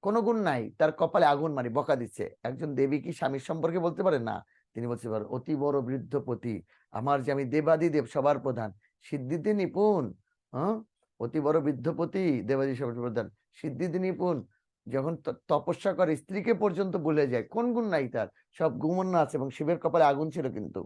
কোনো গুণ নাই তার কপালে আগুন, মানে বকা দিচ্ছে। একজন দেবী কি স্বামীর সম্পর্কে বলতে পারে না? তিনি বলতে পারেন অতি বড় বৃদ্ধপতি, আমার যে আমি দেবাদিদেব সবার প্রধান, সিদ্ধিতে নিপুণ। হ্যাঁ, অতি বড় বৃদ্ধপতি, দেবাদি সবার প্রধান, সিদ্ধিতে নিপুণ, যখন তপস্যা করে স্ত্রীকে পর্যন্ত ভুলে যায়, কোন গুণ নাই তার, সব গুণ আছে, এবং শিবের কপালে আগুন ছিল কিন্তু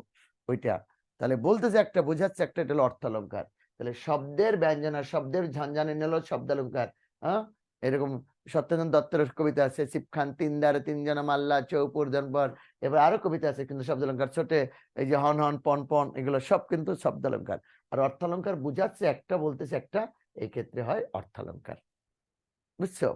ওইটা। তাহলে বলতেছে একটা, বোঝাচ্ছে একটা, এটা হলো অর্থালঙ্কার। তাহলে শব্দের ব্যঞ্জনা শব্দের ঝঞ্ঝানি নিল শব্দালঙ্কার। হ্যাঁ, এরকম সত্যেন্দ্র দত্তের কবিতা আছে, শিবখান তিনদারে তিনজন মাল্লা চৌপুর জনপর, এবার আরো কবিতা আছে কিন্তু শব্দালঙ্কার ছোটে, এই যে হন হন পন পন, এগুলো সব কিন্তু শব্দালঙ্কার। আর অর্থালঙ্কার বুঝাচ্ছে একটা, বলতেছে একটা, এই ক্ষেত্রে হয় অর্থালঙ্কার। বুঝছো?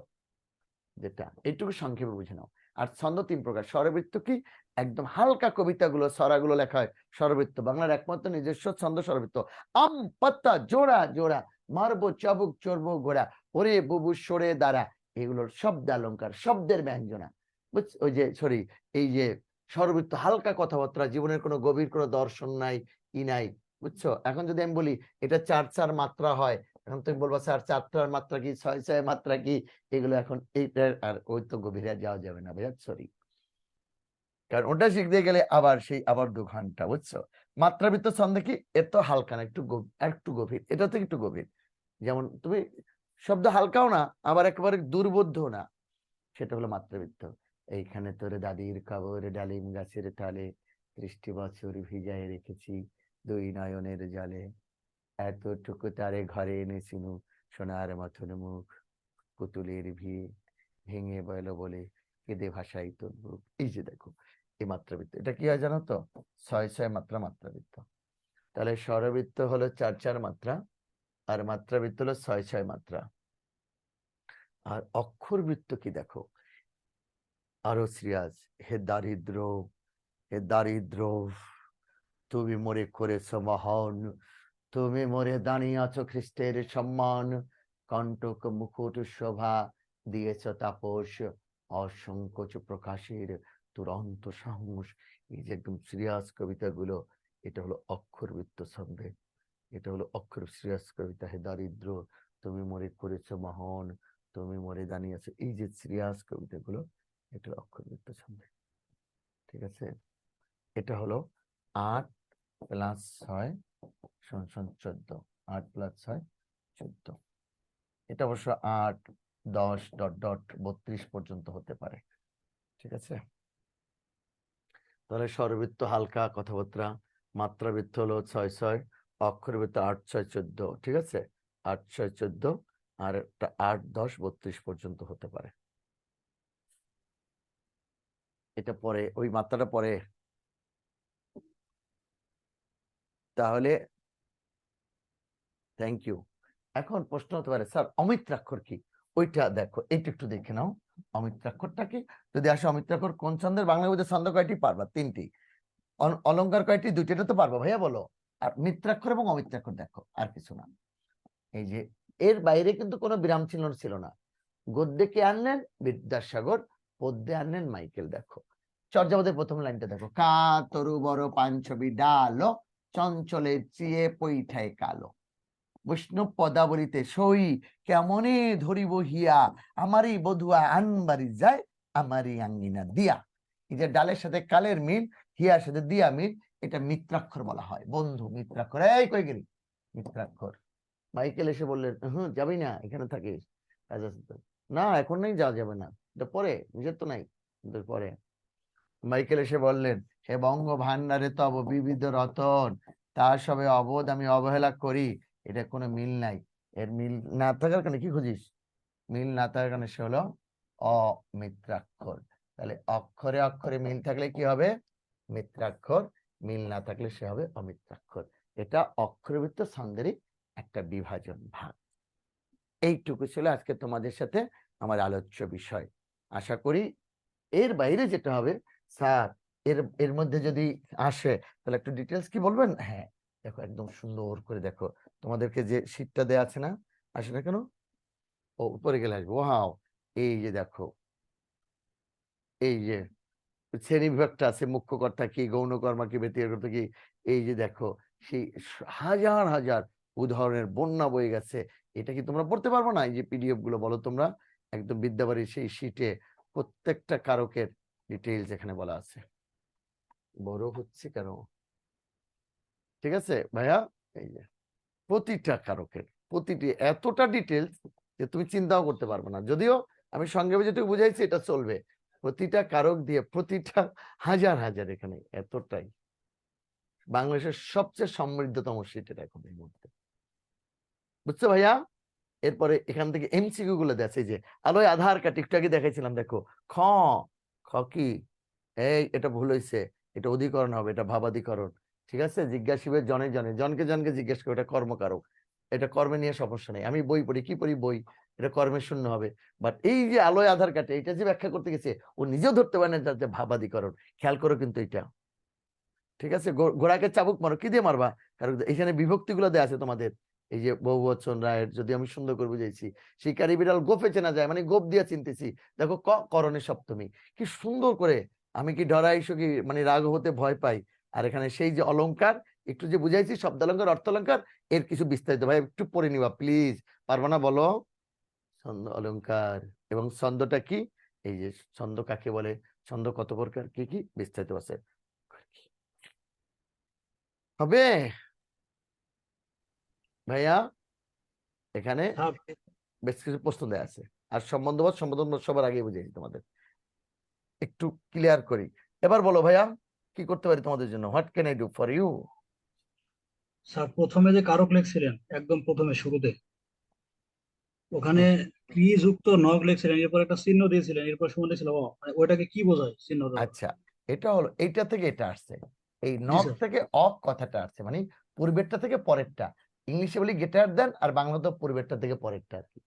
যেটা এইটুকু সংক্ষেপে বুঝে নাও। আর ছন্দ তিন প্রকার। স্বরবৃত্ত কি, একদম হালকা কবিতাগুলো ছড়াগুলো লেখা হয় স্বরবৃত্ত, বাংলার একমাত্র নিজস্ব ছন্দ স্বরবৃত্ত। আম পাত্তা জোড়া জোড়া, মারবো চাবুক চড়বো ঘোড়া, ওরে বুবু সরে দাঁড়া, এগুলোর শব্দালঙ্কার, শব্দের ব্যঞ্জনা। বুঝছো? ওই যে সরি, এই যে স্বরবৃত্ত হালকা কথাবার্তা, জীবনের কোনো গভীর কোনো দর্শন নাই, ই নাই। বুঝছো? এখন যদি আমি বলি এটা 4/4 মাত্রা হয়, এখন তুমি বলবা স্যার 4/4 মাত্রা কি, 6/6 মাত্রা কি, এগুলো এখন এইটার আর ওই তো গভীরে যাওয়া যাবে না ভাইয়া, সরি। কারণ ওটা শিখতে গেলে আবার সেই আবার 2 ঘন্টা। বুঝছো? মাত্রাবৃত্ত ছন্দে কি এত হালকা না, একটু গভীর, এটা থেকে একটু গভীর। যেমন তুমি শব্দ হালকাও না, আবার একেবারে দুর্বোধ্য না, সেটা হলো মাত্রাবৃত্ত। এইখানে তোর দাদির কবর ডালিম গাছের তালে, 30 বছর ভিজায় রেখেছি 2 নয়নের জলে, এতটুকু তারে ঘরে এনেছিনু সোনার মতন মুখ, পুতুলের ভিড় ভেঙে বইল বলে কেঁদে ভাষাই তোর বুক। এই যে দেখো এই মাত্রাবৃত্ত, এটা কি হয় জানো তো, 6/6 মাত্রা মাত্রাবৃত্ত। তাহলে স্বরবৃত্ত হলো 4/4 মাত্রা, আর মাত্রাবৃত্ত হলো 6/6 মাত্রা। আর অক্ষরবৃত্ত কি দেখো, আরো সিরিয়াস। হে দারিদ্র, হে দারিদ্র, তুমি মরে করেছ মহান, তুমি মোরে দাঁড়িয়ে আছো খ্রিস্টের সম্মান, কণ্টক মুকুট শোভা দিয়েছ তাপস, অসংকোচ প্রকাশের দুরন্ত সাহস। এই যে একদম সিরিয়াস কবিতাগুলো, এটা হলো অক্ষরবৃত্ত ছন্দে, এটা হলো অক্ষর সিরিয়াস কবিতা। হে দারিদ্র তুমি মোরে করেছো মহান, তুমি মোরে দাঁড়িয়েছো, এই যে সিরিয়াস কবিতাগুলো, এটা অক্ষরবৃত্ত ছন্দে। ঠিক আছে, এটা হলো 8 + 6 = 14, 8 + 6 14। এটা অবশ্য 8, 10, ... 32 পর্যন্ত হতে পারে। ঠিক আছে, তাহলে স্বরবৃত্ত হালকা কথাবার্তা, মাত্রাবৃত্ত হলো 6, 6, অক্ষরবৃত্ত 8, 6, 14। ঠিক আছে, 8, 6, 14, আর একটা 8, 10, 32 পর্যন্ত হতে পারে। এটা পরে ওই মাত্রাটা পরে। তাহলে থ্যাংক ইউ। এখন প্রশ্ন হতে পারে, স্যার অমিত্রাক্ষর কি? ওইটা দেখো, এইটা একটু দেখে নাও। অমিত্রাক্ষরটা কি যদি আসে, অমিত্রাক্ষর কোন ছন্দের? বাংলা বইতে ছন্দ কয়টি পারবা? 3টি। অলংকার কয়টি? 2টি। এটা তো পারবো ভাইয়া, বলো। আর মিত্রাক্ষর এবং অমিত্রাক্ষর দেখো, আর কিছু না। এই যে এর বাইরে কিন্তু কোনো বিরাম চিহ্ন ছিল না। গদ্যে কে আনলেন? বিদ্যাসাগর। পদ্যে আনলেন মাইকেল। দেখো চর্যাপদের প্রথম লাইনটা দেখো, কা তরু বড় পাঞ্চবি ডালো, চঞ্চলে চিয়ে পৈঠায় কালো। বৈষ্ণব পদাবলিতে সই কেমনে ধরিব হিয়া, আমারই বধুয়া আনবাড়ি যায়, আমারই আঙ্গিনা দিয়া। এই যে ডালের সাথে কালের মিল, হিয়ার সাথে দিয়া মিল, এটা মিত্রাক্ষর বলা হয়। বন্ধু মিত্রাক্ষর। এই কই গেলি? মিত্রাক্ষর। মাইকেল এসে বললেন, যাবি না, এখানে থাকিস, কাজ আছে তো। না এখন নেই, যাওয়া যাবে না, এটা পরে, নিজের তো নাই, কিন্তু পরে। মাইকেল এসে বললেন, হে বঙ্গ ভান্ডারে তব বিবিধ রতন, তার সবে অবোধ আমি অবহেলা করি। এটা কোনো মিল নাই। এর মিল না থাকার কারণে কি খুঁজিস? মিল না থাকার কারণে সে হলো অমিত্রাক্ষর। তাহলে অক্ষরে অক্ষরে মিল থাকলে কি হবে? মিত্রাক্ষর। মিল না থাকলে সে হবে অমিত্রাক্ষর। এটা অক্ষরবৃত্ত ছন্দেরই একটা বিভাজন ভাগ। এইটুকু ছিল আজকে তোমাদের সাথে আমার আলোচ্য বিষয়। আশা করি এর বাইরে যেটা হবে, স্যার এর মধ্যে যদি আসে তাহলে একটু ডিটেলস কি বলবেন? হ্যাঁ দেখো, একদম সুন্দর করে দেখো, তোমাদেরকে যে শীটটা দেয়া আছে না, আসে না কেন? ও উপরে গেলে আসবে। ওয়াও, এই যে দেখো, এই যে শ্রেণী বিভাগটা আছে, মুখ্য কর্তা কি, গৌণ কর্মা কি, ব্যক্তিগত কি। এই যে দেখো, সেই হাজার হাজার উদাহরণের বন্যা বয়ে গেছে। এটা কি তোমরা পড়তে পারবো না? এই যে পিডিএফ গুলো বলো তোমরা, একদম বিদ্যাবাড়ির সেই শীটে প্রত্যেকটা কারকের ডিটেইলস এখানে বলা আছে। বড় হচ্ছে কেন? ঠিক আছে ভাইয়া, এই যে প্রতিটা কারকের প্রতিটি এতটা ডিটেলস যে তুমি চিন্তাও করতে পারবে না। যদিও আমি সংক্ষেপে যেটুকু বুঝাইছি এটা চলবে, প্রতিটা কারক দিয়ে প্রতিটা হাজার হাজার, এখানে এতটাই। বাংলাদেশের সবচেয়ে সমৃদ্ধতম শীট এটা এখন এই মুহূর্তে, বুঝছো ভাইয়া? এরপরে এখান থেকে এমসিকিউ গুলো দেখে, যে আলোয় আধার কার্ড একটু আগে দেখাইছিলাম, দেখো খ, খ কি? এই এটা ভুল হয়েছে, এটা অধিকরণ হবে, এটা ভাবাধিকরণ। ঠিক আছে, জিজ্ঞাসিবের জনে জনে, জনকে জনকে জিজ্ঞেস করে, এটা কর্মকারক। এটা কর্মে নিয়ে সমস্যা নেই। আমি বই পড়ি, কি পড়ি? বই। এটা কর্মের শূন্য হবে। বাট এই যে আলোয় আধার কাটে, এটা যে ব্যাখ্যা করতে গেছে, ও নিজেও ধরতে পারে না যে ভাবাধিকরণ। খেয়াল করো কিন্তু এটা। ঠিক আছে, ঘোড়াকে চাবুক মারো, কি দিয়ে মারবা? কারণ এখানে বিভক্তি গুলো দেওয়া আছে তোমাদের। এই যে বহুবচন রায়ের, যদি আমি সুন্দর করে বুঝাইছি, শিকারি বিড়াল গোফে চেনা যায়, মানে গোপ দিয়ে চিনতেছি। দেখো ক, করণে সপ্তমী, কি সুন্দর করে। আমি কি ডরাই সখী, মানে রাগ হতে ভয় পাই। আর এখানে সেই যে অলংকার, একটু যে বুঝাইছি শব্দালঙ্কার অর্থালঙ্কার, এর কিছু বিস্তারিত ভাই একটু পড়ে নিবা প্লিজ। পারবা না বলো? ছন্দ অলংকার এবং ছন্দটা কি, এই যে ছন্দ কাকে বলে, ছন্দ কত প্রকার, কি কি বিস্তারিত আছে হবে ভাইয়া। এখানে বেশ কিছু প্রশ্ন দেওয়া আছে, আর সম্বন্ধবাদ সবার আগে বুঝেছি তোমাদের, একটু ক্লিয়ার করি। এবার বলো ভাইয়া, কি করতে পারি তোমাদের জন্য? What can I do for you? Sir প্রথমে যে কারক লিখছিলেন, একদম প্রথমে শুরুতে, ওখানে ক্রি যুক্ত নগ লিখছিলেন, এরপর একটা চিহ্ন দিয়েছিলেন, এরপর সমান ছিল অ, মানে ওইটাকে কি বোঝায় চিহ্ন দেওয়া? আচ্ছা, এটা হলো, এইটা থেকে এটা আসছে, এই জি নক স্যার। থেকে অফ কথাটা আসছে, মানে পূর্বেরটা থেকে পরেরটা। ইংলিশে বলি গেটার দেন, আর বাংলাতে পূর্বেরটা থেকে পরেরটা আর কি।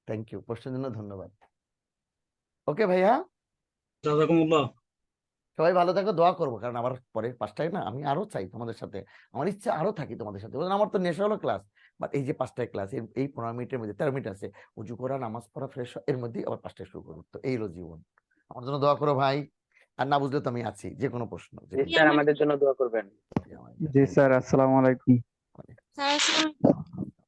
থ্যাংক ইউ, প্রশ্নের জন্য ধন্যবাদ। ওকে ভাইয়া, জাযাকুমুল্লাহ। সবাই ভালো থাকো, দোয়া করবো, কারণ আবার পরের পাঁচটায় না আমি আরো চাই তোমাদের সাথে, আমার ইচ্ছা আরো থাকি তোমাদের সাথে। বললেন আমার তো নেশা হলো ক্লাস, বাট এই যে পাঁচটায় ক্লাস, এই 15 মিনিটের মধ্যে 13 মিনিট আছে, উজু করা, নামাজ পড়া, ফ্রেশ এর মধ্যেই আবার পাঁচটায় শুরু করবো। তো এই হলো জীবন। আমার জন্য দোয়া করো ভাই, আর না বুঝলে তো আমি আছি, যে কোনো প্রশ্ন যে জি স্যার, আমাদের জন্য দোয়া করবেন। জি স্যার, আসসালামু আলাইকুম। স্যার আসসালামু আলাইকুম।